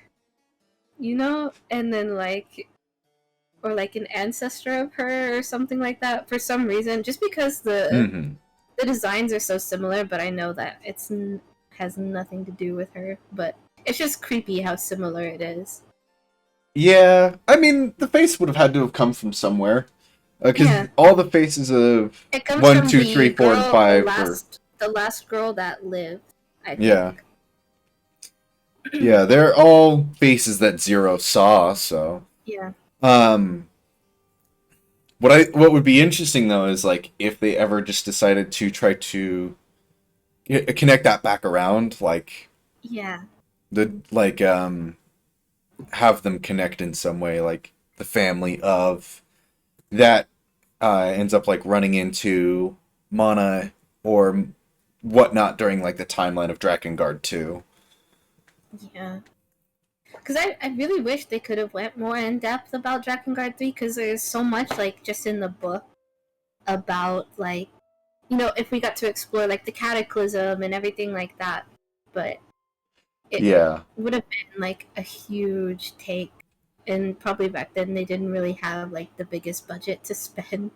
Speaker 1: you know, and then like or like an ancestor of her or something like that for some reason. Just because
Speaker 2: Mm-hmm.
Speaker 1: the designs are so similar, but I know that it's has nothing to do with her. But it's just creepy how similar it is.
Speaker 2: Yeah, I mean, the face would have had to have come from somewhere. Because
Speaker 1: Yeah.
Speaker 2: all the faces of
Speaker 1: It comes
Speaker 2: 1,
Speaker 1: from
Speaker 2: 2,
Speaker 1: the
Speaker 2: 3, 4, and
Speaker 1: girl,
Speaker 2: 5
Speaker 1: the last girl that lived. I think.
Speaker 2: Yeah. Yeah, they're all faces that Zero saw, so.
Speaker 1: Yeah.
Speaker 2: What would be interesting though is like if they ever just decided to try to connect that back around, like
Speaker 1: Yeah.
Speaker 2: have them connect in some way, like the family of that ends up like running into Mana or whatnot during like the timeline of Drakengard 2.
Speaker 1: Yeah. Because I really wish they could have went more in depth about Drakengard 3, because there's so much like just in the book about like, you know, if we got to explore like the cataclysm and everything like that. But it
Speaker 2: Yeah.
Speaker 1: would have been like a huge take, and probably back then they didn't really have like the biggest budget to spend.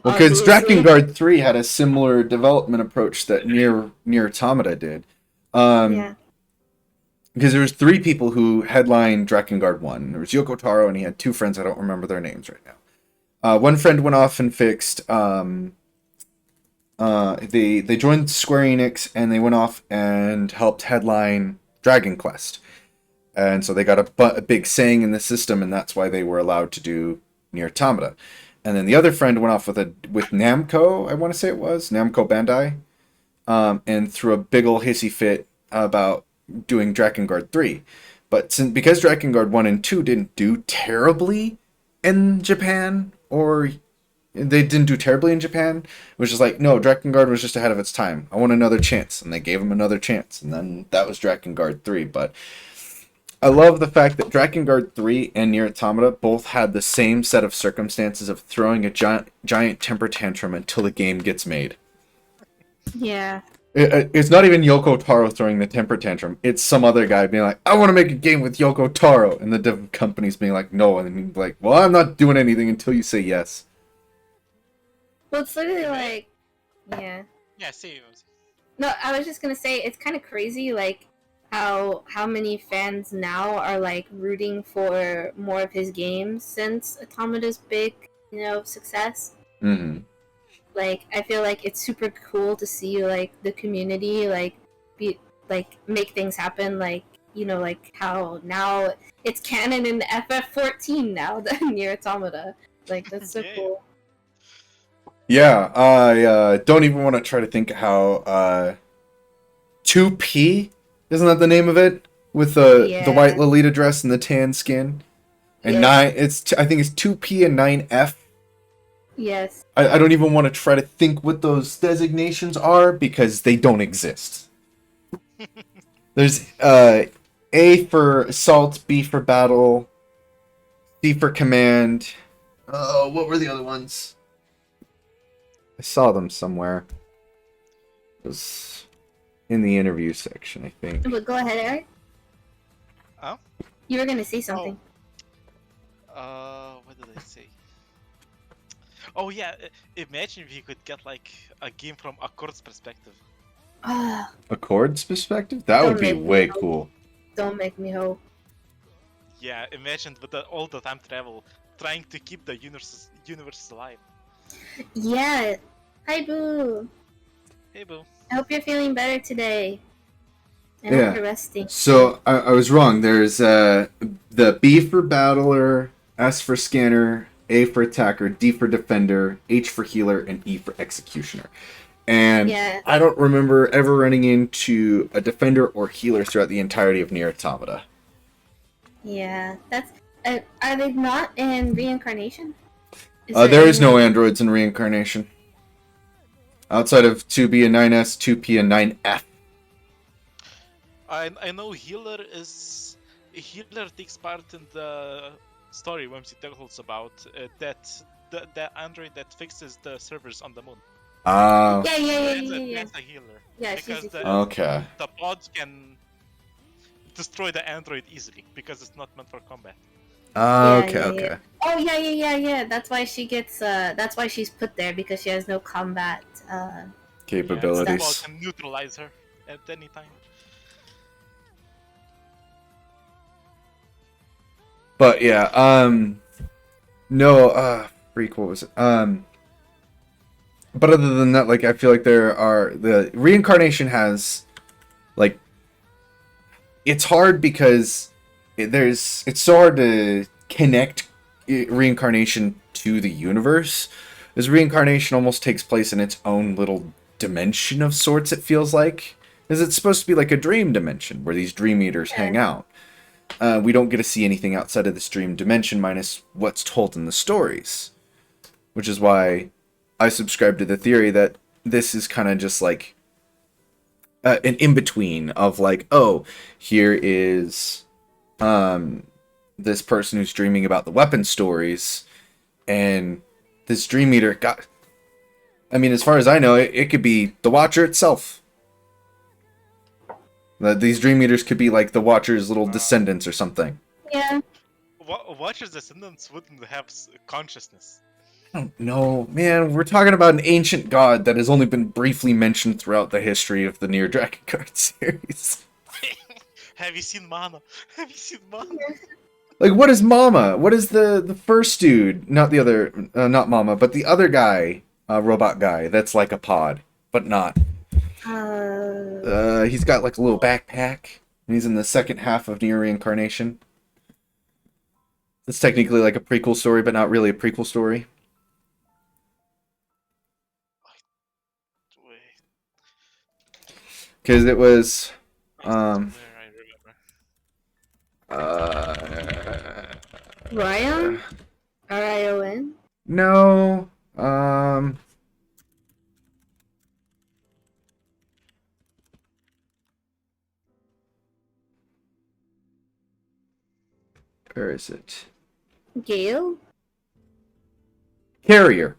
Speaker 2: Well, because
Speaker 1: Obviously,
Speaker 2: Drakengard 3 had a similar development approach that NieR Automata did.
Speaker 1: yeah,
Speaker 2: Because there was three people who headlined Drakengard 1. There was Yoko Taro, and he had two friends. I don't remember their names right now. One friend went off and fixed. They joined Square Enix, and they went off and helped headline Dragon Quest. And so they got a big saying in the system, and that's why they were allowed to do NieR Automata. And then the other friend went off with Namco, I want to say it was Namco Bandai, and threw a big ol' hissy fit about doing Drakengard 3. But because Drakengard 1 and 2 didn't do terribly in Japan, or they didn't do terribly in Japan, it was just like, no, Drakengard was just ahead of its time. I want another chance. And they gave him another chance. And then that was Drakengard 3. But I love the fact that Drakengard 3 and NieR Automata both had the same set of circumstances of throwing a giant temper tantrum until the game gets made.
Speaker 1: yeah.
Speaker 2: It's not even Yoko Taro throwing the temper tantrum. It's some other guy being like, I want to make a game with Yoko Taro. And the dev company's being like, no. And he's like, well, I'm not doing anything until you say yes.
Speaker 1: Well, it's literally like, yeah.
Speaker 3: Yeah, see.
Speaker 1: No, I was just gonna say it's kind of crazy, like how many fans now are like rooting for more of his games since Automata's big, success.
Speaker 2: Mm-hmm.
Speaker 1: Like, I feel like it's super cool to see like the community like make things happen. Like, like how now it's canon in FF14 now, the NieR Automata. Like, that's so
Speaker 3: Yeah.
Speaker 1: cool.
Speaker 2: Yeah, I don't even want to try to think how 2P, isn't that the name of it? With the white Lolita dress and the tan skin. And
Speaker 1: Yeah.
Speaker 2: I think it's 2P and 9F.
Speaker 1: Yes.
Speaker 2: I don't even want to try to think what those designations are because they don't exist. There's A for assault, B for battle, C for command. Oh, what were the other ones? I saw them somewhere. It was in the interview section, I think.
Speaker 1: But go ahead, Eric.
Speaker 3: Huh?
Speaker 1: You were gonna say something.
Speaker 3: What did I say? Oh yeah, imagine if you could get like a game from Accord's perspective.
Speaker 2: Accord's perspective? That
Speaker 1: Don't
Speaker 2: would be
Speaker 1: make me
Speaker 2: way
Speaker 1: hope.
Speaker 2: cool.
Speaker 1: Don't make me hope.
Speaker 3: Yeah, imagine with all the time travel, trying to keep the universe alive.
Speaker 1: Yeah. Hi, Boo.
Speaker 3: Hey, boo.
Speaker 1: I hope you're feeling better today. I
Speaker 2: Yeah.
Speaker 1: hope you're resting.
Speaker 2: So I was wrong. There's the B for battler, S for scanner, A for attacker, D for defender, H for healer, and E for executioner. And
Speaker 1: Yeah.
Speaker 2: I don't remember ever running into a defender or healer throughout the entirety of NieR Automata.
Speaker 1: Yeah. That's. Are they not in reincarnation?
Speaker 2: There is no androids in reincarnation. Outside of 2B and 9S, 2P and 9F.
Speaker 3: I know healer takes part in the story Whimsy tells about that the android that fixes the servers on the moon.
Speaker 1: Yeah.
Speaker 3: That's a healer.
Speaker 1: Yeah,
Speaker 3: Because
Speaker 1: she's
Speaker 2: Okay.
Speaker 3: the pods can destroy the android easily because it's not meant for combat.
Speaker 2: Okay.
Speaker 1: Oh yeah. That's why she gets. That's why she's put there, because she has no combat.
Speaker 2: Capabilities.
Speaker 3: Yeah, the pod can neutralize her at any time.
Speaker 2: But yeah, no, freak, what was it? But other than that, like, I feel like the reincarnation has, like, it's hard because it's so hard to connect reincarnation to the universe, as reincarnation almost takes place in its own little dimension of sorts, it feels like, because it's supposed to be like a dream dimension where these dream eaters hang out. We don't get to see anything outside of this dream dimension minus what's told in the stories. Which is why I subscribe to the theory that this is kind of just like an in-between of like, oh, here is this person who's dreaming about the weapon stories, and this dream eater got... I mean, as far as I know, it could be the Watcher itself. These Dream Eaters could be like the Watcher's little descendants or something.
Speaker 1: Yeah.
Speaker 3: Watcher's descendants wouldn't have consciousness.
Speaker 2: I don't know, man. We're talking about an ancient god that has only been briefly mentioned throughout the history of the NieR Drakengard series.
Speaker 3: Have you seen Mana? Have you seen Mana?
Speaker 2: Like, what is Mama? What is the first dude? Not the other, not Mama, but the other guy, robot guy that's like a pod, but not. He's got like a little backpack, and he's in the second half of NieR Reincarnation. It's technically like a prequel story, but not really a prequel story.
Speaker 3: Wait.
Speaker 2: Because it was,
Speaker 3: Where I remember.
Speaker 1: Ryan? Rion?
Speaker 2: No, where is it?
Speaker 1: Gale?
Speaker 2: Carrier.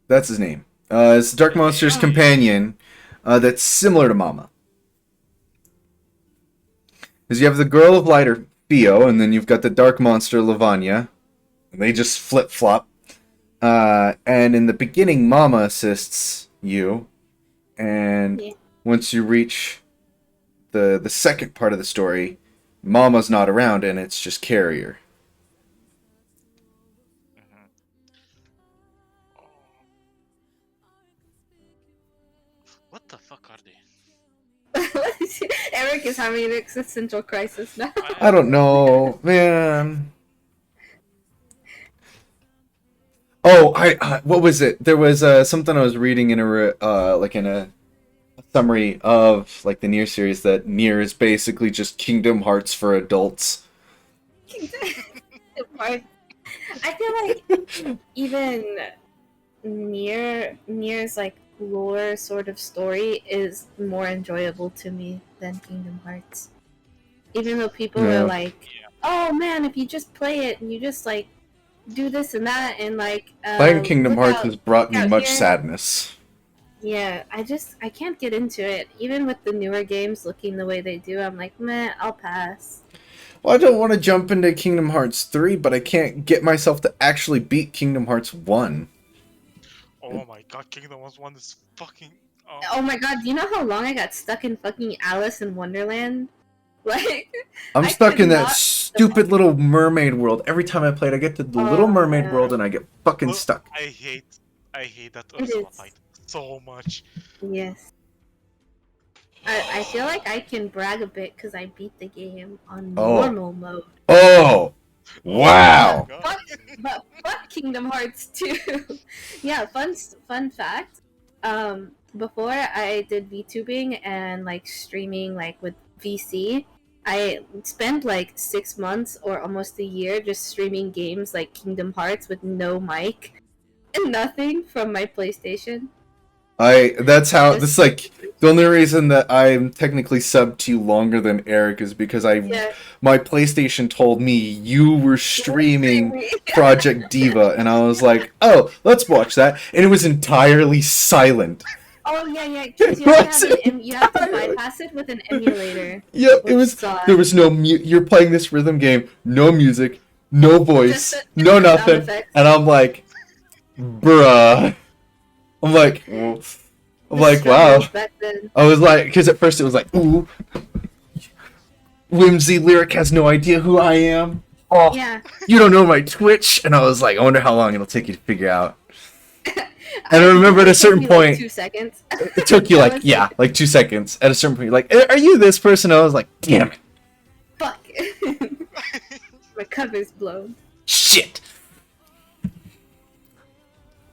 Speaker 2: That's his name. It's Dark Monster's companion that's similar to Mama. Because you have the Girl of Light, or Theo, and then you've got the Dark Monster, Lavanya. And they just flip-flop. And in the beginning, Mama assists you. And once you reach the second part of the story, Mama's not around, and it's just Carrier.
Speaker 3: What the fuck are they?
Speaker 1: Eric is having an existential crisis now.
Speaker 2: I don't know, man. Oh, what was it? There was something I was reading in a summary of like the NieR series that NieR is basically just Kingdom Hearts for adults.
Speaker 1: I feel like even NieR's like lore sort of story is more enjoyable to me than Kingdom Hearts. Even though people are like, "Oh man, if you just play it and you just like do this and that and like."
Speaker 2: Playing Kingdom Hearts has brought me much sadness.
Speaker 1: Yeah, I can't get into it. Even with the newer games looking the way they do, I'm like, meh, I'll pass.
Speaker 2: Well, I don't want to jump into Kingdom Hearts 3, but I can't get myself to actually beat Kingdom Hearts 1.
Speaker 3: Oh my god, Kingdom Hearts 1 is fucking...
Speaker 1: Oh my god, do you know how long I got stuck in fucking Alice in Wonderland? Like...
Speaker 2: I'm stuck in that stupid little mermaid world. Every time I play it, I get to the little mermaid world and I get fucking stuck.
Speaker 3: I hate that Ursula fight so much.
Speaker 1: Yes. I feel like I can brag a bit because I beat the game on normal mode.
Speaker 2: Oh! Wow!
Speaker 1: But fuck Kingdom Hearts 2. Yeah, fun fact. Before I did VTubing and like streaming like with VC, I spent like 6 months or almost a year just streaming games like Kingdom Hearts with no mic and nothing from my PlayStation.
Speaker 2: That's how, this is like, the only reason that I'm technically subbed to you longer than Eric is because my PlayStation told me you were streaming Project Diva, and I was like, oh, let's watch that, and it was entirely silent.
Speaker 1: Oh yeah, because you have to bypass it with an emulator.
Speaker 2: Yep, there was no you're playing this rhythm game, no music, no voice, no nothing, and I'm like, bruh. I'm like, wow. I was like, because at first it was like, ooh, Whimsy Lyric has no idea who I am. Oh, yeah. You don't know my Twitch. And I was like, I wonder how long it'll take you to figure out. And I remember at a certain point,
Speaker 1: like 2 seconds.
Speaker 2: It took you like 2 seconds. At a certain point, you're like, are you this person? I was like, damn it.
Speaker 1: Fuck. My cover's blown.
Speaker 2: Shit.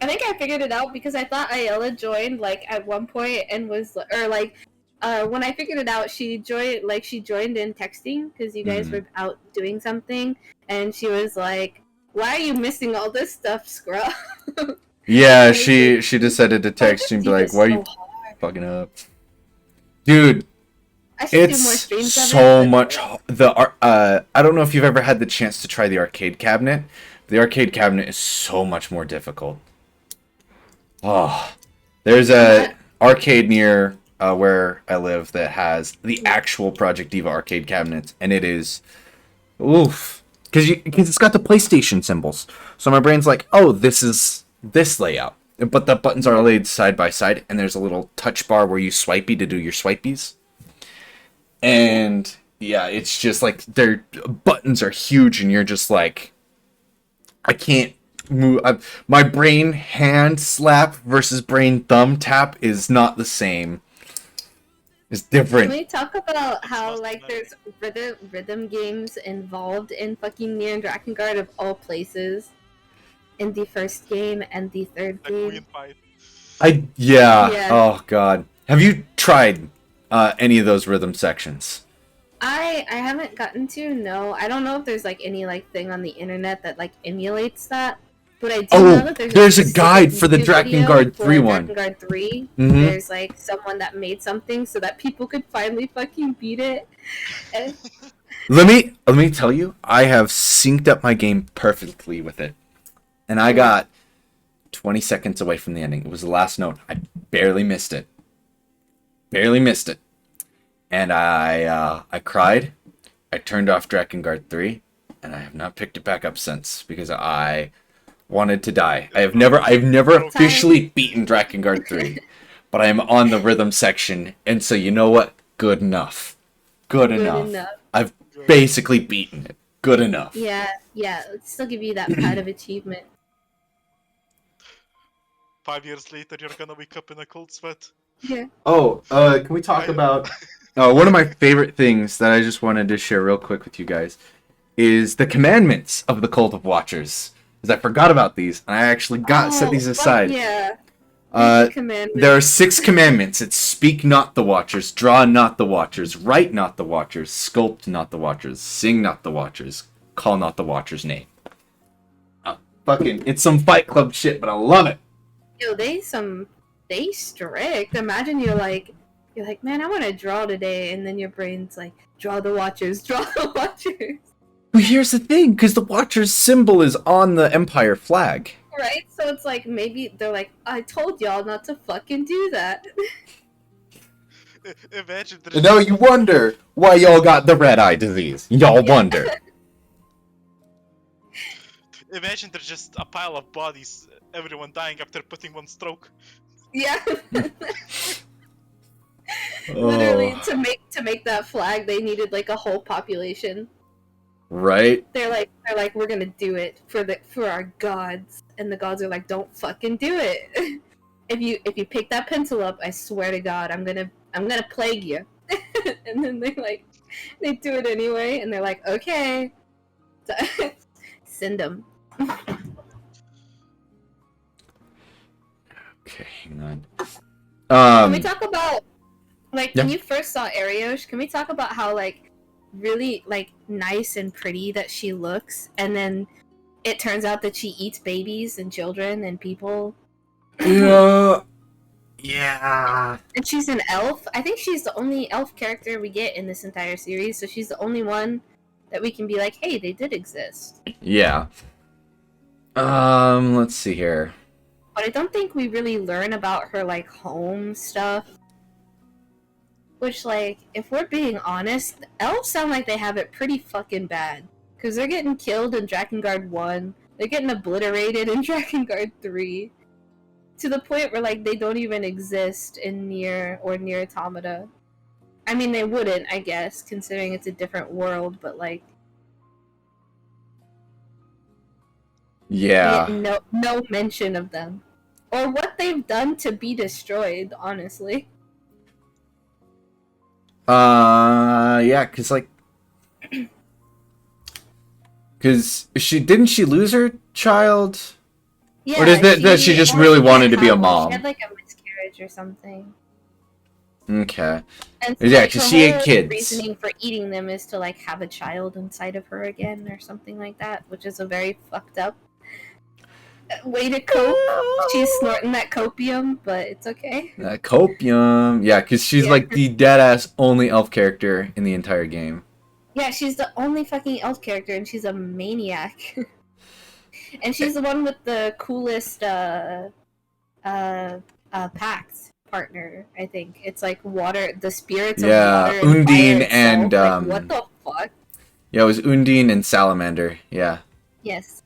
Speaker 1: I think I figured it out because I thought Ayala joined like at one point and was, or like, when I figured it out, she joined in texting because you guys were out doing something, and she was like, "Why are you missing all this stuff, scrub?"
Speaker 2: Yeah, she decided to text you and be like, "Why are you fucking up, dude?" It's so much. I don't know if you've ever had the chance to try the arcade cabinet. The arcade cabinet is so much more difficult. Oh, there's a arcade near where I live that has the actual Project Diva arcade cabinets, and it is oof, because it's got the PlayStation symbols. So my brain's like, oh, this is this layout, but the buttons are laid side by side, and there's a little touch bar where you swipey to do your swipies, and yeah, it's just like their buttons are huge, and you're just like, I can't move. My brain hand slap versus brain thumb tap is not the same. It's different.
Speaker 1: Can we talk about how like there's rhythm games involved in fucking NieR and Drakengard of all places? In the first game and the third game.
Speaker 2: Yeah. Oh god. Have you tried any of those rhythm sections?
Speaker 1: I haven't gotten to. No, I don't know if there's like any like thing on the internet that like emulates that. But I do know that
Speaker 2: there's a guide for the Drakengard 3 one.
Speaker 1: Drakengard 3.
Speaker 2: Mm-hmm.
Speaker 1: There's like someone that made something so that people could finally fucking beat it. And...
Speaker 2: Let me tell you, I have synced up my game perfectly with it. And I got 20 seconds away from the ending. It was the last note. I barely missed it. And I cried. I turned off Drakengard 3, and I have not picked it back up since because I wanted to die. I've never officially beaten Drakengard 3, but I am on the rhythm section, and so you know what? Good enough. Good enough. I've basically beaten it. Good enough.
Speaker 1: Yeah. Let's still give you that pride of achievement.
Speaker 3: 5 years later, you're gonna wake up in a cold sweat.
Speaker 1: Yeah.
Speaker 2: Oh, can we talk about... one of my favorite things that I just wanted to share real quick with you guys is the commandments of the Cult of Watchers. Because I forgot about these, and I actually set these aside.
Speaker 1: Yeah.
Speaker 2: There are 6 commandments. It's speak not the Watchers, draw not the Watchers, write not the Watchers, sculpt not the Watchers, sing not the Watchers, call not the Watchers' name. It's some Fight Club shit, but I love it.
Speaker 1: Yo, they strict. Imagine you're like, man, I want to draw today, and then your brain's like, draw the Watchers.
Speaker 2: Well, here's the thing, because the Watchers symbol is on the Empire flag.
Speaker 1: Right? So it's like, maybe they're like, I told y'all not to fucking do that.
Speaker 3: Imagine.
Speaker 2: No, you wonder why y'all got the red eye disease. Y'all wonder.
Speaker 3: Imagine there's just a pile of bodies, everyone dying after putting one stroke. Yeah.
Speaker 1: Literally, to make that flag, they needed like a whole population.
Speaker 2: Right?
Speaker 1: They're like, we're gonna do it for our gods, and the gods are like, don't fucking do it. If you pick that pencil up, I swear to God, I'm gonna plague you. And then they do it anyway, and they're like, okay, send them.
Speaker 2: Okay, hang on.
Speaker 1: Can we talk about when
Speaker 2: yeah.
Speaker 1: you first saw Ariosh? Can we talk about how really nice and pretty that she looks, and then it turns out that she eats babies and children and people?
Speaker 2: Yeah.
Speaker 1: And she's an elf. I think she's the only elf character we get in this entire series, so she's the only one that we can be like, hey, they did exist.
Speaker 2: Yeah. Let's see here.
Speaker 1: But I don't think we really learn about her home stuff. Which, if we're being honest, elves sound like they have it pretty fucking bad. Because they're getting killed in Drakengard 1, they're getting obliterated in Drakengard 3, to the point where, they don't even exist in NieR or NieR Automata. I mean, they wouldn't, I guess, considering it's a different world, but,
Speaker 2: yeah.
Speaker 1: No mention of them. Or what they've done to be destroyed, honestly.
Speaker 2: Yeah, because didn't she lose her child?
Speaker 1: Yeah,
Speaker 2: or that she just really wanted to be a mom?
Speaker 1: She had a miscarriage or something.
Speaker 2: Okay.
Speaker 1: And so,
Speaker 2: yeah, because she ate kids.
Speaker 1: Reasoning for eating them is to have a child inside of her again or something like that, which is a very fucked up way to cope. She's snorting that copium, but it's okay.
Speaker 2: That copium. Yeah, because she's the dead-ass only elf character in the entire game.
Speaker 1: Yeah, she's the only fucking elf character, and she's a maniac. And she's the one with the coolest pacts, partner. I think it's like water, the spirits of
Speaker 2: Yeah,
Speaker 1: water and fire
Speaker 2: Undine
Speaker 1: itself.
Speaker 2: and
Speaker 1: Like, what the fuck?
Speaker 2: yeah, it was Undine and Salamander. Yeah,
Speaker 1: Yes.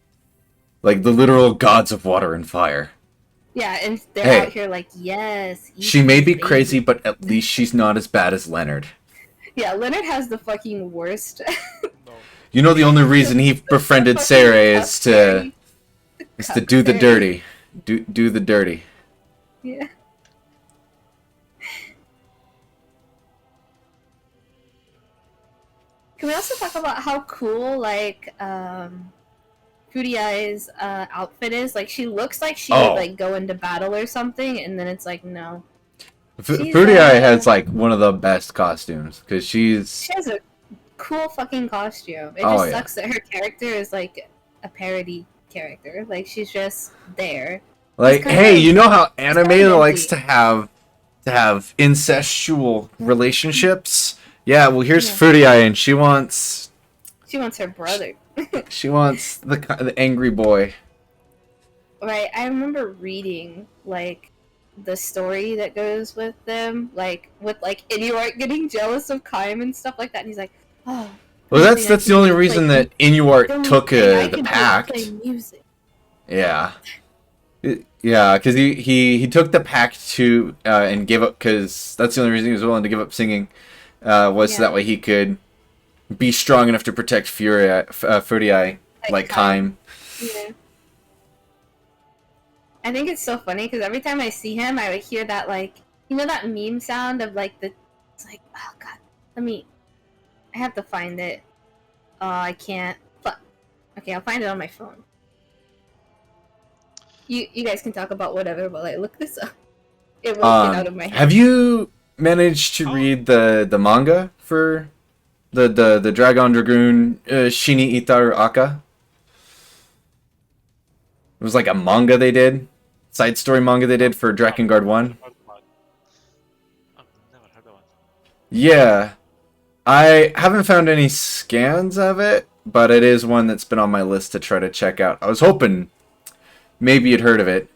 Speaker 2: like the literal gods of water and fire.
Speaker 1: Yeah, and they're
Speaker 2: Hey.
Speaker 1: out here like, yes. eat
Speaker 2: She may
Speaker 1: these
Speaker 2: be
Speaker 1: babies.
Speaker 2: crazy, but at least she's not as bad as Leonard.
Speaker 1: Yeah, Leonard has the fucking worst.
Speaker 3: No.
Speaker 2: You know, the only reason he befriended
Speaker 1: fucking
Speaker 2: Sarah is
Speaker 1: cuck
Speaker 2: to
Speaker 1: fairy.
Speaker 2: do the
Speaker 1: Cuck
Speaker 2: dirty, do the dirty.
Speaker 1: Yeah. Can we also talk about how cool, like, Fruity Eye's outfit is? Like, she looks like she would, like, go into battle or something, and then it's like, no.
Speaker 2: Fruity Eye has like one of the best costumes because
Speaker 1: She has a cool fucking costume. It just sucks that her character is, like, a parody character. Like, she's just there.
Speaker 2: like, hey, you know how anime
Speaker 1: kinda
Speaker 2: likes
Speaker 1: empty.
Speaker 2: to have incestual relationships? Yeah, well, here's
Speaker 1: Yeah.
Speaker 2: Fruity Eye, and she wants
Speaker 1: her brother.
Speaker 2: the angry boy.
Speaker 1: Right, I remember reading, like, the story that goes with them, like, with, like, Inuart getting jealous of Kaim and stuff like that, and he's like, oh.
Speaker 2: Well,
Speaker 1: only thing I
Speaker 2: that's
Speaker 1: can
Speaker 2: the only
Speaker 1: do is
Speaker 2: reason
Speaker 1: play-
Speaker 2: that Inuart
Speaker 1: the only
Speaker 2: took
Speaker 1: thing I
Speaker 2: the
Speaker 1: can do is
Speaker 2: pact.
Speaker 1: play music.
Speaker 2: Yeah. Yeah, because he took the pact to and gave up, because that's the only reason he was willing to give up singing, was so
Speaker 1: Yeah.
Speaker 2: that way he could be strong enough to protect Fruity Eye, like Kaim.
Speaker 1: Yeah. I think it's so funny because every time I see him, I would hear that, like, you know, that meme sound of, like, it's like, oh god, I have to find it. Oh, I can't. Fuck. Okay, I'll find it on my phone. You guys can talk about whatever while I look this up. It won't get out of my head.
Speaker 2: Have you managed to read the manga for the Dragon Dragoon Shini Itaru Aka? It was like a manga they did, side story manga they did for Drakengard 1.
Speaker 3: I've never heard of it.
Speaker 2: Yeah, I haven't found any scans of it, but it is one that's been on my list to try to check out. I was hoping maybe you'd heard of it.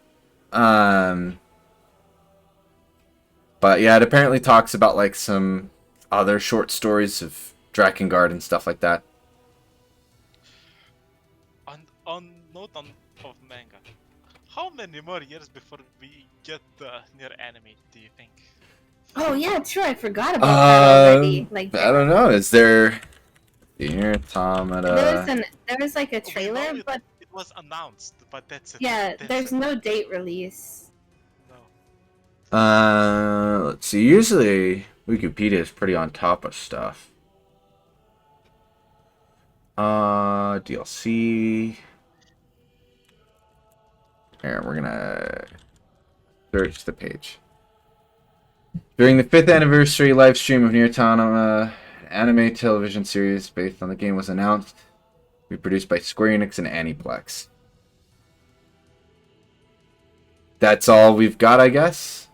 Speaker 2: But yeah, it apparently talks about like some other short stories of Drakengard and stuff like that.
Speaker 3: On note of manga, how many more years before we get the NieR anime? Do you think?
Speaker 1: Oh yeah, true. I forgot about that already. Like,
Speaker 2: I don't know. Is there NieR Automata?
Speaker 1: there was like a
Speaker 3: We
Speaker 1: trailer,
Speaker 3: know
Speaker 1: but
Speaker 3: it was announced, but that's it.
Speaker 1: yeah,
Speaker 3: That's
Speaker 1: there's
Speaker 3: it.
Speaker 1: no date release.
Speaker 3: No.
Speaker 2: Let's see. Usually Wikipedia is pretty on top of stuff. DLC. Here, we're gonna search the page. During the 5th anniversary live stream of NieR Automata, an anime television series based on the game was announced. To be produced by Square Enix and Aniplex. That's all we've got, I guess.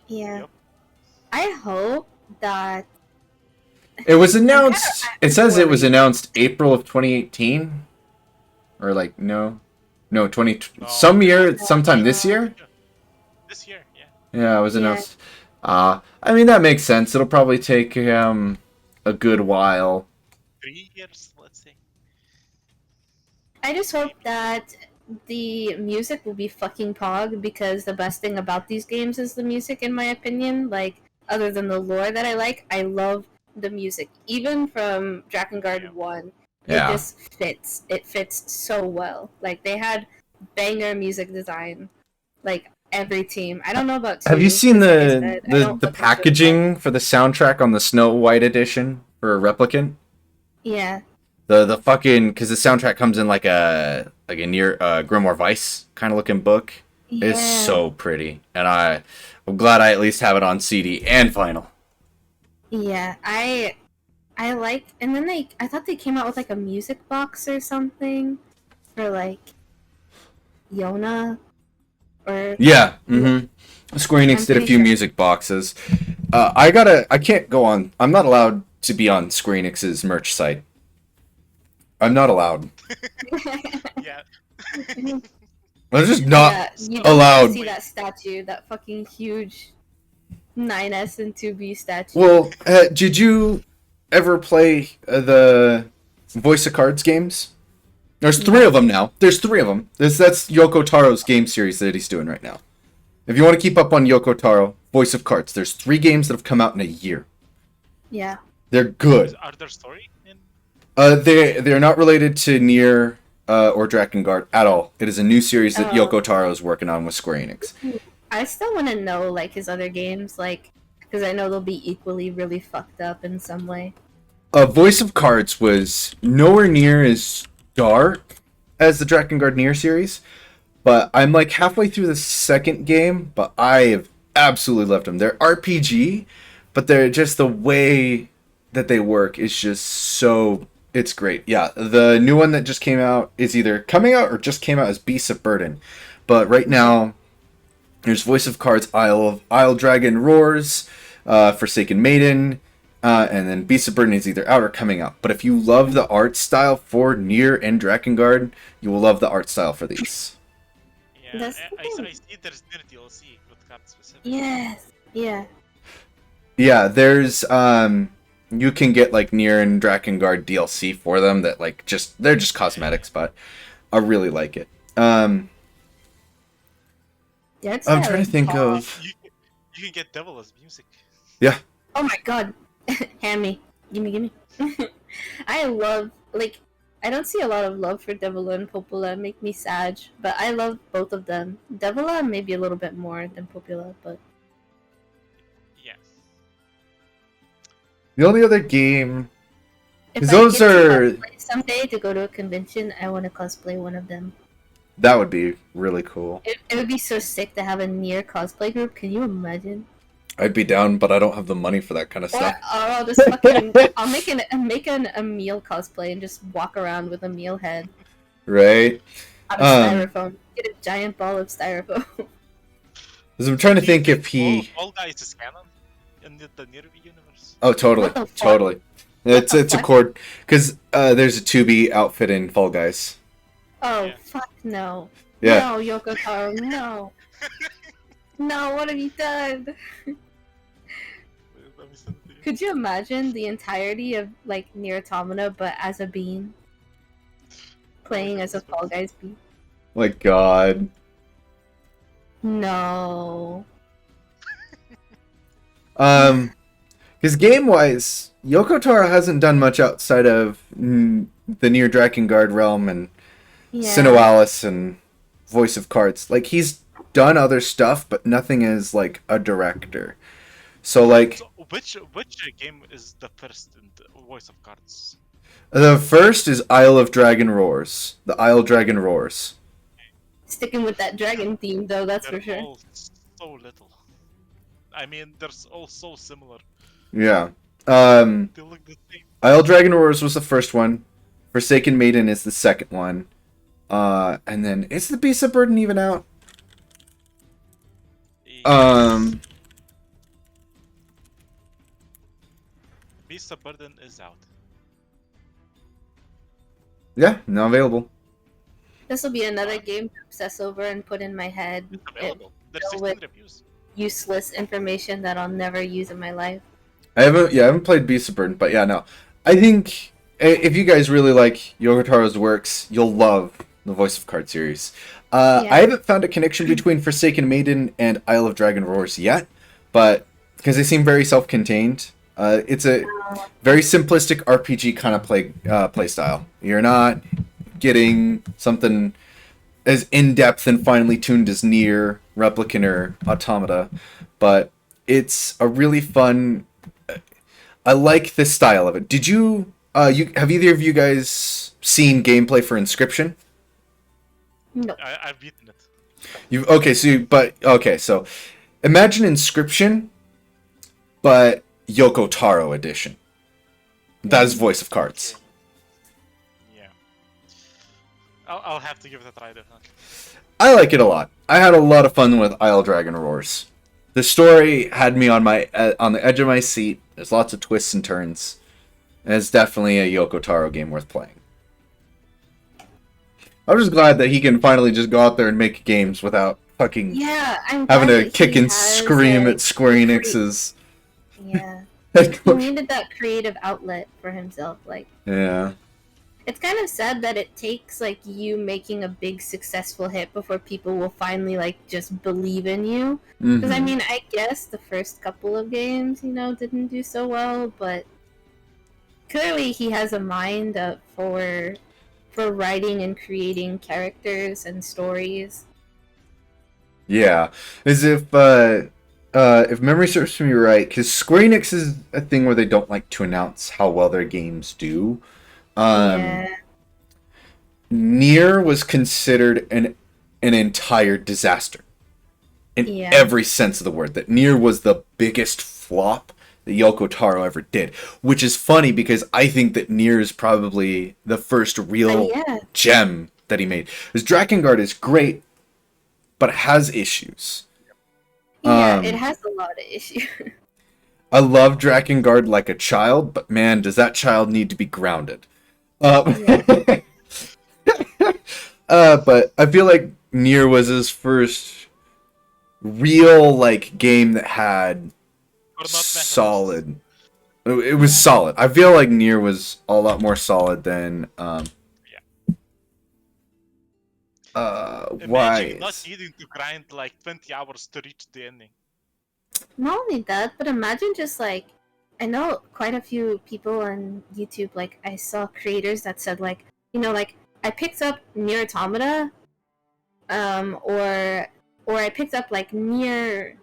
Speaker 1: Yeah.
Speaker 3: Yep.
Speaker 1: I hope that
Speaker 2: It was announced.
Speaker 1: kinda
Speaker 2: It says it was
Speaker 1: worried.
Speaker 2: announced April of 2018, or like no, 20
Speaker 3: No.
Speaker 2: some year, sometime this year.
Speaker 3: This year, yeah.
Speaker 2: Yeah, it was
Speaker 1: Yeah.
Speaker 2: announced. I mean that makes sense. It'll probably take a good while.
Speaker 3: 3 years, let's say.
Speaker 1: I just hope that the music will be fucking pog, because the best thing about these games is the music, in my opinion. Like, other than the lore that I like, I love the music. Even from Drakengard 1,
Speaker 2: Yeah.
Speaker 1: it just fits. It fits so well. Like, they had banger music design. Like, every team. I don't know about 2.
Speaker 2: Have you seen
Speaker 1: 'cause like I
Speaker 2: the
Speaker 1: said, I
Speaker 2: the,
Speaker 1: don't
Speaker 2: the
Speaker 1: look into it much.
Speaker 2: packaging for the soundtrack on the Snow White edition for Replicant?
Speaker 1: Yeah.
Speaker 2: The fucking, because the soundtrack comes in like a NieR Grimoire Vice kind of looking book.
Speaker 1: Yeah.
Speaker 2: It's so pretty, and I'm glad I at least have it on CD and vinyl.
Speaker 1: Yeah, I like, and then I thought they came out with like a music box or something for like Yona, or
Speaker 2: Yeah, Square Enix
Speaker 1: I'm
Speaker 2: did a
Speaker 1: pretty
Speaker 2: few
Speaker 1: sure.
Speaker 2: music boxes. I can't go on. I'm not allowed to be on Square Enix's merch site. I'm not allowed.
Speaker 3: Yeah.
Speaker 2: I'm just not
Speaker 1: yeah, you don't
Speaker 2: allowed.
Speaker 1: see that statue, that fucking huge 9S and 2B statue.
Speaker 2: Well, did you ever play the Voice of Cards games? There's 3 of them now. There's 3 of them. That's Yoko Taro's game series that he's doing right now. If you want to keep up on Yoko Taro, Voice of Cards, there's 3 games that have come out in a year.
Speaker 1: Yeah.
Speaker 2: They're good.
Speaker 3: Are there story in?
Speaker 2: They're not related to NieR or Drakengard at all. It is a new series that Yoko Taro is working on with Square Enix.
Speaker 1: I still want to know like his other games, like because I know they'll be equally really fucked up in some way.
Speaker 2: Voice of Cards was nowhere near as dark as the Drakengard NieR series, but I'm like halfway through the second game, but I have absolutely loved them. They're RPG, but they're just the way that they work is just so... It's great. Yeah, the new one that just came out is either coming out or just came out as Beasts of Burden. But right now, there's Voice of Cards, Isle Dragon Roars, Forsaken Maiden, and then Beasts of Burden is either out or coming out. But if you love the art style for NieR and Drakengard, you will love the art style for these.
Speaker 3: Yeah,
Speaker 1: That's
Speaker 3: I see there's NieR DLC with cards specific.
Speaker 1: Yes. Yeah.
Speaker 2: Yeah, there's you can get like NieR and Drakengard DLC for them that like they're just cosmetics, but I really like it.
Speaker 1: Yeah, it's
Speaker 2: I'm trying to think of...
Speaker 3: You can get Devil as music.
Speaker 2: Yeah.
Speaker 1: Oh my god. Hand me. Gimme. I love, like, I don't see a lot of love for Devila and Popula. Make me sad, but I love both of them. Devila maybe a little bit more than Popula, but...
Speaker 3: Yeah.
Speaker 2: The only other game...
Speaker 1: If
Speaker 2: those
Speaker 1: I get to
Speaker 2: are...
Speaker 1: cosplay someday to go to a convention, I want to cosplay one of them.
Speaker 2: That would be really cool.
Speaker 1: It would be so sick to have a NieR cosplay group. Can you imagine?
Speaker 2: I'd be down, but I don't have the money for that kind of
Speaker 1: Or
Speaker 2: stuff.
Speaker 1: I'll just fucking I'll make an Emil cosplay and just walk around with a Emil head
Speaker 2: Right?
Speaker 1: out of styrofoam. Get a giant ball of styrofoam.
Speaker 2: Because I'm trying to think if he...
Speaker 3: All Guys is canon in the NieR universe.
Speaker 2: Oh, totally.
Speaker 1: What the fuck?
Speaker 2: Totally. It's a
Speaker 1: fuck?
Speaker 2: cord. Because there's a 2B outfit in Fall Guys.
Speaker 1: Oh,
Speaker 3: Yeah.
Speaker 1: fuck no.
Speaker 2: Yeah.
Speaker 1: No, Yoko Taro, no. No, what have you done?
Speaker 3: Let me send it to you.
Speaker 1: Could you imagine the entirety of, like, NieR Automata, but as a bean? Playing as a Fall Guys bean?
Speaker 2: My god.
Speaker 1: No.
Speaker 2: Because game-wise, Yoko Taro hasn't done much outside of the NieR Drakengard realm and
Speaker 1: Yeah.
Speaker 2: Sinoalis and Voice of Cards. Like, he's done other stuff, but nothing as, like, a director. So, like,
Speaker 3: So which game is the first in the Voice of Cards?
Speaker 2: the first is Isle of Dragon Roars. The Isle Dragon Roars.
Speaker 1: Sticking with that dragon theme, though, that's
Speaker 3: They're
Speaker 1: for sure.
Speaker 3: all so little. I mean, they're all so similar.
Speaker 2: Yeah.
Speaker 3: They look the same.
Speaker 2: Isle Dragon Roars was the first one. Forsaken Maiden is the second one. And then, is the Beast of Burden even out?
Speaker 3: Beast of Burden is out.
Speaker 2: Yeah, now available.
Speaker 1: This will be another game to obsess over and put in my head.
Speaker 3: It's available. There's
Speaker 1: go
Speaker 3: 16
Speaker 1: with-
Speaker 3: reviews.
Speaker 1: Useless information that I'll never use in my life.
Speaker 2: I haven't played Beast of Burden, but yeah, no. I think if you guys really like Yoko Taro's works, you'll love the Voice of Card series.
Speaker 1: Yeah.
Speaker 2: I haven't found a connection between Forsaken Maiden and Isle of Dragon Roars yet, but because they seem very self-contained. It's a very simplistic RPG kind of play style. You're not getting something as in-depth and finely tuned as NieR, Replicant, or Automata, but it's a really fun... I like the style of it. Did you have either of you guys seen gameplay for Inscription?
Speaker 1: No.
Speaker 3: I've beaten it.
Speaker 2: So imagine Inscription, but Yoko Taro edition. That is Voice of Cards.
Speaker 3: Yeah. I'll have to give it a try definitely.
Speaker 2: I like it a lot. I had a lot of fun with Isle Dragon Roars. The story had me on the edge of my seat. There's lots of twists and turns. And it's definitely a Yoko Taro game worth playing. I'm just glad that he can finally just go out there and make games without fucking
Speaker 1: Yeah, I'm
Speaker 2: having
Speaker 1: glad
Speaker 2: to
Speaker 1: that
Speaker 2: kick
Speaker 1: he
Speaker 2: and
Speaker 1: has
Speaker 2: scream
Speaker 1: a
Speaker 2: at Square Enix's.
Speaker 1: yeah. He needed that creative outlet for himself. Like,
Speaker 2: Yeah.
Speaker 1: it's kind of sad that it takes like you making a big successful hit before people will finally like just believe in you. Because I
Speaker 2: Mm-hmm.
Speaker 1: mean, I guess the first couple of games, didn't do so well, but clearly he has a mind for writing and creating characters and stories.
Speaker 2: Yeah, as if memory serves me right, because Square Enix is a thing where they don't like to announce how well their games do. Um,
Speaker 1: Yeah,
Speaker 2: NieR was considered an entire disaster in
Speaker 1: yeah,
Speaker 2: every sense of the word. That NieR was the biggest flop that Yoko Taro ever did, which is funny because I think that NieR is probably the first real
Speaker 1: yeah,
Speaker 2: gem that he made. Because Drakengard is great, but it has issues.
Speaker 1: yeah. It
Speaker 2: Um,
Speaker 1: has a lot of issues.
Speaker 2: I love Drakengard like a child, but man, does that child need to be grounded. Uh,
Speaker 1: Yeah,
Speaker 2: but I feel like NieR was his first real like game that had
Speaker 3: Or not metaverse.
Speaker 2: solid. It was solid. I feel like NieR was a lot more solid than
Speaker 3: Yeah. Imagine not
Speaker 2: Wise.
Speaker 3: needing to grind like 20 hours to reach the ending.
Speaker 1: not only that, but imagine just like I know quite a few people on YouTube. Like I saw creators that said like like I picked up Nier Automata, or I picked up like Nier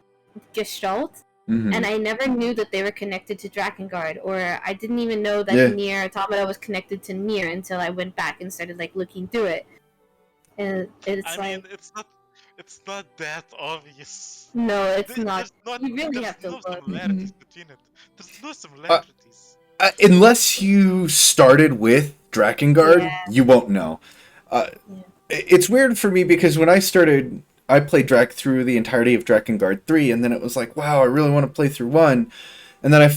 Speaker 1: Gestalt, and
Speaker 2: Mm-hmm.
Speaker 1: I never knew that they were connected to Drakengard, or I didn't even know that
Speaker 2: Yeah.
Speaker 1: Nier Automata was connected to Nier until I went back and started like looking through it, and it's
Speaker 3: I mean,
Speaker 1: like
Speaker 3: it's not that obvious.
Speaker 1: no, it's not.
Speaker 3: There's not
Speaker 1: You really
Speaker 3: there's
Speaker 1: have to
Speaker 3: no
Speaker 1: look.
Speaker 3: similarities between it. There's no
Speaker 2: Uh,
Speaker 3: similarities.
Speaker 2: unless you started with
Speaker 1: Yeah,
Speaker 2: Drakengard, you won't know. Uh,
Speaker 1: yeah,
Speaker 2: it's weird for me because when I started, I played Drak through the entirety of Drakengard 3, and then it was like, wow, I really want to play through 1. And then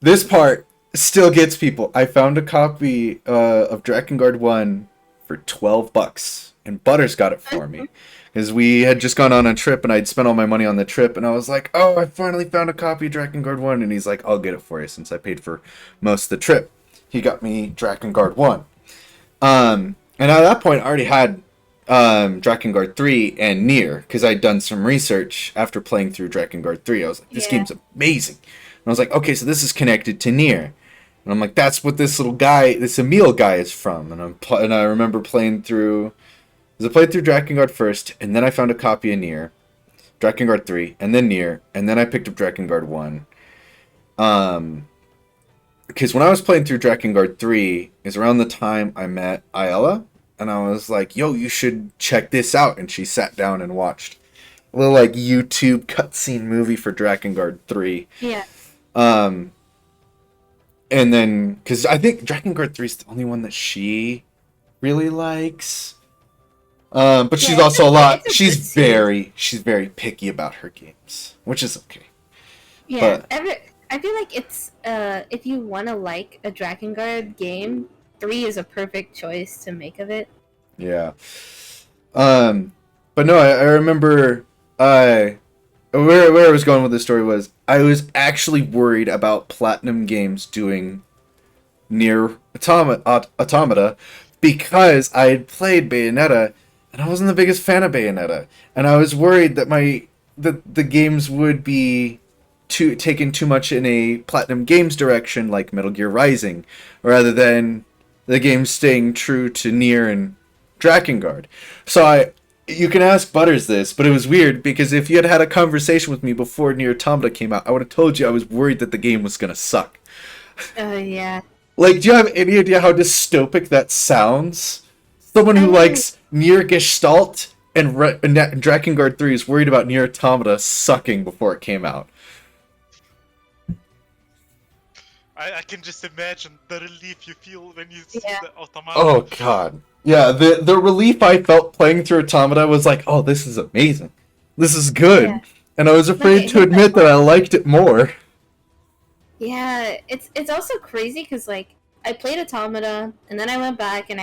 Speaker 2: this part still gets people. I found a copy of Drakengard 1 for $12, and Butters got it for me. Because we had just gone on a trip, and I'd spent all my money on the trip, and I was like, oh, I finally found a copy of Drakengard 1. And he's like, I'll get it for you since I paid for most of the trip. He got me Drakengard 1. And at that point, I already had Drakengard 3 and NieR because I'd done some research after playing through Drakengard 3. I was like, this
Speaker 1: yeah.
Speaker 2: game's amazing. And I was like, okay, so this is connected to NieR. And I'm like, that's what this little guy, this Emil guy is from. And I remember playing through, because I played through Drakengard first, and then I found a copy of NieR, Drakengard 3, and then NieR, and then I picked up Drakengard 1. Because when I was playing through Drakengard 3 is around the time I met Ayala, and I was like, yo, you should check this out. And she sat down and watched a little like YouTube cutscene movie for Drakengard 3.
Speaker 1: Yeah.
Speaker 2: And then, because I think Drakengard 3 is the only one that she really likes. But she's
Speaker 1: Yeah,
Speaker 2: also a lot,
Speaker 1: it's a good series.
Speaker 2: she's very picky about her games, which is okay.
Speaker 1: Yeah,
Speaker 2: But
Speaker 1: I feel like it's if you want to like a Drakengard game, 3 is a perfect choice to make of it.
Speaker 2: yeah. But no, I remember where I was going with this story was I was actually worried about Platinum Games doing NieR Automata because I had played Bayonetta and I wasn't the biggest fan of Bayonetta, and I was worried that the games would be taken too much in a Platinum Games direction like Metal Gear Rising, rather than the game staying true to NieR and Drakengard. So you can ask Butters this, but it was weird because if you had had a conversation with me before NieR Automata came out, I would have told you I was worried that the game was gonna suck.
Speaker 1: Yeah.
Speaker 2: Like, do you have any idea how dystopic that sounds? Someone
Speaker 1: I
Speaker 2: who
Speaker 1: mean,
Speaker 2: likes NieR Gestalt and Drakengard 3 is worried about NieR Automata sucking before it came out.
Speaker 3: I can just imagine the relief you feel when you see
Speaker 1: yeah.
Speaker 3: the automata.
Speaker 2: Oh god. Yeah, the relief I felt playing through Automata was like, oh, this is amazing. This is good.
Speaker 1: Yeah.
Speaker 2: And I was
Speaker 1: Like
Speaker 2: afraid
Speaker 1: it
Speaker 2: to
Speaker 1: hit that
Speaker 2: admit that
Speaker 1: point.
Speaker 2: I liked it more.
Speaker 1: Yeah, it's also crazy because like I played Automata and then I went back and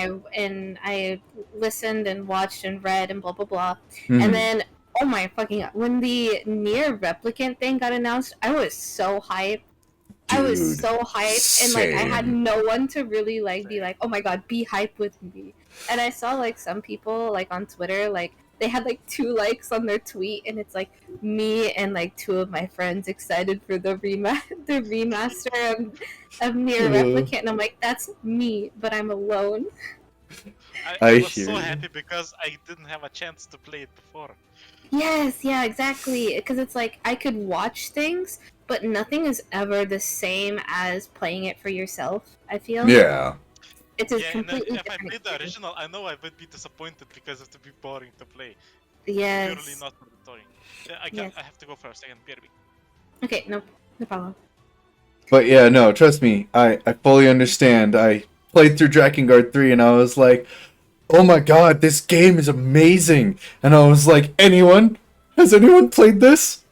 Speaker 1: I listened and watched and read and blah blah blah, and
Speaker 2: Hmm.
Speaker 1: then Oh my fucking god. When the NieR replicant thing got announced, I was so hyped. I was
Speaker 2: Dude,
Speaker 1: so hyped, and like I had
Speaker 2: same.
Speaker 1: no one to really like be like, oh my god, be hyped with me. And I saw like some people like on Twitter, like they had like 2 likes on their tweet, and it's like me and like 2 of my friends excited for the the remaster of NieR Replicant, and I'm like, that's me, but I'm alone.
Speaker 2: I
Speaker 3: I was
Speaker 2: hear
Speaker 3: so
Speaker 2: you.
Speaker 3: happy because I didn't have a chance to play it before.
Speaker 1: Yes, yeah, exactly. Because it's like I could watch things, but nothing is ever the same as playing it for yourself. I feel
Speaker 2: Yeah.
Speaker 1: it's a
Speaker 3: Yeah, and
Speaker 1: completely
Speaker 3: if I
Speaker 1: different
Speaker 3: played the
Speaker 1: experience.
Speaker 3: original, I know I would be disappointed because it would be boring to play. Purely
Speaker 1: Yes.
Speaker 3: not for the story. Yeah,
Speaker 1: Yes.
Speaker 3: I have to go for a second beer.
Speaker 1: Okay. No. No problem.
Speaker 2: But yeah, no, trust me, I fully understand. I played through Drakengard 3 and I was like, oh my god, this game is amazing. And I was like, anyone? Has anyone played this?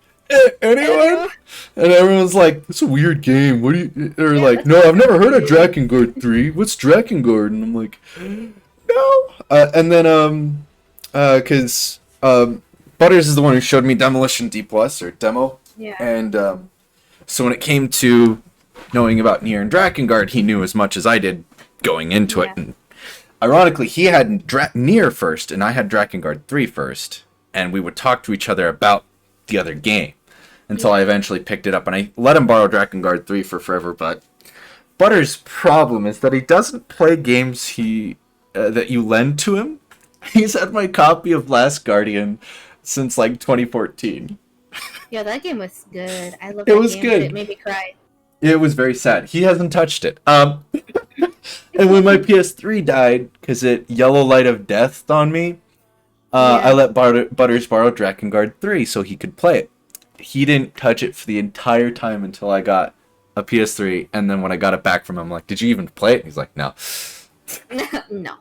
Speaker 2: Anyone?
Speaker 1: Anyone?
Speaker 2: And everyone's like, it's a weird game. What do you... Or
Speaker 1: Yeah,
Speaker 2: like,
Speaker 1: that's
Speaker 2: no, I've never heard of
Speaker 1: weird.
Speaker 2: Drakengard 3. What's Drakengard? And I'm like, no. And then, because, Butters is the one who showed me Demolition D Plus, or Demo.
Speaker 1: Yeah.
Speaker 2: And, so when it came to knowing about NieR and Drakengard, he knew as much as I did going into it.
Speaker 1: Yeah.
Speaker 2: And ironically, he had NieR first, and I had Drakengard 3 first. And we would talk to each other about the other game until I eventually picked it up. And I let him borrow Drakengard 3 for forever, but Butter's problem is that he doesn't play games that you lend to him. He's had my copy of Last Guardian since like 2014.
Speaker 1: Yeah, that game was good. I love
Speaker 2: It
Speaker 1: that
Speaker 2: was
Speaker 1: game, but it
Speaker 2: good.
Speaker 1: made me cry.
Speaker 2: It was very sad. He hasn't touched it. And when my PS3 died, because it yellow light of death on me, I
Speaker 1: Yeah.
Speaker 2: let Butters borrow Drakengard 3 so he could play it. He didn't touch it for the entire time until I got a PS3, and then when I got it back from him, I'm like, did you even play it? He's like, no.
Speaker 1: No.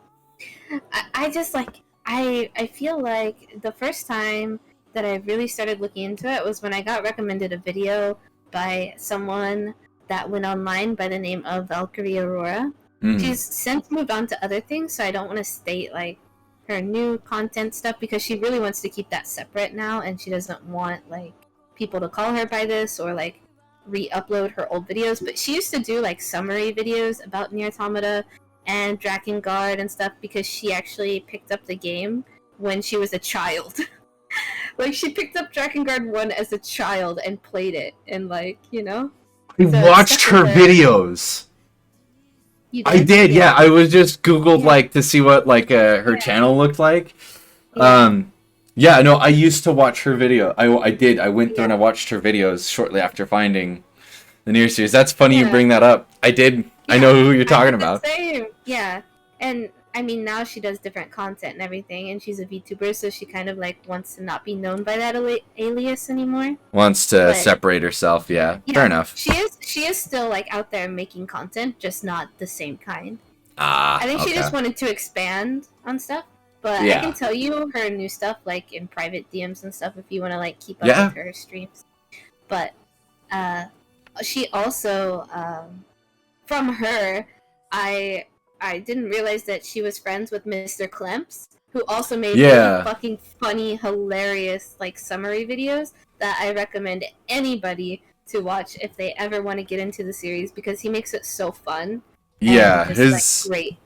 Speaker 1: I just like I feel like the first time that I really started looking into it was when I got recommended a video by someone that went online by the name of Valkyrie Aurora.
Speaker 2: Mm.
Speaker 1: She's since moved on to other things, so I don't want to state like her new content stuff because she really wants to keep that separate now, and she doesn't want like people to call her by this or like re-upload her old videos. But she used to do like summary videos about NieR Automata and Drakengard and stuff because she actually picked up the game when she was a child. Like she picked up Drakengard 1 as a child and played it, and like, you know.
Speaker 2: I
Speaker 1: So
Speaker 2: watched
Speaker 1: stuff
Speaker 2: her
Speaker 1: with
Speaker 2: videos.
Speaker 1: You
Speaker 2: I did, yeah. I was just Googled
Speaker 1: Yeah.
Speaker 2: like to see what like her
Speaker 1: Yeah.
Speaker 2: channel looked like.
Speaker 1: Yeah.
Speaker 2: Yeah, no, I used to watch her video. I did. I went through and
Speaker 1: Yeah.
Speaker 2: I watched her videos shortly after finding the NieR series. That's funny you
Speaker 1: Yeah.
Speaker 2: bring that up. I did. I
Speaker 1: Yeah,
Speaker 2: know who you're
Speaker 1: I
Speaker 2: talking
Speaker 1: did the
Speaker 2: about.
Speaker 1: same. Yeah, and I mean now she does different content and everything, and she's a VTuber, so she kind of like wants to not be known by that alias anymore.
Speaker 2: Wants to
Speaker 1: But-
Speaker 2: separate herself. Yeah,
Speaker 1: Yeah,
Speaker 2: fair enough.
Speaker 1: She is still like out there making content, just not the same kind.
Speaker 2: Ah,
Speaker 1: I think
Speaker 2: okay.
Speaker 1: she just wanted to expand on stuff. But
Speaker 2: Yeah.
Speaker 1: I can tell you her new stuff like in private DMs and stuff if you want to like keep up
Speaker 2: Yeah.
Speaker 1: with her streams. But she also from her I didn't realize that she was friends with Mr. Klemps, who also made
Speaker 2: Yeah.
Speaker 1: really fucking funny, hilarious like summary videos that I recommend anybody to watch if they ever want to get into the series because he makes it so fun.
Speaker 2: Yeah,
Speaker 1: and
Speaker 2: his
Speaker 1: just, like, great.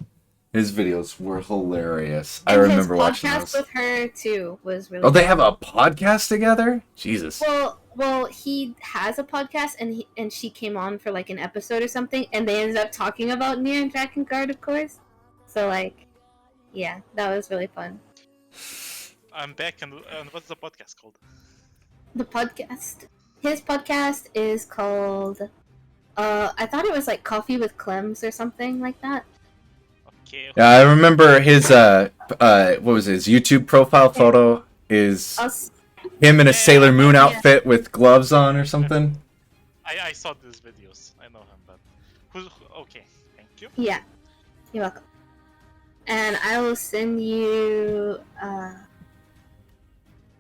Speaker 2: his videos were hilarious. I
Speaker 1: And
Speaker 2: remember
Speaker 1: his
Speaker 2: watching
Speaker 1: podcast
Speaker 2: those.
Speaker 1: with her too was really.
Speaker 2: Oh, they
Speaker 1: fun.
Speaker 2: have a podcast together? Jesus.
Speaker 1: Well, he has a podcast, and she came on for like an episode or something, and they ended up talking about NieR and Drakengard, of course. So like, yeah, that was really fun.
Speaker 3: I'm back, and what's the podcast called?
Speaker 1: His podcast is called. I thought it was like Coffee with Clems or something like that.
Speaker 3: Okay.
Speaker 2: Yeah, I remember his what was his YouTube profile photo is him in a Sailor Moon outfit with gloves on or something.
Speaker 3: I saw these videos. I know him, but okay? Thank you.
Speaker 1: Yeah, you're welcome. And I will send you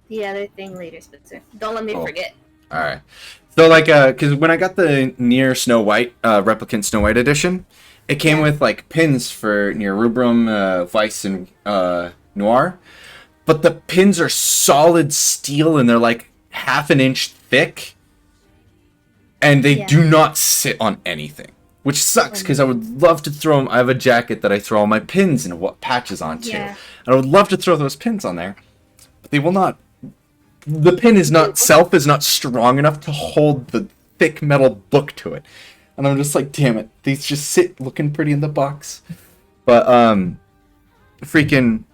Speaker 1: the other thing later, Spencer. Don't let me
Speaker 2: Cool.
Speaker 1: forget.
Speaker 2: All right. So like, because when I got the NieR Snow White replicant Snow White edition, it came with like pins for NieR Rubrum, Vice, and Noir. but the pins are solid steel and they're like half an inch thick, and they do not sit on anything, which sucks because I would love to throw them. I have a jacket that I throw all my pins and what patches onto, and I would love to throw those pins on there, but they will not. The pin is not strong enough to hold the thick metal book to it, and I'm just like, damn it, these just sit looking pretty in the box. But freaking,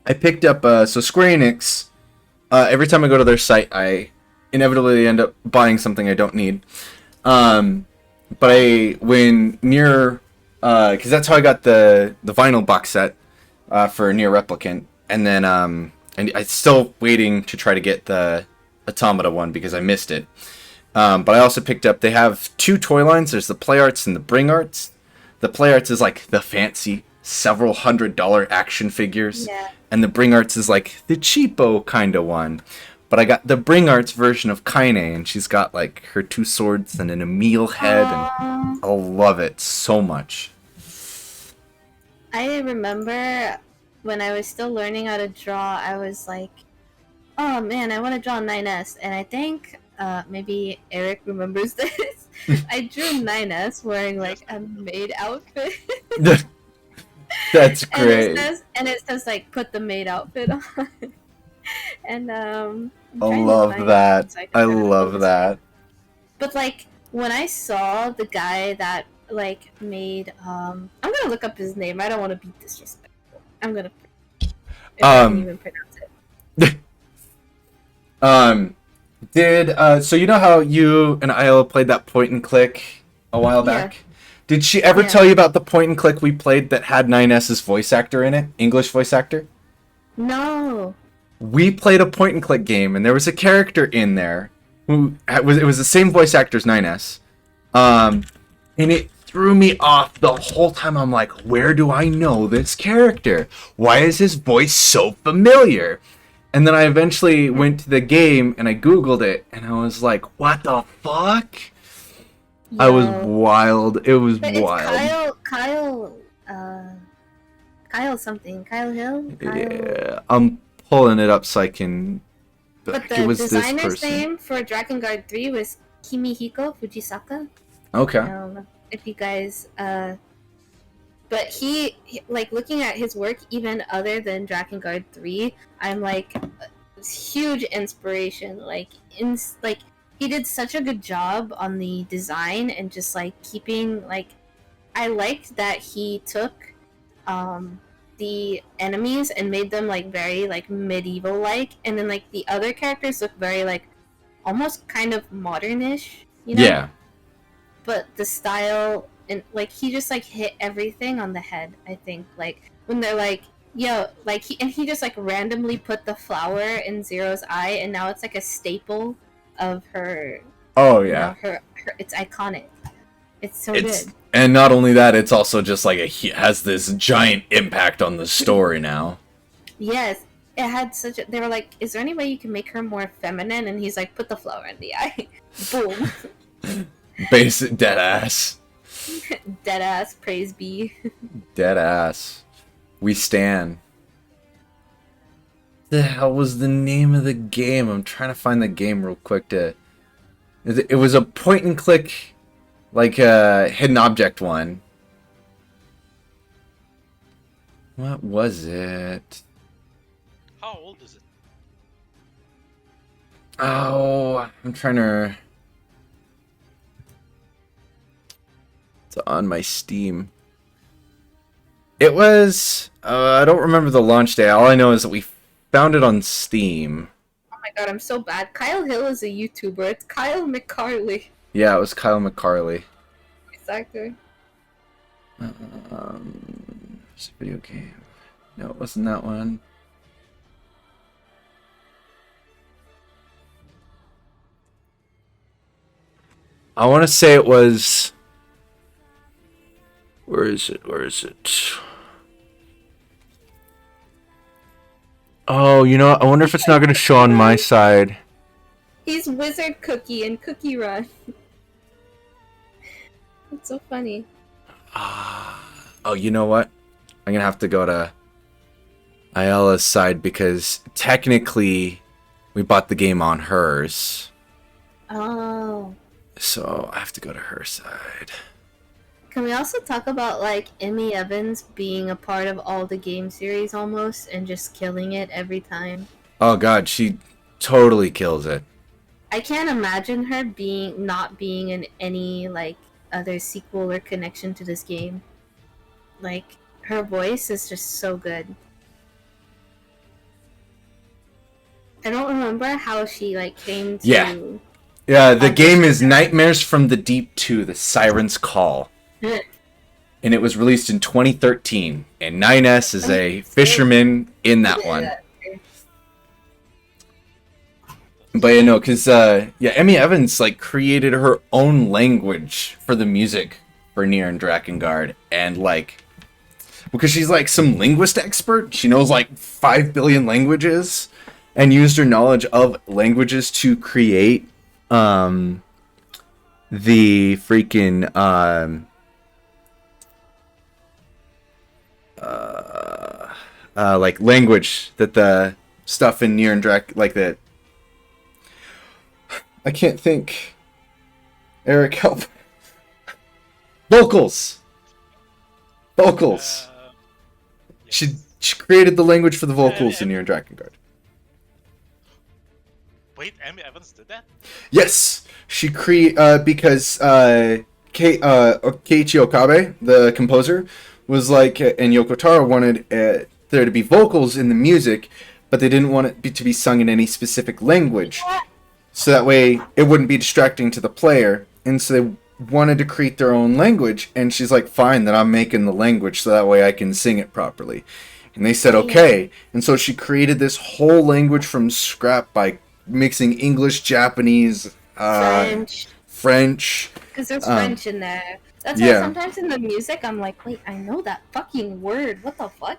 Speaker 2: I picked up so Square Enix. Every time I go to their site, I inevitably end up buying something I don't need. But when NieR, because that's how I got the vinyl box set for NieR Replicant, and then and I'm still waiting to try to get the Automata one because I missed it. But I also picked up, they have two toy lines. There's the Play Arts and the Bring Arts. The Play Arts is like the fancy several $100 action figures. Yeah. And the Bring Arts is like the cheapo kind of one. But I got the Bring Arts version of Kaine, and she's got like her two swords and an Emil head, and I love it so much.
Speaker 1: I remember when I was still learning how to draw, I was like, oh man, I want to draw 9S. And I think maybe Eric remembers this. I drew 9S wearing like a maid outfit.
Speaker 2: That's great.
Speaker 1: And it says like, put the maid outfit on. And
Speaker 2: I love that. I love that.
Speaker 1: But like when I saw the guy that like made I'm gonna look up his name. I don't want to be disrespectful. I'm gonna if I can even pronounce
Speaker 2: it. So you know how you and Isla played that point and click a while back? Yeah. Did she ever tell you about the point and click we played that had 9S's voice actor in it? English voice actor?
Speaker 1: No.
Speaker 2: We played a point and click game, and there was a character in there who it was the same voice actor as 9S. And it threw me off the whole time. I'm like, where do I know this character? Why is his voice so familiar? And then I eventually went to the game and I Googled it, and I was like, what the fuck? Yeah. I was wild. It was wild.
Speaker 1: Kyle something. Kyle Hill?
Speaker 2: Yeah, I'm pulling it up so I can...
Speaker 1: But the designer's name for Drakengard 3 was Kimihiko Fujisaka.
Speaker 2: Okay.
Speaker 1: I don't know if you guys... But he, like, looking at his work, even other than Drakengard 3, I'm like, huge inspiration. Like, he did such a good job on the design and just, like, keeping, like... I liked that he took the enemies and made them, like, very, like, medieval-like, and then, like, the other characters look very, like, almost kind of modern-ish, you know?
Speaker 2: Yeah.
Speaker 1: But the style... And, like, he just, like, hit everything on the head, I think. Like, when they're like, yo, like, he just, like, randomly put the flower in Zero's eye, and now it's, like, a staple of her...
Speaker 2: Oh, yeah.
Speaker 1: You know, her it's iconic. It's so good.
Speaker 2: And not only that, it's also just, like, it has this giant impact on the story now.
Speaker 1: Yes. It had such a... They were like, is there any way you can make her more feminine? And he's like, put the flower in the eye. Boom.
Speaker 2: Basic dead ass.
Speaker 1: Dead ass, praise be. Dead
Speaker 2: ass. We stand. The hell was the name of the game? I'm trying to find the game real quick to... It was a point and click, like a hidden object one. What was it?
Speaker 3: How old is it?
Speaker 2: Oh, I'm trying to... It's on my Steam. It was... I don't remember the launch day. All I know is that we found it on Steam.
Speaker 1: Oh my god, I'm so bad. Kyle Hill is a YouTuber. It's Kyle McCarley.
Speaker 2: Yeah, it was Kyle McCarley.
Speaker 1: Voice actor.
Speaker 2: It's a video game. No, it wasn't that one. I want to say it was... Where is it? Where is it? Oh, you know what? I wonder if it's not going to show on my side.
Speaker 1: He's Wizard Cookie in Cookie Run. That's so funny.
Speaker 2: Oh, you know what? I'm going to have to go to... Ayala's side because technically we bought the game on hers.
Speaker 1: Oh.
Speaker 2: So I have to go to her side.
Speaker 1: Can we also talk about like Emmy Evans being a part of all the game series almost and just killing it every time?
Speaker 2: Oh god, she totally kills it.
Speaker 1: I can't imagine her not being in any like other sequel or connection to this game. Like her voice is just so good. I don't remember how she like came to.
Speaker 2: Yeah, the game is Nightmares from the Deep 2: The Siren's Call. And it was released in 2013, and 9S is a fisherman in that one. But you know, because Emmy Evans like created her own language for the music for NieR and Drakengard, and like because she's like some linguist expert, she knows like 5 billion languages, and used her knowledge of languages to create the freaking like language that the stuff in NieR and like that. I can't think. Eric, help. Vocals.
Speaker 3: Yes.
Speaker 2: She created the language for the vocals in NieR and Drakengard.
Speaker 3: Wait, Emmy Evans did that?
Speaker 2: Yes, she because Keiichi Okabe, the composer, was like, and Yoko Taro wanted there to be vocals in the music, but they didn't want it to be sung in any specific language, so that way it wouldn't be distracting to the player. And so they wanted to create their own language, and she's like, fine, then I'm making the language so that way I can sing it properly. And they said okay, and so she created this whole language from scrap by mixing English, Japanese, French.
Speaker 1: Because there's French in there. That's why sometimes in the music I'm like, wait, I know that fucking word. What the fuck?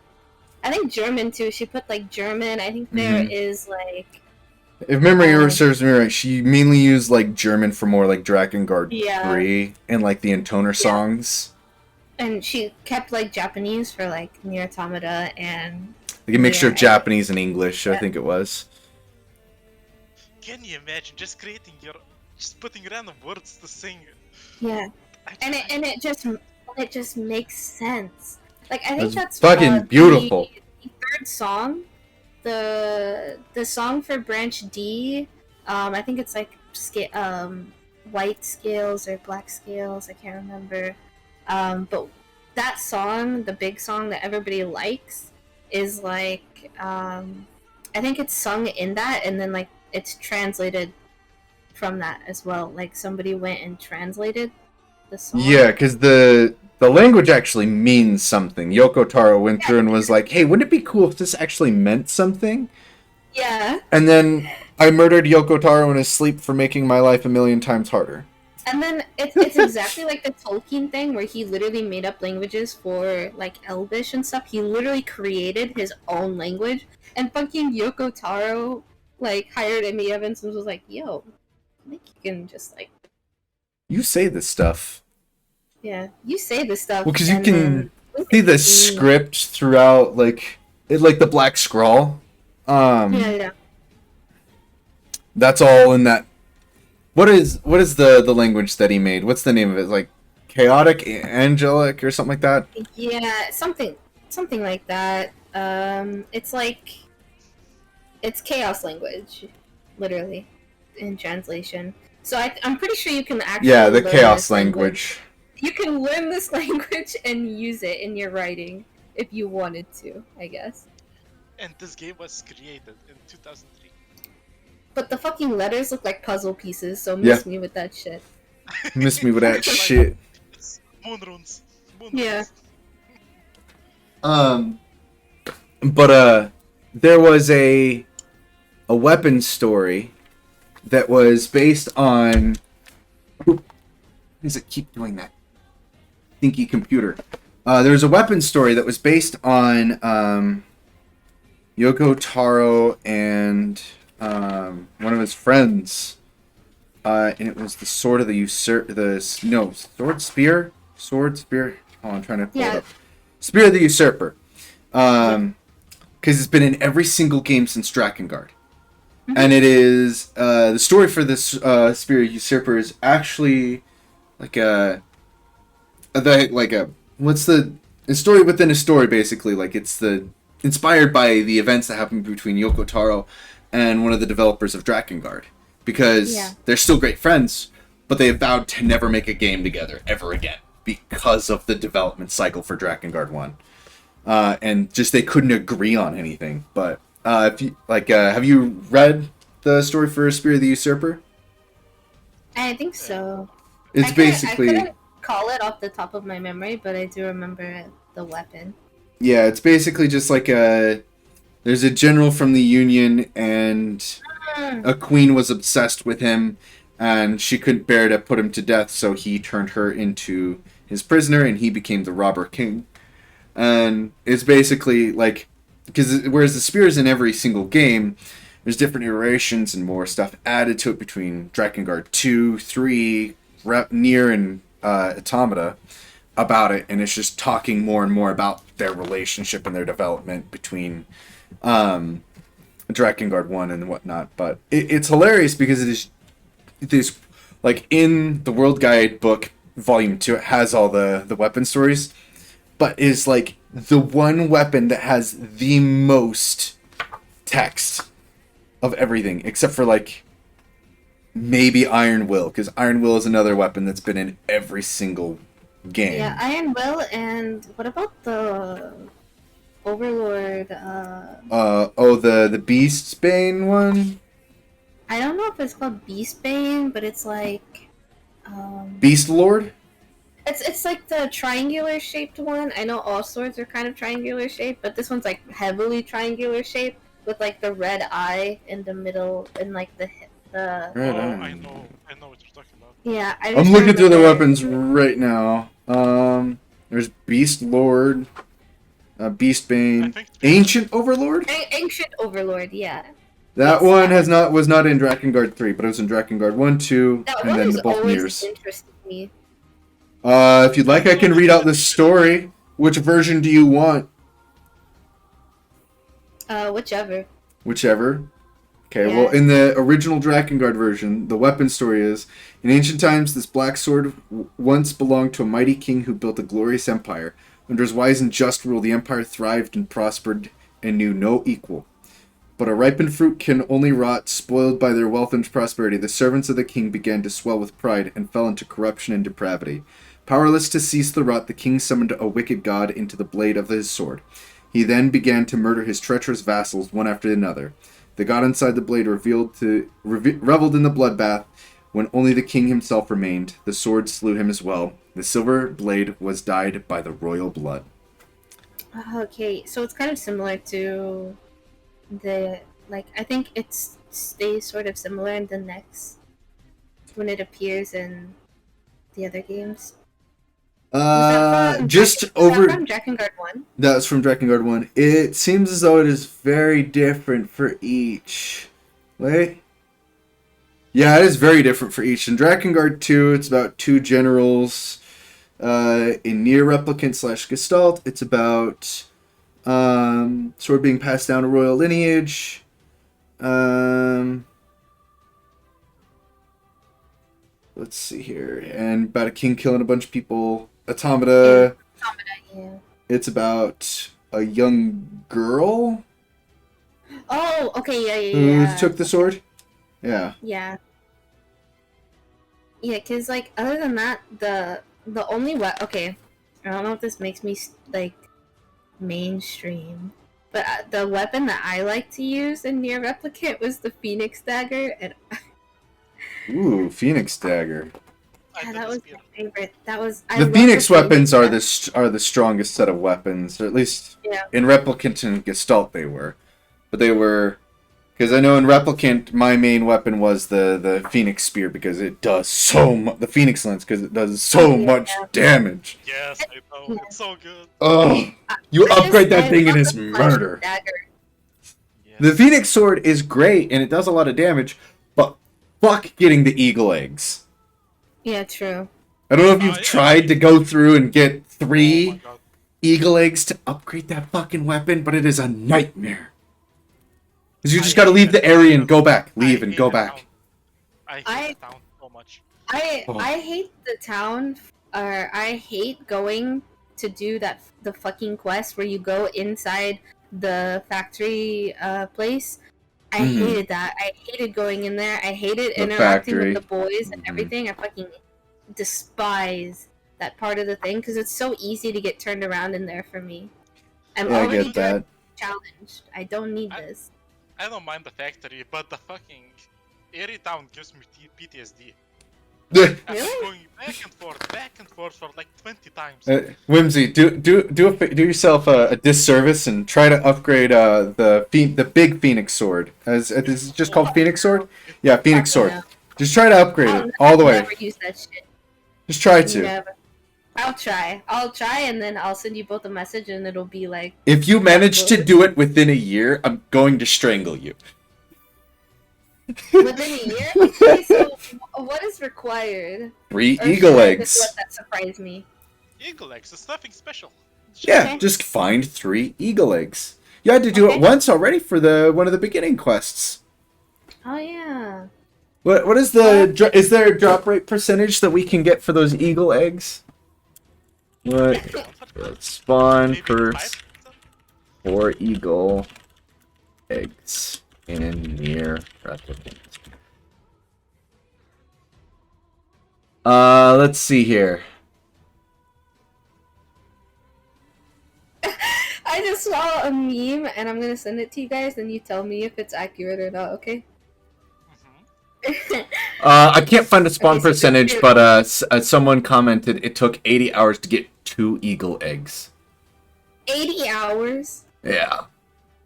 Speaker 1: I think German too. She put like German. I think there is like.
Speaker 2: If memory serves me right, she mainly used like German for more like Drakengard 3 and like the Intoner songs.
Speaker 1: And she kept like Japanese for like NieR Automata and.
Speaker 2: Like a mixture of Japanese and English, I think it was.
Speaker 3: Can you imagine just putting random words to sing?
Speaker 1: Yeah, and it just makes sense. Like I think that's
Speaker 2: fucking beautiful.
Speaker 1: The third song, the song for Branch D. I think it's like white scales or black scales. I can't remember. But that song, the big song that everybody likes, is like I think it's sung in that, and then like. It's translated from that as well. Like somebody went and translated the song.
Speaker 2: Yeah, because the language actually means something. Yoko Taro went through and was like, "Hey, wouldn't it be cool if this actually meant something?"
Speaker 1: Yeah.
Speaker 2: And then I murdered Yoko Taro in his sleep for making my life 1,000,000 times harder.
Speaker 1: And then it's exactly like the Tolkien thing where he literally made up languages for like Elvish and stuff. He literally created his own language, and fucking Yoko Taro like hired Emmy Evans and was like, "Yo, I think you can just like."
Speaker 2: You say this stuff.
Speaker 1: Yeah, you say this stuff.
Speaker 2: Well, because you can see the script throughout, like the black scroll.
Speaker 1: Yeah.
Speaker 2: That's all in that. What is the language that he made? What's the name of it? Like chaotic, angelic, or something like that?
Speaker 1: Yeah, something like that. It's like. It's chaos language, literally, in translation. So I'm pretty sure you can actually
Speaker 2: the chaos language.
Speaker 1: You can learn this language and use it in your writing if you wanted to, I guess.
Speaker 3: And this game was created in 2003.
Speaker 1: But the fucking letters look like puzzle pieces, so miss me with that shit.
Speaker 2: Miss me with that shit.
Speaker 3: Moon runes.
Speaker 1: Yeah.
Speaker 2: But there was a weapon story that was based on. Why does it keep doing that? Stinky computer. There was a weapon story that was based on Yoko Taro and one of his friends, and it was the Sword of the Sword Spear. Oh, I'm trying to pull it up. Spear of the Usurper. because it's been in every single game since Drakengard. And it is the story for this Spirit Usurper is actually like a what's the story within a story, basically. Like, it's the inspired by the events that happened between Yoko Taro and one of the developers of Drakengard, because they're still great friends, but they have vowed to never make a game together ever again because of the development cycle for Drakengard 1. And just they couldn't agree on anything. But if you have you read the story for Spirit of the Usurper?
Speaker 1: I think so.
Speaker 2: It's basically.
Speaker 1: I couldn't call it off the top of my memory, but I do remember the weapon.
Speaker 2: Yeah, it's basically just like there's a general from the Union, and a queen was obsessed with him, and she couldn't bear to put him to death, so he turned her into his prisoner, and he became the robber king. And it's basically like, because whereas the spear is in every single game, there's different iterations and more stuff added to it between Drakengard 2, 3, NieR, and Automata about it, and it's just talking more and more about their relationship and their development between Drakengard 1 and whatnot. But it's hilarious because it is like in the World Guide book, Volume 2, it has all the weapon stories, but is like the one weapon that has the most text of everything, except for like maybe Iron Will, because Iron Will is another weapon that's been in every single game.
Speaker 1: Yeah, Iron Will, and what about the Overlord?
Speaker 2: The Beastbane one?
Speaker 1: I don't know if it's called Beastbane, but it's like
Speaker 2: Beast Lord?
Speaker 1: It's like the triangular shaped one. I know all swords are kind of triangular shaped, but this one's like heavily triangular shaped with like the red eye in the middle and like the
Speaker 2: Red eye.
Speaker 3: I know what you're talking about.
Speaker 1: Yeah,
Speaker 2: I'm looking through the weapons right now. There's Beast Lord, Beastbane, Ancient Overlord.
Speaker 1: Ancient Overlord, yeah.
Speaker 2: That one was not in Drakengard 3, but it was in Drakengard 1, 2,
Speaker 1: That
Speaker 2: and
Speaker 1: one
Speaker 2: then
Speaker 1: has
Speaker 2: the both
Speaker 1: always
Speaker 2: NieRs.
Speaker 1: interested me.
Speaker 2: If you'd like, I can read out the story. Which version do you want?
Speaker 1: Whichever.
Speaker 2: Whichever. Okay,
Speaker 1: Yeah.
Speaker 2: well, in the original Drakengard version, the weapon story is, in ancient times, this black sword once belonged to a mighty king who built a glorious empire. Under his wise and just rule, the empire thrived and prospered and knew no equal. But a ripened fruit can only rot, spoiled by their wealth and prosperity. The servants of the king began to swell with pride and fell into corruption and depravity. Powerless to cease the rot, the king summoned a wicked god into the blade of his sword. He then began to murder his treacherous vassals, one after another. The god inside the blade reveled in the bloodbath. When only the king himself remained, the sword slew him as well. The silver blade was dyed by the royal blood.
Speaker 1: Okay, so it's kind of similar to the, like, I think it stays sort of similar in the next, when it appears in the other games.
Speaker 2: Just
Speaker 1: was
Speaker 2: over.
Speaker 1: that from Drakengard 1?
Speaker 2: That's from Drakengard 1. It seems as though it is very different for each. Wait. Yeah, it is very different for each. In Drakengard 2, it's about two generals. In NieR Replicant / Gestalt, it's about sword being passed down a royal lineage. Let's see here. And about a king killing a bunch of people. Automata.
Speaker 1: Yeah.
Speaker 2: It's about a young girl
Speaker 1: Oh, okay,
Speaker 2: who took the sword. Yeah.
Speaker 1: Yeah. Yeah, because, like, other than that, the only okay, I don't know if this makes me, like, mainstream, but the weapon that I like to use in NieR Replicant was the Phoenix Dagger, and
Speaker 2: Ooh, Phoenix Dagger.
Speaker 1: yeah, that was my favorite. That was
Speaker 2: The Phoenix weapons are the strongest set of weapons, or at least in Replicant and Gestalt they were. But they were, because I know in Replicant my main weapon was the Phoenix Spear, because it does so much. The Phoenix Lance, because it does so much damage.
Speaker 3: Yes, I know. It's so good.
Speaker 2: Oh, you upgrade that thing and it's murder. The Phoenix Sword is great and it does a lot of damage, but fuck getting the eagle eggs.
Speaker 1: Yeah, true.
Speaker 2: I don't know if you've tried to go through and get 3 eagle eggs to upgrade that fucking weapon, but it is a nightmare. Because you just gotta leave the area and go back. Leave and go back.
Speaker 3: I hate the town so much.
Speaker 1: I hate the town, or I hate going to do the fucking quest where you go inside the factory place. I hated that. I hated going in there. I hated interacting with the boys and everything. I fucking despise that part of the thing because it's so easy to get turned around in there for me. I'm already challenged. I don't need this.
Speaker 3: I don't mind the factory, but the fucking Airy Town gives me PTSD.
Speaker 1: Really?
Speaker 3: I'm going back and forth for like 20 times.
Speaker 2: Whimsy, do yourself a disservice and try to upgrade the big Phoenix Sword. Is it just called Phoenix Sword? Yeah, Phoenix Sword.
Speaker 1: No.
Speaker 2: Just try to upgrade it all the way.
Speaker 1: I'll never use that shit.
Speaker 2: Just try to.
Speaker 1: Never. I'll try, and then I'll send you both a message, and it'll be like...
Speaker 2: If you manage to do it within a year, I'm going to strangle you.
Speaker 1: Within a year? Okay, so what is required?
Speaker 2: 3 eagle eggs.
Speaker 1: That's what that surprised me.
Speaker 3: Eagle eggs, it's nothing special.
Speaker 2: Yeah,
Speaker 1: Okay.
Speaker 2: just find 3 eagle eggs. You had to do it once already for one of the beginning quests.
Speaker 1: Oh, yeah.
Speaker 2: What is is there a drop rate percentage that we can get for those eagle eggs? What spawn first 4 eagle eggs in NieR Replicant? Let's see here.
Speaker 1: I just saw a meme, and I'm gonna send it to you guys, and you tell me if it's accurate or not, okay?
Speaker 2: I can't find a spawn
Speaker 1: Okay, so
Speaker 2: percentage, but someone commented it took 80 hours to get 2 eagle eggs.
Speaker 1: 80 hours?
Speaker 2: Yeah.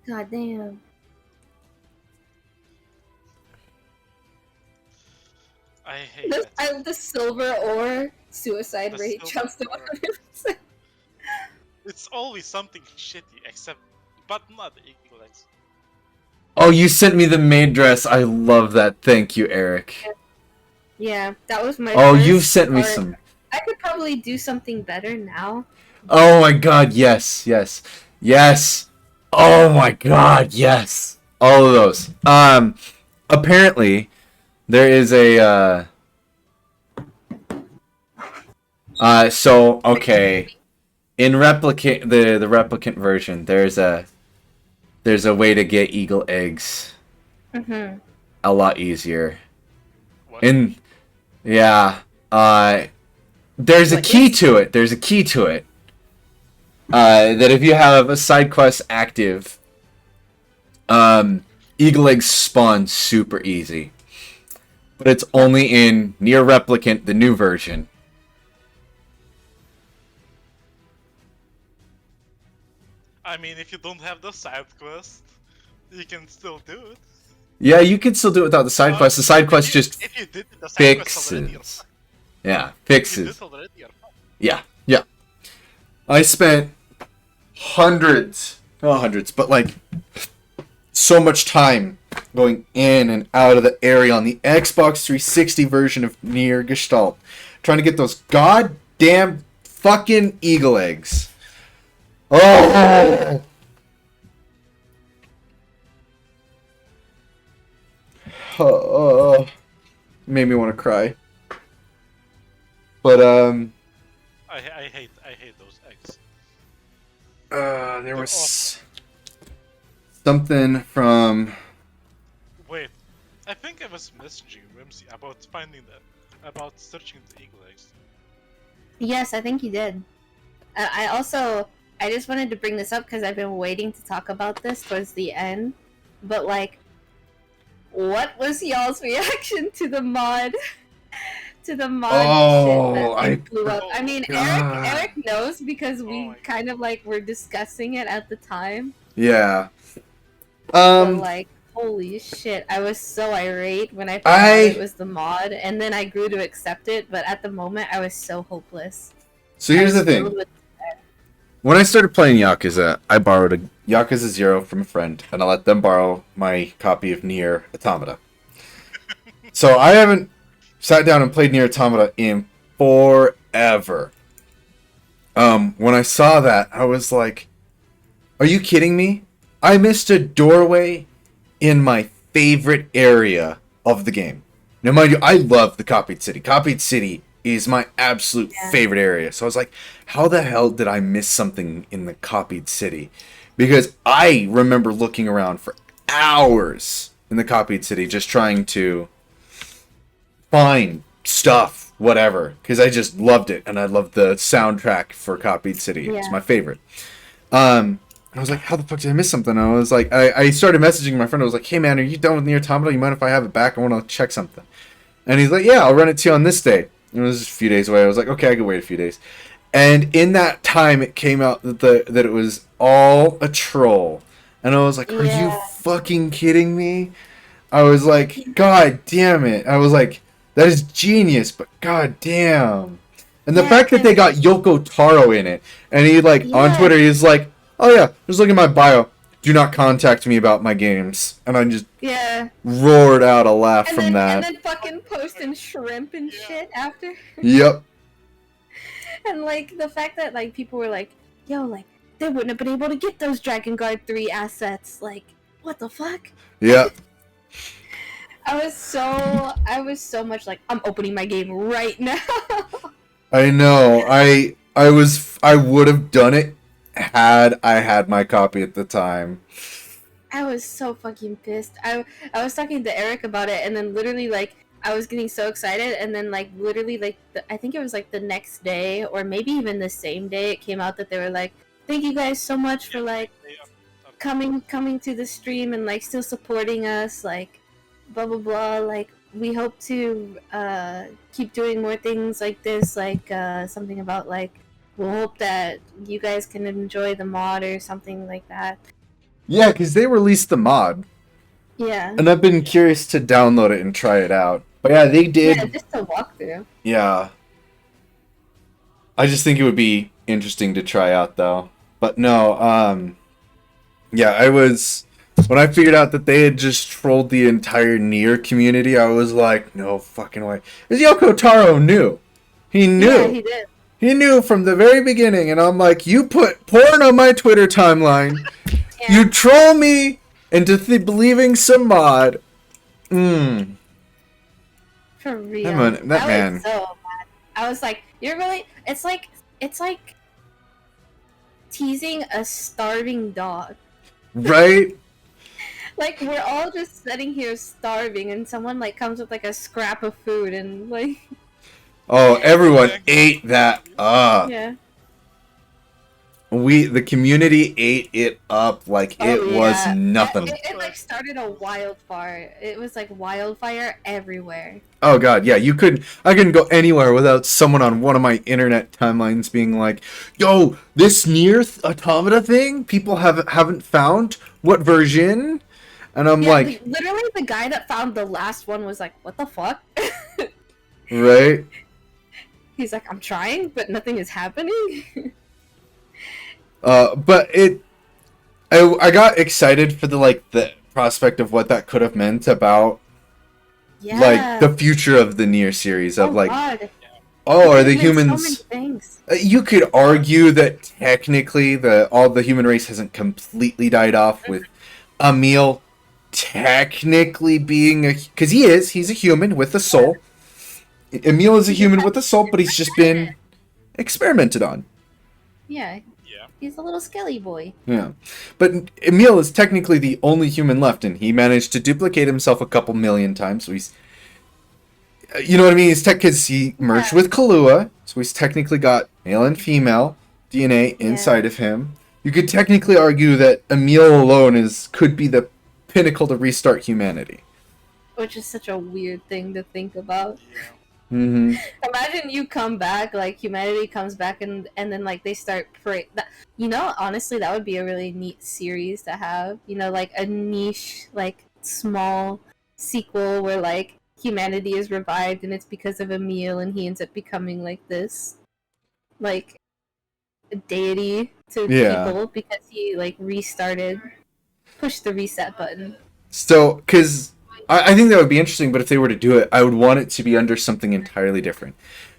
Speaker 1: God damn.
Speaker 3: I hate that.
Speaker 1: The silver ore suicide rate jumps to 100%.
Speaker 3: It's always something shitty, but not the eagle eggs.
Speaker 2: Oh, you sent me the maid dress. I love that. Thank you, Eric.
Speaker 1: Yeah, that was my
Speaker 2: Oh,
Speaker 1: first
Speaker 2: you've sent me
Speaker 1: part.
Speaker 2: some.
Speaker 1: I could probably do something better now.
Speaker 2: Oh my god, yes. Oh my god, yes. All of those. Apparently, there is a, okay. In Replicant, the Replicant version, there's a way to get eagle eggs.
Speaker 1: Mm-hmm.
Speaker 2: A lot easier.
Speaker 3: What?
Speaker 2: There's a key to it. That if you have a side quest active, eagle eggs spawn super easy. But it's only in NieR Replicant, the new version.
Speaker 3: I mean, if you don't have the side quest, you can still do it.
Speaker 2: Yeah, you can still do it without the side quest. The side quest just
Speaker 3: if you did the side quest already,
Speaker 2: fixes. Yeah, fixes.
Speaker 3: Already,
Speaker 2: Yeah. I spent hundreds, but like so much time going in and out of the area on the Xbox 360 version of NieR Gestalt, trying to get those goddamn fucking eagle eggs. Oh! Made me want to cry. But
Speaker 3: I hate those eggs.
Speaker 2: there was something from.
Speaker 3: Wait, I think I was messaging Whimsy about about searching the eagle eggs.
Speaker 1: Yes, I think you did. I just wanted to bring this up because I've been waiting to talk about this towards the end. But, like, what was y'all's reaction to the mod? To the mod shit that blew up. I mean, Eric knows because we kind of, like, were discussing it at the time.
Speaker 2: Yeah.
Speaker 1: But, like, holy shit. I was so irate when I found out it was the mod, and then I grew to accept it, but at the moment, I was so hopeless.
Speaker 2: So here's the thing. When I started playing Yakuza, I borrowed a Yakuza 0 from a friend, and I let them borrow my copy of NieR Automata. So I haven't sat down and played NieR Automata in forever. when I saw that, I was like, are you kidding me? I missed a doorway in my favorite area of the game. Now, mind you, I love the copied city. Copied city is my absolute favorite area. So I was like, how the hell did I miss something in the copied city? Because I remember looking around for hours in the copied city just trying to find stuff, whatever, because I just loved it, and I loved the soundtrack for Copied City. It's my favorite. And I was like, how the fuck did I miss something? And I was like, I started messaging my friend. I was like, hey man, are you done with NieR Automata? You mind if I have it back? I want to check something. And he's like, yeah, I'll run it to you on this day. And it was just a few days away. I was like, okay, I can wait a few days. And in that time, it came out that that it was all a troll. And I was like, are you fucking kidding me? I was like, god damn it. I was like, that is genius, but god damn. And the fact that they got Yoko Taro in it, and he like on Twitter, he's like, oh yeah, just look at my bio. Do not contact me about my games. And I just roared out a laugh from that.
Speaker 1: And then fucking posting shrimp and shit after.
Speaker 2: Yep.
Speaker 1: And like the fact that like people were like, yo, like they wouldn't have been able to get those Drakengard 3 assets. Like, what the fuck?
Speaker 2: Yep.
Speaker 1: I was so much like, I'm opening my game right now.
Speaker 2: I know. I would have done it had I had my copy at the time.
Speaker 1: I was so fucking pissed. I was talking to Eric about it, and then literally like I was getting so excited, and then like literally like I think it was like the next day or maybe even the same day it came out that they were like, thank you guys so much for like coming to the stream and like still supporting us, like blah blah blah, like we hope to keep doing more things like this, like something about like we'll hope that you guys can enjoy the mod or something like that.
Speaker 2: Yeah, because they released the mod.
Speaker 1: Yeah.
Speaker 2: And I've been curious to download it and try it out. But yeah, they did.
Speaker 1: Yeah, just a walkthrough.
Speaker 2: Yeah. I just think it would be interesting to try out though. But no, yeah, I was... When I figured out that they had just trolled the entire NieR community, I was like, no fucking way. Because Yoko Taro knew. He knew.
Speaker 1: Yeah, he did.
Speaker 2: He knew from the very beginning, and I'm like, you put porn on my Twitter timeline, you troll me into believing some mod.
Speaker 1: For real.
Speaker 2: That man.
Speaker 1: Was so mad. I was like, you're really... It's like teasing a starving dog.
Speaker 2: Right?
Speaker 1: Like, we're all just sitting here starving, and someone, like, comes with, like, a scrap of food, and, like...
Speaker 2: Oh, everyone ate that up.
Speaker 1: Yeah.
Speaker 2: The community ate it up like it was nothing.
Speaker 1: It, like, started a wildfire. It was, like, wildfire everywhere.
Speaker 2: Oh, God, yeah, I couldn't go anywhere without someone on one of my internet timelines being like, yo, this NieR Automata thing people haven't found? What version? And I'm like...
Speaker 1: Literally, the guy that found the last one was like, what the fuck?
Speaker 2: Right?
Speaker 1: He's like, I'm trying, but nothing is happening.
Speaker 2: But I got excited for the prospect of what that could have meant about like the future of the NieR series of
Speaker 1: God.
Speaker 2: Are the humans...
Speaker 1: So many things.
Speaker 2: You could argue that technically all the human race hasn't completely died off, with Emil technically being because he's a human with a soul. Emil is a human with a soul, but he's just been experimented on.
Speaker 1: Yeah. He's a little skelly boy.
Speaker 2: Yeah. But Emil is technically the only human left, and he managed to duplicate himself a couple million times, so he's... You know what I mean? He's because he merged with Kahlua, so he's technically got male and female DNA inside of him. You could technically argue that Emil alone could be the pinnacle to restart humanity.
Speaker 1: Which is such a weird thing to think about.
Speaker 2: Mm-hmm.
Speaker 1: Imagine you come back, like humanity comes back, and then like they start honestly, that would be a really neat series to have. You know, like a niche, like small sequel where like humanity is revived, and it's because of Emil, and he ends up becoming like this, like a deity to people because he like pushed the reset button.
Speaker 2: So, because I think that would be interesting, but if they were to do it, I would want it to be under something entirely different.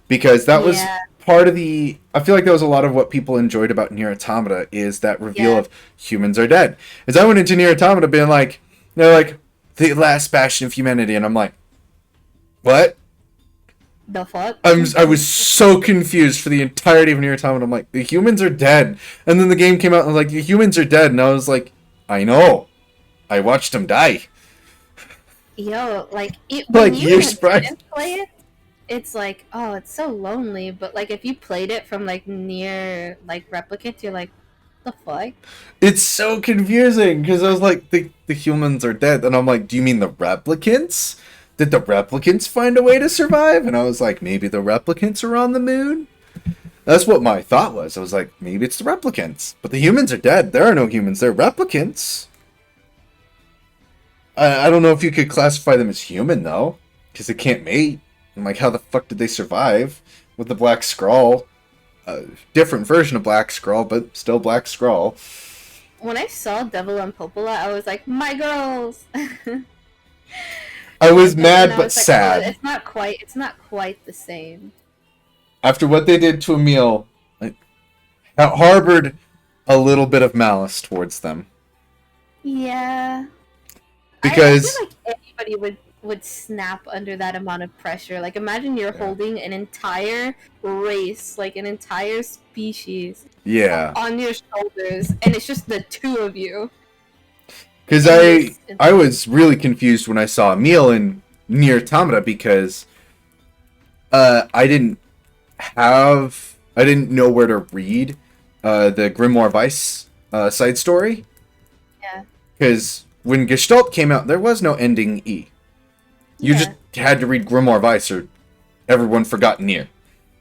Speaker 2: Because that was part of the. I feel like that was a lot of what people enjoyed about NieR Automata is that reveal of humans are dead. As I went into NieR Automata being like, they're like the last bastion of humanity, and I'm like, what?
Speaker 1: The fuck?
Speaker 2: I was so confused for the entirety of NieR Automata. I'm like, the humans are dead, and then the game came out and I was like, the humans are dead, and I was like, I know, I watched them die.
Speaker 1: Yo, like
Speaker 2: Like,
Speaker 1: when
Speaker 2: you're
Speaker 1: you
Speaker 2: surprised.
Speaker 1: didn't play it, it's like, oh, it's so lonely. But like if you played it from like NieR like Replicant, you're like, the fuck?
Speaker 2: It's so confusing because I was like, the humans are dead, and I'm like, do you mean the replicants? Did the replicants find a way to survive? And I was like, maybe the replicants are on the moon. That's what my thought was. I was like, maybe it's the replicants, but the humans are dead. There are no humans. They're replicants. I don't know if you could classify them as human though, because they can't mate. I'm like, how the fuck did they survive with the Black Scrawl? Different version of Black Scrawl, but still Black Scrawl.
Speaker 1: When I saw Devil and Popola, I was like, my girls.
Speaker 2: I was mad
Speaker 1: And I
Speaker 2: but
Speaker 1: was like,
Speaker 2: sad.
Speaker 1: oh, it's not quite the same.
Speaker 2: After what they did to Emil, I harbored a little bit of malice towards them.
Speaker 1: Yeah.
Speaker 2: Because
Speaker 1: I feel like anybody would snap under that amount of pressure. Like imagine you're holding an entire race, like an entire species on your shoulders, and it's just the two of you.
Speaker 2: Because I was really confused when I saw Emil in NieR Automata because I didn't know where to read the Grimoire Vice side story.
Speaker 1: Yeah.
Speaker 2: Because when Gestalt came out, there was no ending E. You just had to read Grimoire Vice or everyone forgot NieR.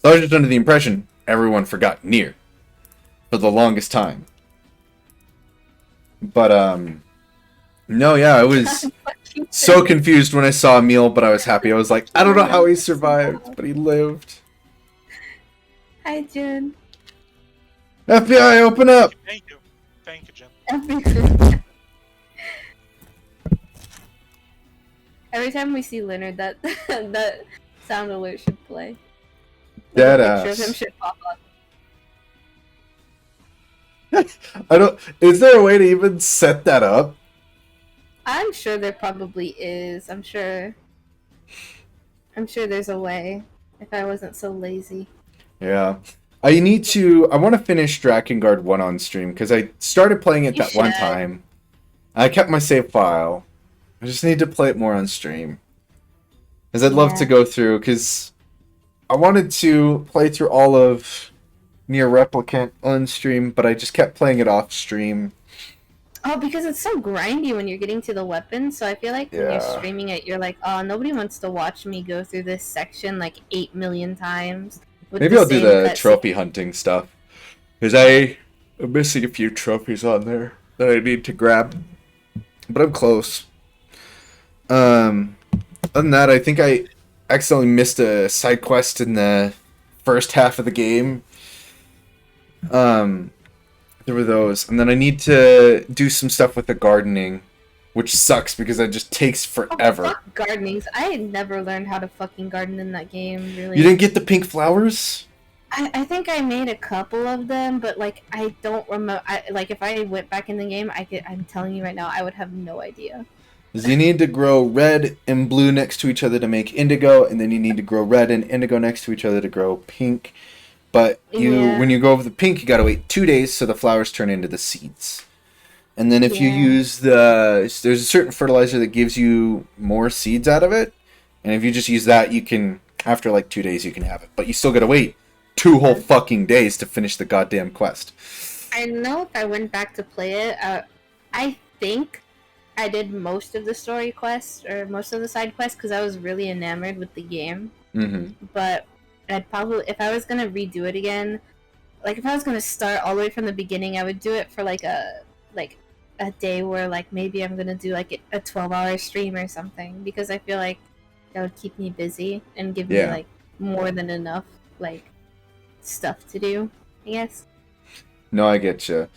Speaker 2: So I was just under the impression everyone forgot NieR for the longest time. But no, yeah, I was so confused when I saw Emil, but I was happy. I was like, I don't know how he survived, but he lived.
Speaker 1: Hi, Jen.
Speaker 2: FBI, open up!
Speaker 3: Thank you, Jen.
Speaker 1: Every time we see Leonard, that that sound alert should play.
Speaker 2: Dead
Speaker 1: a picture of
Speaker 2: ass.
Speaker 1: him should pop up.
Speaker 2: I don't. Is there a way to even set that up?
Speaker 1: I'm sure there probably is. I'm sure there's a way. If I wasn't so lazy.
Speaker 2: Yeah. I want to finish Drakengard 1 on stream, because I started playing it one time. I kept my save file. I just need to play it more on stream. Because I'd love to go through, because I wanted to play through all of NieR Replicant on stream, but I just kept playing it off stream.
Speaker 1: Oh, because it's so grindy when you're getting to the weapons, so I feel like when you're streaming it, you're like, oh, nobody wants to watch me go through this section like 8 million times.
Speaker 2: Maybe I'll do the trophy hunting stuff. Because I'm missing a few trophies on there that I need to grab. But I'm close. Other than that, I think I accidentally missed a side quest in the first half of the game. There were those. And then I need to do some stuff with the gardening, which sucks because it just takes forever.
Speaker 1: Oh, fuck gardenings. I had never learned how to fucking garden in that game, really.
Speaker 2: You didn't get the pink flowers?
Speaker 1: I think I made a couple of them, but like I don't remember. Like if I went back in the game, I'm telling you right now, I would have no idea.
Speaker 2: You need to grow red and blue next to each other to make indigo, and then you need to grow red and indigo next to each other to grow pink. But when you go over the pink, you gotta wait 2 days so the flowers turn into the seeds. And then if you use there's a certain fertilizer that gives you more seeds out of it, and if you just use that, you can, after like 2 days, you can have it. But you still gotta wait 2 whole fucking days to finish the goddamn quest.
Speaker 1: I know if I went back to play it, I think I did most of the story quests, or most of the side quests, because I was really enamored with the game.
Speaker 2: Mm-hmm.
Speaker 1: But I'd probably, if I was gonna redo it again, like if I was gonna start all the way from the beginning, I would do it for like a day where like maybe I'm gonna do like a 12-hour stream or something, because I feel like that would keep me busy and give me like more than enough like stuff to do, I guess. No,
Speaker 2: I get you.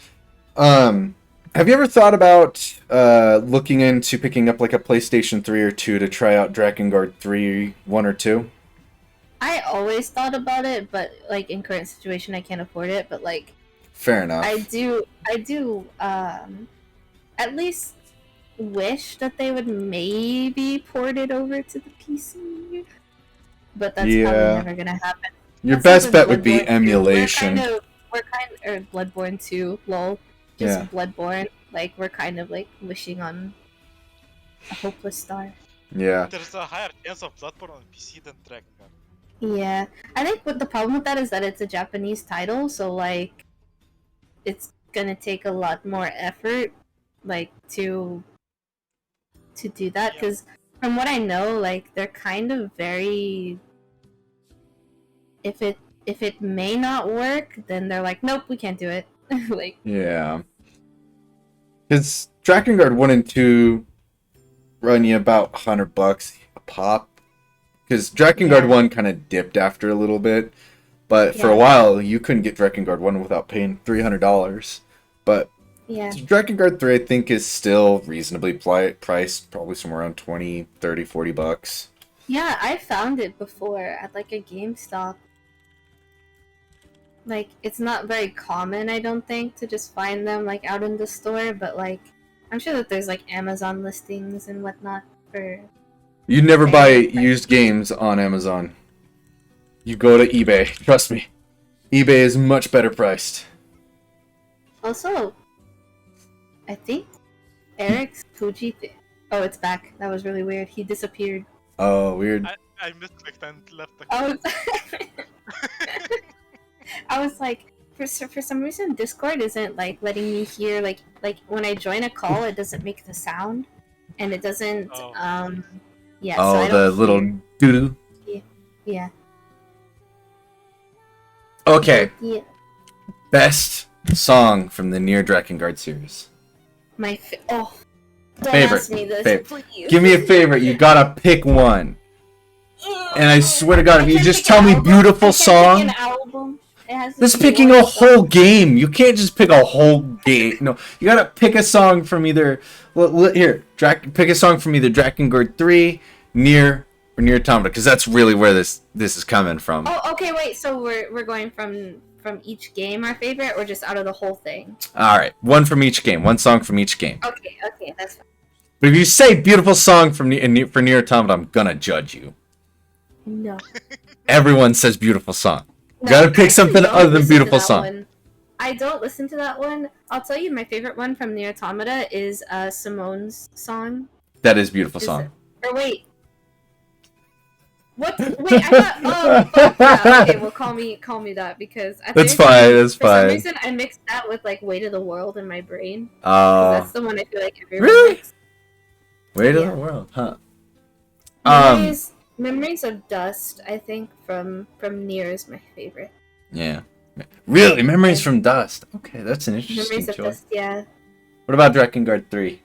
Speaker 2: Have you ever thought about looking into picking up like a PlayStation 3 or 2 to try out Drakengard 3, 1 or 2?
Speaker 1: I always thought about it, but like in current situation, I can't afford it. But like,
Speaker 2: Fair enough.
Speaker 1: I do, at least wish that they would maybe port it over to the PC. But that's probably
Speaker 2: Yeah.
Speaker 1: never gonna happen.
Speaker 2: Your
Speaker 1: That's like
Speaker 2: best
Speaker 1: with
Speaker 2: bet would be
Speaker 1: Bloodborne 2.
Speaker 2: emulation.
Speaker 1: We're kind of, or Bloodborne 2, lol. Just
Speaker 2: Yeah.
Speaker 1: Bloodborne. Like, we're kind of like wishing on a hopeless star.
Speaker 2: Yeah.
Speaker 3: There's a higher chance of Bloodborne on PC than Drakengard.
Speaker 1: Yeah. I think what the problem with that is that it's a Japanese title, so like, it's gonna take a lot more effort, like, to do that,
Speaker 3: Yeah.
Speaker 1: because from what I know, like, they're kind of very... If it may not work, then they're like, nope, we can't do it. Like,
Speaker 2: Yeah. Because Drakengard 1 and 2 run you about $100 a pop. Because Drakengard
Speaker 1: Yeah.
Speaker 2: 1 kind of dipped after a little bit. But for a
Speaker 1: Yeah.
Speaker 2: while, you couldn't get Drakengard 1 without paying $300. But
Speaker 1: yeah.
Speaker 2: Drakengard 3, I think, is still reasonably priced. Probably somewhere around 20, 30, $40.
Speaker 1: Yeah, I found it before at like a GameStop. Like, it's not very common, I don't think, to just find them like out in the store, but like, I'm sure that there's like Amazon listings and whatnot for...
Speaker 2: You never buy
Speaker 1: Fair price.
Speaker 2: used games on Amazon. You go to eBay. Trust me. eBay is much better priced.
Speaker 1: Also, I think Eric's Fuji... Oh, it's back. That was really weird. He disappeared.
Speaker 2: Oh, weird.
Speaker 3: I misclicked and left the
Speaker 1: I was... I was like, for some reason, Discord isn't like letting me hear like when I join a call, it doesn't make the sound, and it doesn't.
Speaker 3: Oh.
Speaker 1: Yeah. So
Speaker 2: Oh,
Speaker 1: I
Speaker 2: the
Speaker 1: don't
Speaker 2: little
Speaker 1: hear.
Speaker 2: doo-doo.
Speaker 1: Yeah.
Speaker 2: Okay,
Speaker 1: Yeah.
Speaker 2: best song from the NieR Drakengard series.
Speaker 1: My don't
Speaker 2: Favorite.
Speaker 1: ask me this,
Speaker 2: Favorite.
Speaker 1: please.
Speaker 2: Give me a favorite. You gotta pick one. And I swear to God, if you
Speaker 1: can't
Speaker 2: just
Speaker 1: pick
Speaker 2: tell
Speaker 1: an
Speaker 2: me
Speaker 1: album.
Speaker 2: beautiful
Speaker 1: I can't
Speaker 2: song,
Speaker 1: pick an album. It has to
Speaker 2: that's
Speaker 1: be
Speaker 2: picking
Speaker 1: one
Speaker 2: a whole
Speaker 1: song.
Speaker 2: game. You can't just pick a whole game. No, you gotta pick a song from either. Here, pick a song from either Drakengard 3, NieR, or NieR Automata, because that's really where this is coming from.
Speaker 1: Oh, okay. Wait. So we're going from each game our favorite, or just out of the whole thing?
Speaker 2: All right, one from each game, one song from each game.
Speaker 1: Okay. Okay. That's fine.
Speaker 2: But if you say beautiful song from for NieR Automata, I'm gonna judge you.
Speaker 1: No.
Speaker 2: Everyone says beautiful song. You
Speaker 1: No,
Speaker 2: gotta
Speaker 1: I
Speaker 2: pick
Speaker 1: actually
Speaker 2: something
Speaker 1: don't
Speaker 2: other than
Speaker 1: listen to
Speaker 2: beautiful
Speaker 1: that
Speaker 2: song.
Speaker 1: one. I don't listen to that one. I'll tell you, my favorite one from NieR Automata is Simone's song.
Speaker 2: That is beautiful song.
Speaker 1: Or wait. What? Wait, I thought. Oh, fuck, yeah. Okay, well, call me that, because I
Speaker 2: That's
Speaker 1: think
Speaker 2: fine. That's
Speaker 1: for some
Speaker 2: fine.
Speaker 1: reason I mixed that with like Weight of the World in my brain. 'Cause that's the one I feel like everyone
Speaker 2: Really?
Speaker 1: likes.
Speaker 2: Weight of
Speaker 1: Yeah.
Speaker 2: the World, huh?
Speaker 1: Memories of Dust, I think, from NieR is my favorite.
Speaker 2: Yeah. Really? Memories from Dust. Okay, that's an interesting
Speaker 1: Memories of
Speaker 2: choice.
Speaker 1: Dust, yeah.
Speaker 2: What about Drakengard 3?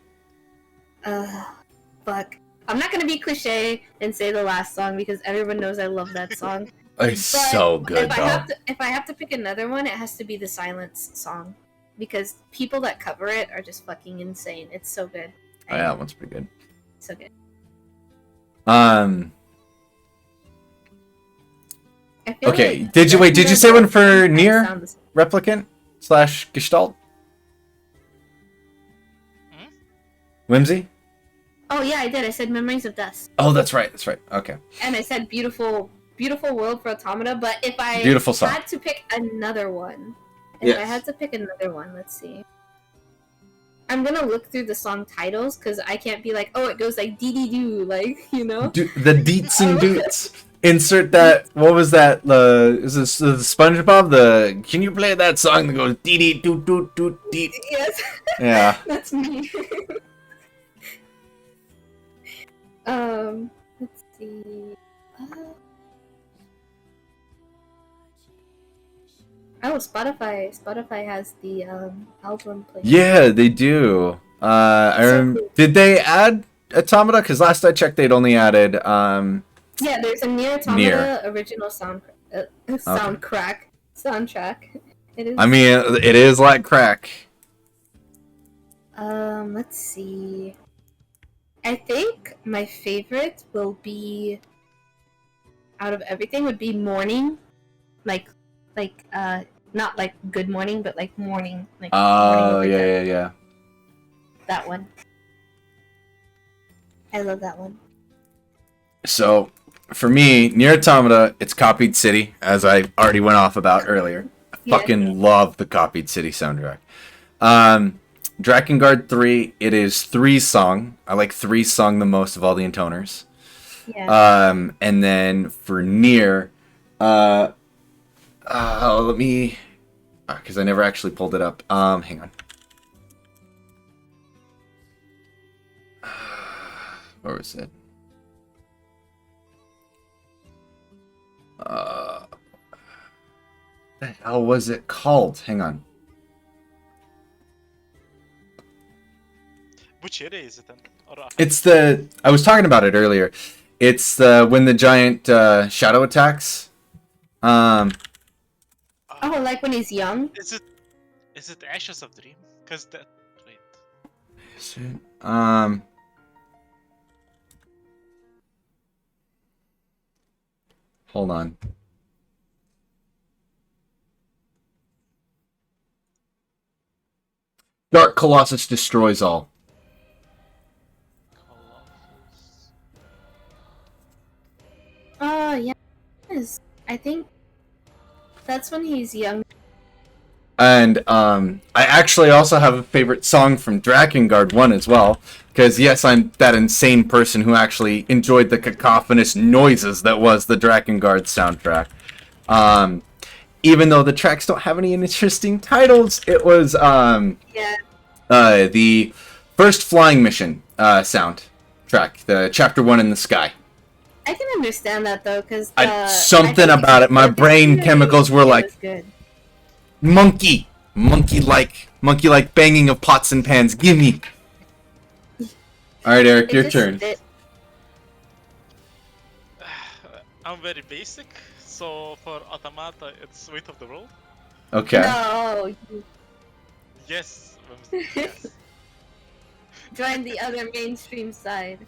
Speaker 1: Fuck. I'm not gonna be cliche and say the last song because everyone knows I love that song.
Speaker 2: It's
Speaker 1: But
Speaker 2: so good,
Speaker 1: if I have to pick another one, it has to be the Silence song, because people that cover it are just fucking insane. It's so good.
Speaker 2: Oh, yeah, that one's pretty good.
Speaker 1: So good. I feel
Speaker 2: Okay,
Speaker 1: like
Speaker 2: did you say one for
Speaker 1: Drakengard
Speaker 2: NieR?
Speaker 1: sound the same.
Speaker 2: Replicant / Gestalt? Whimsy?
Speaker 1: Oh yeah, I did. I said Memories of Dust,
Speaker 2: Oh, that's right. That's right. Okay.
Speaker 1: and I said Beautiful World for Automata. But if I
Speaker 2: Beautiful song.
Speaker 1: had to pick another one, let's see. I'm gonna look through the song titles because I can't be like, oh, it goes like dee dee doo, like, you know.
Speaker 2: The deets and doots. Insert that. What was that? Is this the SpongeBob? Can you play that song that goes dee dee doot doot doot deet?
Speaker 1: Yes.
Speaker 2: Yeah.
Speaker 1: That's me. Let's see. Oh, Spotify has the album playlist.
Speaker 2: Yeah, they do.
Speaker 1: Cool.
Speaker 2: Did they add Automata? Because last I checked, they'd only added
Speaker 1: Yeah, there's a NieR Automata original soundtrack. It is.
Speaker 2: I mean, it is like crack.
Speaker 1: Let's see. I think my favorite will be. out of everything would be Morning, like not like Good Morning, but like Morning, like Morning
Speaker 2: Oh,
Speaker 1: over
Speaker 2: yeah,
Speaker 1: Dark.
Speaker 2: yeah, yeah.
Speaker 1: That one. I love that one.
Speaker 2: So, for me, NieR Automata, it's Copied City, as I already went off about earlier. I
Speaker 1: Yeah.
Speaker 2: fucking love the Copied City soundtrack. Drakengard 3, it is 3 song. I like 3 song the most of all the intoners.
Speaker 1: Yeah.
Speaker 2: And then for NieR, let me, because I never actually pulled it up. Hang on. Where was it? The hell was it called? Hang on.
Speaker 3: Which area is it in? Or
Speaker 2: It's the, I was talking about it earlier. It's the when the giant shadow attacks.
Speaker 1: Oh, like when he's young.
Speaker 3: is it Ashes of Dream? Cause that wait.
Speaker 2: Is it? Hold on. Dark Colossus destroys all.
Speaker 3: Colossus.
Speaker 1: Oh yeah. Yes. I think that's when he's young.
Speaker 2: And I actually also have a favorite song from Drakengard 1 as well. Because yes, I'm that insane person who actually enjoyed the cacophonous noises that was the Drakengard soundtrack. Even though the tracks don't have any interesting titles, it was
Speaker 1: Yeah.
Speaker 2: the first flying mission soundtrack, the chapter 1 in the sky.
Speaker 1: I can understand that though, because
Speaker 2: Something about it, my brain chemicals were like
Speaker 1: good.
Speaker 2: monkey like banging of pots and pans. Gimme. All right, Eric, your turn.
Speaker 3: I'm very basic, so for Automata, it's Weight of the World.
Speaker 2: Okay.
Speaker 1: No,
Speaker 3: Yes. Yes.
Speaker 1: join the other mainstream side.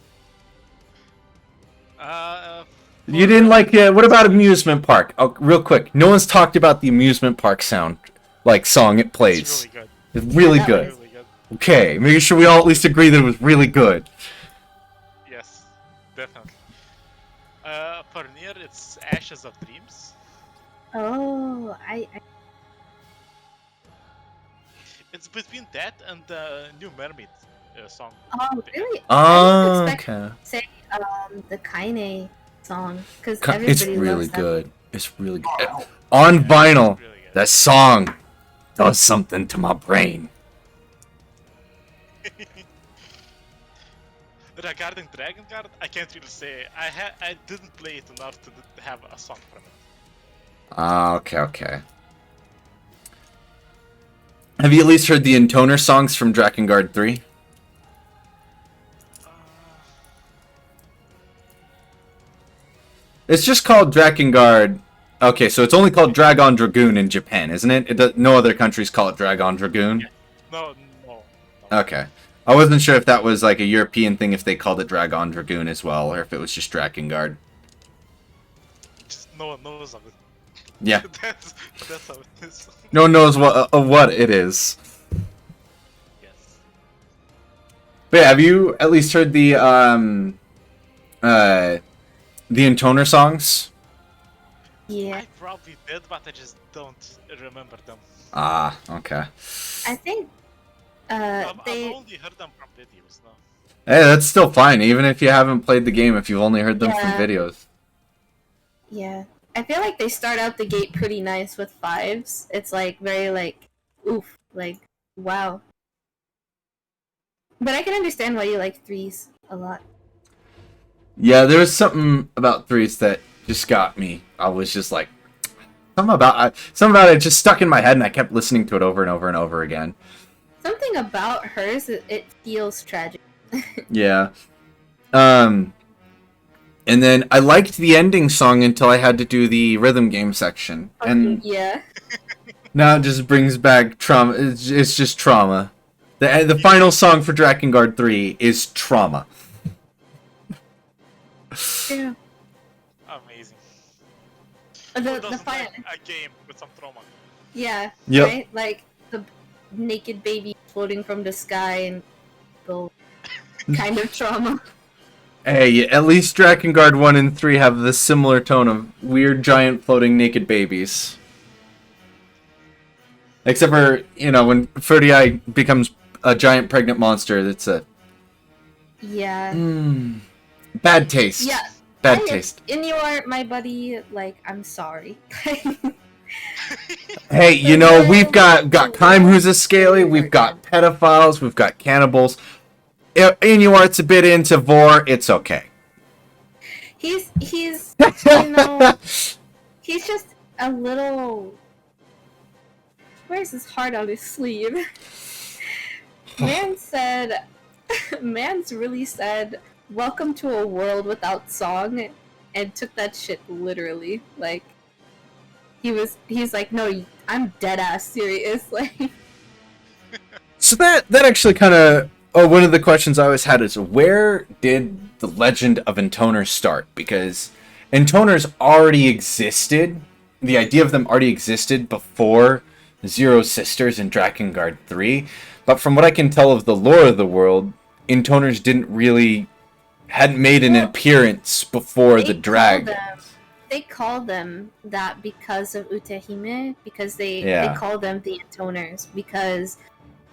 Speaker 2: You didn't like what about amusement park? Oh, real quick, no one's talked about the amusement park song it plays.
Speaker 3: It's really good.
Speaker 2: It's really
Speaker 1: Yeah, that
Speaker 2: good.
Speaker 1: was-
Speaker 3: Really good.
Speaker 2: Okay, make sure we all at least agree that it was really good.
Speaker 3: Yes, definitely. For NieR, it's Ashes of Dreams.
Speaker 1: Oh, I
Speaker 3: It's between that and the New Mermaid song.
Speaker 1: oh really?
Speaker 2: Oh,
Speaker 1: I didn't expect
Speaker 2: okay.
Speaker 1: to say the Kaine song because
Speaker 2: It's
Speaker 1: everybody
Speaker 2: really
Speaker 1: loves that.
Speaker 2: good. It's really good. On vinyl,
Speaker 3: Really good.
Speaker 2: that song does something to my brain.
Speaker 3: Regarding Drakengard, I can't really say. I didn't play it enough to have a song from it.
Speaker 2: Ah, okay. Have you at least heard the intoner songs from Drakengard 3? It's just called Drakengard. Okay, so it's only called Dragon Dragoon in Japan, isn't it? No other countries call it Dragon Dragoon?
Speaker 3: Yeah. No.
Speaker 2: Okay. I wasn't sure if that was like a European thing, if they called it Dragon Dragoon as well, or if it was just Drakengard.
Speaker 3: Just no one knows of it.
Speaker 2: Yeah.
Speaker 3: that's how it is.
Speaker 2: No one knows what it is.
Speaker 3: Yes.
Speaker 2: But yeah, have you at least heard the intoner songs?
Speaker 1: Yeah,
Speaker 3: I probably did, but I just don't remember them.
Speaker 2: Ah, okay.
Speaker 1: I think
Speaker 3: I've
Speaker 1: they
Speaker 3: only heard them from videos now.
Speaker 2: Hey, that's still fine, even if you haven't played the game, if you've only heard them from
Speaker 1: Yeah.
Speaker 2: videos.
Speaker 1: yeah. I feel like they start out the gate pretty nice with 5s. It's like very like oof, like wow. But I can understand why you like 3s a lot.
Speaker 2: Yeah, there was something about 3s that just got me. I was just like, something about it just stuck in my head, and I kept listening to it over and over and over again.
Speaker 1: Something about hers, it feels tragic.
Speaker 2: Yeah. And then I liked the ending song until I had to do the rhythm game section. And
Speaker 1: yeah.
Speaker 2: now it just brings back trauma. It's just trauma. The final song for Drakengard 3 is trauma.
Speaker 1: Yeah.
Speaker 3: Amazing. Who
Speaker 1: The
Speaker 3: doesn't
Speaker 1: fire.
Speaker 3: like a game with some trauma?
Speaker 1: Yeah.
Speaker 2: Yep.
Speaker 1: Right. Like the naked baby floating from the sky and the kind of trauma.
Speaker 2: Hey, at least Drakengard 1 and 3 have this similar tone of weird, giant, floating naked babies. Except for, when Ferdi becomes a giant pregnant monster, it's a
Speaker 1: Yeah.
Speaker 2: bad taste.
Speaker 1: Yeah.
Speaker 2: Bad taste.
Speaker 1: In your my buddy, like I'm sorry.
Speaker 2: Hey, we've got Kaim who's a scaly, we've got pedophiles, we've got cannibals. Inuart's a bit into vor, it's okay.
Speaker 1: He's he's just a little. Where's his heart on his sleeve? Man's really said, "Welcome to a world without song," and took that shit literally. Like, he's like, "No, I'm dead ass serious." Like,
Speaker 2: So that actually kind of one of the questions I always had is, where did the legend of intoners start? Because intoners already existed. The idea of them already existed before Zero Sisters and Drakengard 3. But from what I can tell of the lore of the world, intoners hadn't made an appearance before the dragon.
Speaker 1: They call them that because of Utehime, because they call them the intoners, because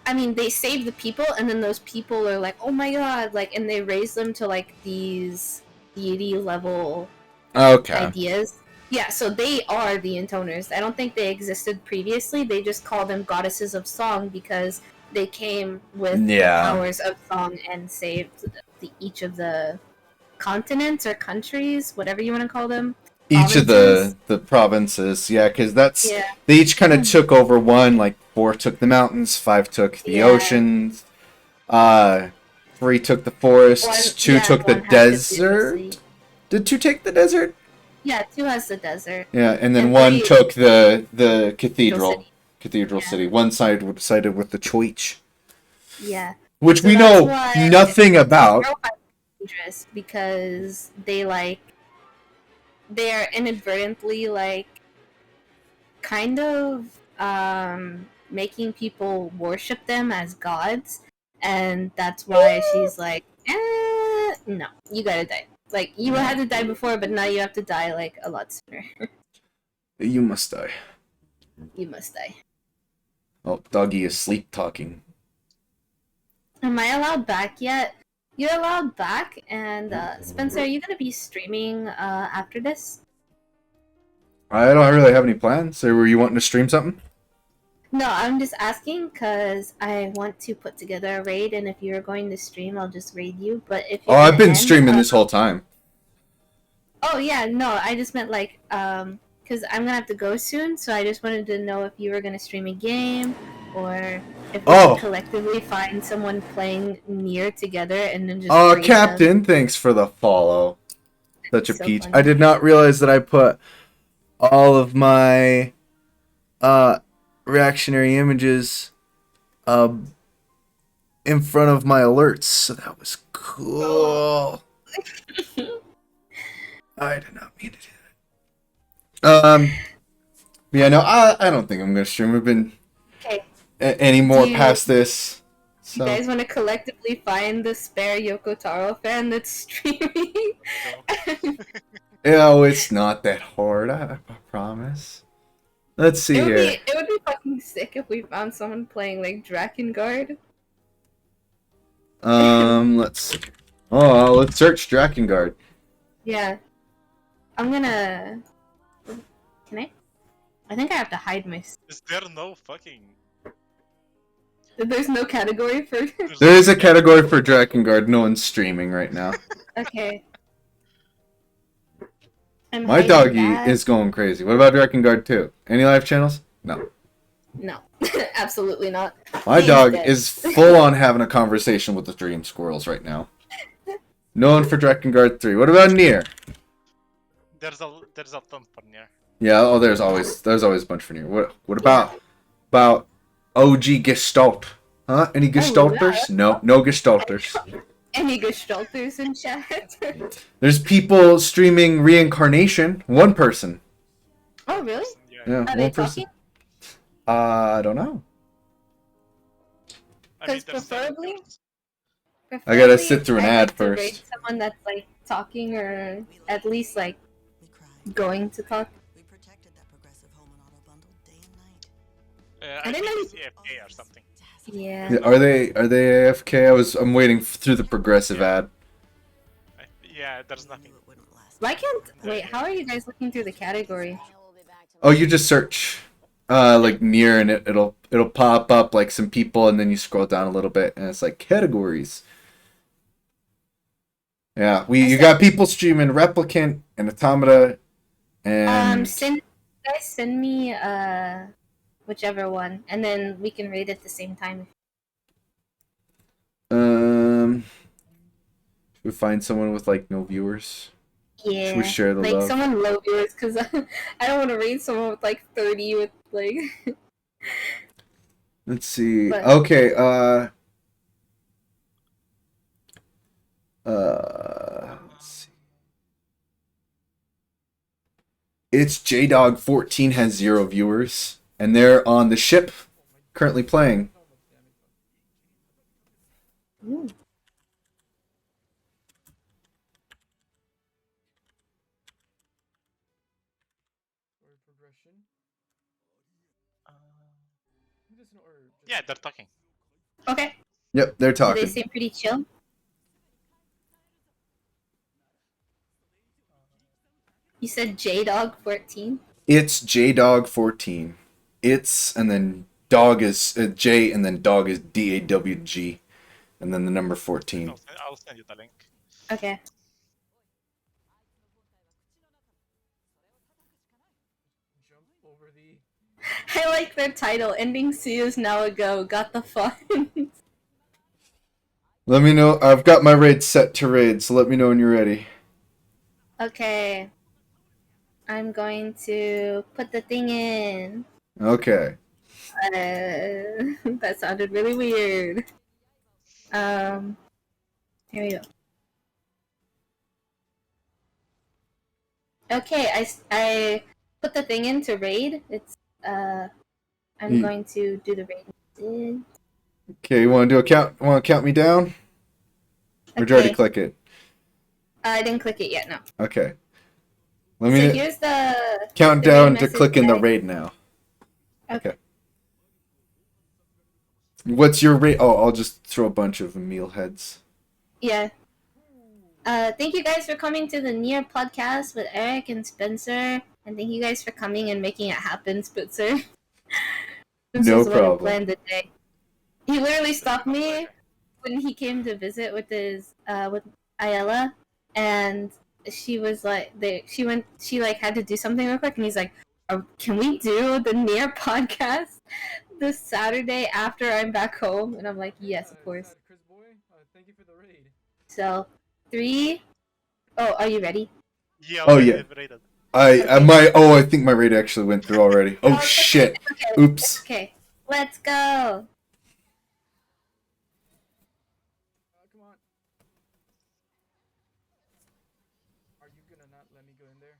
Speaker 1: I mean, they save the people, and then those people are like, oh my god, like, and they raise them to, like, these deity level ideas. Yeah, so they are the intoners. I don't think they existed previously, they just call them goddesses of song because they came with the powers of song and saved each of the continents or countries, whatever you want to call them.
Speaker 2: Each of the provinces, because they each kind of took over one. Like 4 took the mountains, 5 took the oceans, 3 took the forests, 2 took the desert. Did 2 take the desert?
Speaker 1: Yeah, 2 has the desert.
Speaker 2: Yeah, and then 1 took the cathedral city. One sided with the Choich.
Speaker 1: Yeah,
Speaker 2: which we know nothing about.
Speaker 1: Dangerous because they are inadvertently kind of making people worship them as gods, and that's why she's like, no, you gotta die. Like, you had to die before, but now you have to die a lot sooner.
Speaker 2: You must die.
Speaker 1: You must die.
Speaker 2: Oh, doggy is sleep talking.
Speaker 1: Am I allowed back yet? You're allowed back, and Spencer, are you gonna be streaming after this?
Speaker 2: I don't really have any plans. So were you wanting to stream something?
Speaker 1: No, I'm just asking because I want to put together a raid, and if you're going to stream, I'll just raid you. But if you're
Speaker 2: I've been streaming this whole time.
Speaker 1: Oh yeah, no, I just meant because I'm gonna have to go soon, so I just wanted to know if you were gonna stream a game, or if we could collectively find someone playing NieR together and then just.
Speaker 2: Oh, Captain, thanks for the follow. Such a peach. Funny. I did not realize that I put all of my reactionary images in front of my alerts, so that was cool. I did not mean to do that. Yeah, no, I don't think I'm gonna stream. We've been any more past this. So.
Speaker 1: You guys want to collectively find the spare Yoko Taro fan that's streaming?
Speaker 2: It's not that hard. I promise. Let's see here.
Speaker 1: It would be fucking sick if we found someone playing Drakengard.
Speaker 2: Let's see. Oh, let's search Drakengard.
Speaker 1: Yeah. I'm gonna. Can I? I think I have to hide my.
Speaker 3: Is there no fucking.
Speaker 1: There's no category for.
Speaker 2: There is a category for Drakengard. No one's streaming right now.
Speaker 1: Okay.
Speaker 2: My doggy is going crazy. What about Drakengard 2? Any live channels? No.
Speaker 1: No, absolutely not.
Speaker 2: My dog is full on having a conversation with the dream squirrels right now. No one for Drakengard 3. What about NieR?
Speaker 3: There's a ton for NieR.
Speaker 2: Yeah, there's always a bunch for NieR. What about OG Gestalt? Huh? Any Gestalters? No Gestalters.
Speaker 1: Any Gestalters in chat?
Speaker 2: There's people streaming Reincarnation. 1 person.
Speaker 1: Oh,
Speaker 3: One
Speaker 1: really?
Speaker 3: person, yeah.
Speaker 2: Yeah,
Speaker 1: Are they
Speaker 2: one person.
Speaker 1: talking?
Speaker 2: I don't know.
Speaker 3: I mean,
Speaker 1: Because
Speaker 3: there's 7
Speaker 1: preferably,
Speaker 3: viewers.
Speaker 2: I gotta
Speaker 1: preferably,
Speaker 2: sit through an
Speaker 1: I'd
Speaker 2: ad
Speaker 1: like to rate
Speaker 2: first.
Speaker 1: someone that's like talking or at least like going to talk.
Speaker 4: We protected that progressive home and auto bundle day and night.
Speaker 3: I
Speaker 1: I didn't
Speaker 3: think
Speaker 1: know.
Speaker 3: it's AFK or something.
Speaker 1: Yeah.
Speaker 2: Yeah, are they AFK? I'm waiting through the progressive ad.
Speaker 3: Yeah, there's nothing.
Speaker 1: Why can't? Wait, how are you guys looking through the category?
Speaker 2: Oh, you just search like NieR and it'll pop up like some people and then you scroll down a little bit and it's like categories. Yeah, you got people streaming Replicant and Automata and
Speaker 1: Send me whichever one, and then we can rate at the same time.
Speaker 2: should we find someone with like no viewers?
Speaker 1: Yeah,
Speaker 2: Should we share the
Speaker 1: like
Speaker 2: love?
Speaker 1: someone low viewers, because I don't want to rate someone with like 30 with like.
Speaker 2: Let's see.
Speaker 1: But-
Speaker 2: Okay, let's see. It's JDog14 has 0 viewers, and they're on the ship currently playing.
Speaker 1: Ooh.
Speaker 3: Yeah, they're talking.
Speaker 1: Okay.
Speaker 2: Yep, they're
Speaker 1: Do they
Speaker 2: talking.
Speaker 1: seem pretty chill? You said JDog14?
Speaker 2: It's JDog14. It's, and then dog is J, and then dog is DAWG, and then the number 14.
Speaker 3: I'll send you the link.
Speaker 1: Okay. I like their title. Ending C is now a go. Got the fun.
Speaker 2: Let me know. I've got my raid set to raid, so let me know when you're ready.
Speaker 1: Okay. I'm going to put the thing in.
Speaker 2: Okay.
Speaker 1: That sounded really weird. Here we go. Okay, I put the thing in to raid. It's I'm going to do the raid.
Speaker 2: Okay, you want to do a count? Want to count me down? Or did you already
Speaker 1: Okay.
Speaker 2: click it?
Speaker 1: I didn't click it yet. No.
Speaker 2: Okay.
Speaker 1: So here's the
Speaker 2: countdown to
Speaker 1: message
Speaker 2: click in the
Speaker 1: that
Speaker 2: raid now.
Speaker 1: Okay.
Speaker 2: What's your raid? Oh, I'll just throw a bunch of meal heads.
Speaker 1: Yeah. Thank you guys for coming to the NieR podcast with Eric and Spencer, and thank you guys for coming and making it happen, Spencer. This
Speaker 2: No
Speaker 1: was what I
Speaker 2: problem.
Speaker 1: planned today. He literally stopped me when he came to visit with his with Ayala, and she was like, she had to do something real quick, and he's like, "Can we do the NieR podcast this Saturday after I'm back home?" And I'm like, "Yes, of course."
Speaker 5: Thank you for the raid.
Speaker 1: So, 3. Oh, are you ready?
Speaker 3: Yeah,
Speaker 2: Oh,
Speaker 3: already
Speaker 2: yeah.
Speaker 3: rated.
Speaker 2: I think my raid actually went through already. Oh
Speaker 1: it's
Speaker 2: shit.
Speaker 1: Okay. It's okay.
Speaker 2: Oops.
Speaker 1: It's okay. Let's go.
Speaker 5: Come on. Are you gonna not let me go in there?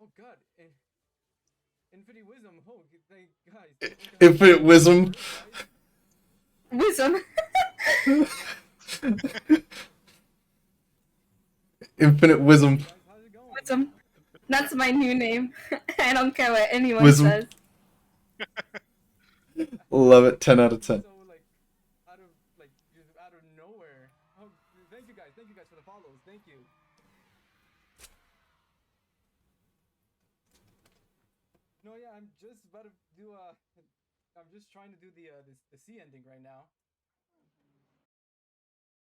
Speaker 5: Oh god. Infinity Wisdom. Oh, thank guys.
Speaker 2: Infinite Wisdom.
Speaker 1: Wisdom.
Speaker 2: Infinite Wisdom.
Speaker 5: How's it going?
Speaker 1: Wisdom. That's my new name. I don't care what anyone
Speaker 2: Wisdom.
Speaker 1: says.
Speaker 2: Love it. 10 out of 10.
Speaker 5: So just out of nowhere. Oh, thank you guys. Thank you guys for the follows. Thank you. No, yeah, I'm just about to do I'm just trying to do the C ending right now.